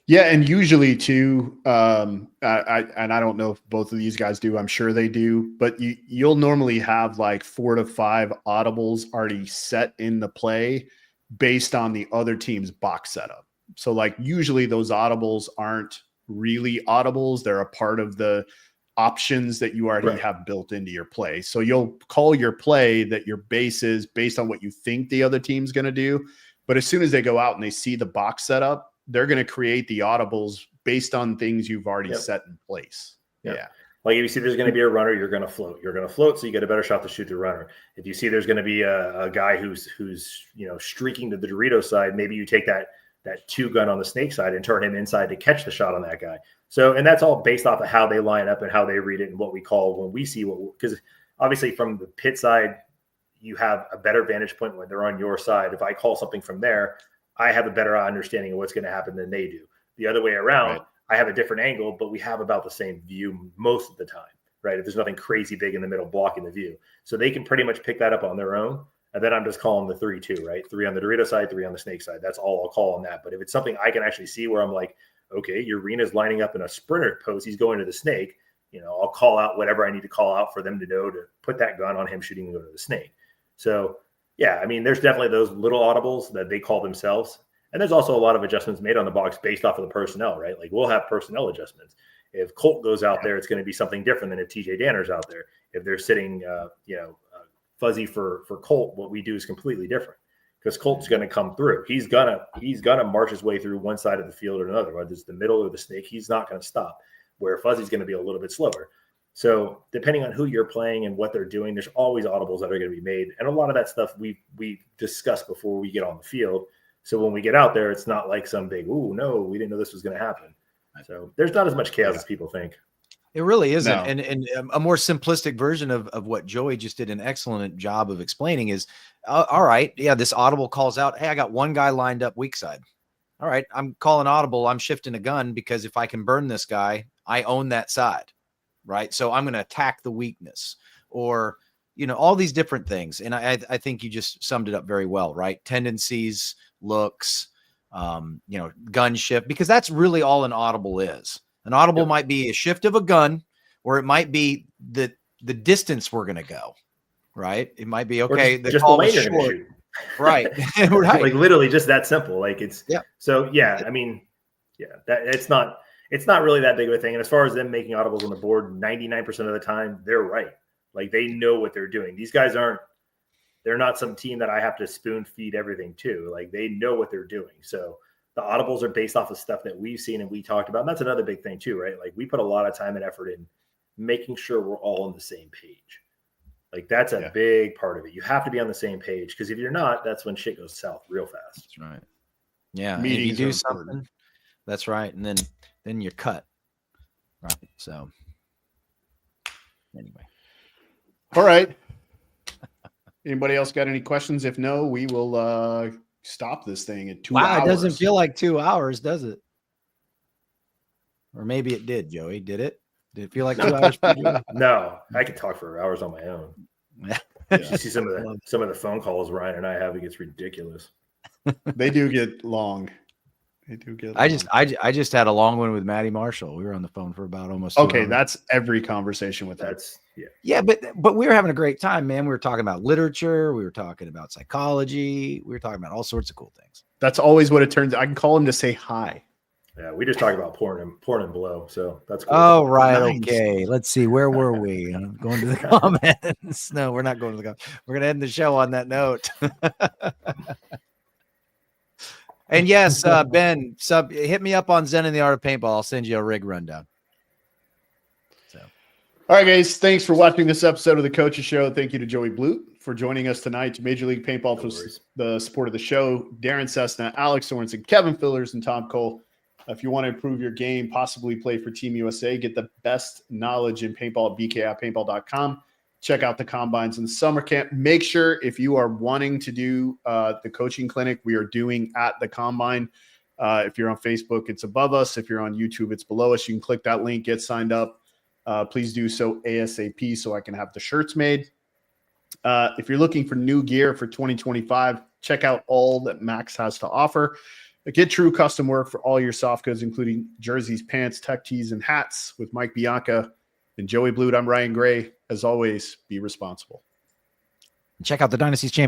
Speaker 5: Yeah, and usually too, I don't know if both of these guys do. I'm sure they do, but you'll normally have like 4 to 5 audibles already set in the play based on the other team's box setup. So like usually those audibles aren't really audibles; they're a part of the options that you already have built into your play. So you'll call your play that your base is based on what you think the other team's going to do, but as soon as they go out and they see the box setup, they're going to create the audibles based on things you've already set in place. Yeah.
Speaker 6: Like if you see there's going to be a runner, you're going to float. You're going to float, so you get a better shot to shoot the runner. If you see there's going to be a guy who's streaking to the Dorito side, maybe you take that 2 gun on the snake side and turn him inside to catch the shot on that guy. So, and that's all based off of how they line up and how they read it and what we call when we see because obviously from the pit side, you have a better vantage point when they're on your side. If I call something from there, I have a better understanding of what's going to happen than they do. The other way around, I have a different angle, but we have about the same view most of the time, right? If there's nothing crazy big in the middle blocking the view. So they can pretty much pick that up on their own. And then I'm just calling the 3-2, right? 3 on the Dorito side, 3 on the snake side. That's all I'll call on that. But if it's something I can actually see where I'm like, okay, Urina's lining up in a sprinter pose, he's going to the snake, I'll call out whatever I need to call out for them to know to put that gun on him shooting and go to the snake. So yeah, I mean, there's definitely those little audibles that they call themselves. And there's also a lot of adjustments made on the box based off of the personnel, right? Like we'll have personnel adjustments. If Colt goes out there, it's going to be something different than if TJ Danner's out there. If they're sitting, fuzzy for Colt, what we do is completely different because Colt's going to come through. He's gonna march his way through one side of the field or another, whether it's the middle or the snake. He's not going to stop. Where Fuzzy's going to be a little bit slower. So depending on who you're playing and what they're doing, there's always audibles that are going to be made, and a lot of that stuff we discussed before we get on the field. So when we get out there, it's not like some big, "Ooh, no, we didn't know this was going to happen." So there's not as much chaos as people think.
Speaker 4: It really isn't.
Speaker 5: No.
Speaker 4: And a more simplistic version of what Joey just did an excellent job of explaining is, all right, yeah, this audible calls out, hey, I got one guy lined up weak side. All right, I'm calling audible. I'm shifting a gun because if I can burn this guy, I own that side, right? So I'm going to attack the weakness or, all these different things. And I think you just summed it up very well, right? Tendencies, looks, gun shift, because that's really all an audible is. An audible might be a shift of a gun, or it might be the distance we're going to go, right? It might be, okay, the
Speaker 6: just
Speaker 4: call
Speaker 6: the lane
Speaker 4: is
Speaker 6: you're gonna
Speaker 4: short.
Speaker 6: shoot.
Speaker 4: Right. Right.
Speaker 6: Like literally just that simple. Like it's so yeah, I mean, yeah, that it's not really that big of a thing. And as far as them making audibles on the board, 99% of the time, they're right. Like they know what they're doing. These guys they're not some team that I have to spoon feed everything to. Like they know what they're doing. So the audibles are based off of stuff that we've seen and we talked about. And that's another big thing too, right? Like we put a lot of time and effort in making sure we're all on the same page. Like that's a big part of it. You have to be on the same page because if you're not, that's when shit goes south real fast.
Speaker 4: That's right. Yeah.
Speaker 5: Meetings
Speaker 4: if you do
Speaker 5: are
Speaker 4: something,
Speaker 5: important.
Speaker 4: that's right. And then you're cut. Right. So anyway.
Speaker 5: All right. Anybody else got any questions? If no, we will stop this thing at 2 hours.
Speaker 4: Wow, it doesn't feel like 2 hours, does it? Or maybe it did, Joey. Did it? Did it feel like 2 hours for you?
Speaker 6: No, I could talk for hours on my own.
Speaker 4: Yeah.
Speaker 6: You see some of the phone calls Ryan and I have, it gets ridiculous.
Speaker 5: They do get long. They do get long.
Speaker 4: I just had a long one with Maddie Marshall. We were on the phone for about almost 2
Speaker 5: okay.
Speaker 4: hours.
Speaker 5: That's every conversation with that.
Speaker 6: That's
Speaker 4: Yeah, but we were having a great time, man. We were talking about literature, we were talking about psychology, we were talking about all sorts of cool things.
Speaker 5: That's always what it turns. I can call him to say hi.
Speaker 6: Yeah, we just talked about porn and below, so that's cool.
Speaker 4: Oh, right.
Speaker 5: Nice.
Speaker 4: Okay. Let's see. Where were we? I'm going to the comments. No, we're not going to the comments. We're going to end the show on that note. And yes, Ben, hit me up on Zen and the Art of Paintball. I'll send you a rig rundown.
Speaker 5: All right, guys. Thanks for watching this episode of the Coaches Show. Thank you to Joey Blute for joining us tonight, to Major League Paintball for the support of the show, Darren Cessna, Alex Sorensen, Kevin Fillers, and Tom Cole. If you want to improve your game, possibly play for Team USA, get the best knowledge in paintball at bk@paintball.com. Check out the combines in the summer camp. Make sure, if you are wanting to do the coaching clinic we are doing at the combine, if you're on Facebook, it's above us. If you're on YouTube, it's below us. You can click that link, get signed up. Please do so ASAP so I can have the shirts made. If you're looking for new gear for 2025, check out all that Max has to offer. Get true custom work for all your soft goods, including jerseys, pants, tech tees, and hats with Mike Bianca and Joey Blute. I'm Ryan Gray. As always, be responsible.
Speaker 4: Check out the Dynasty's champion.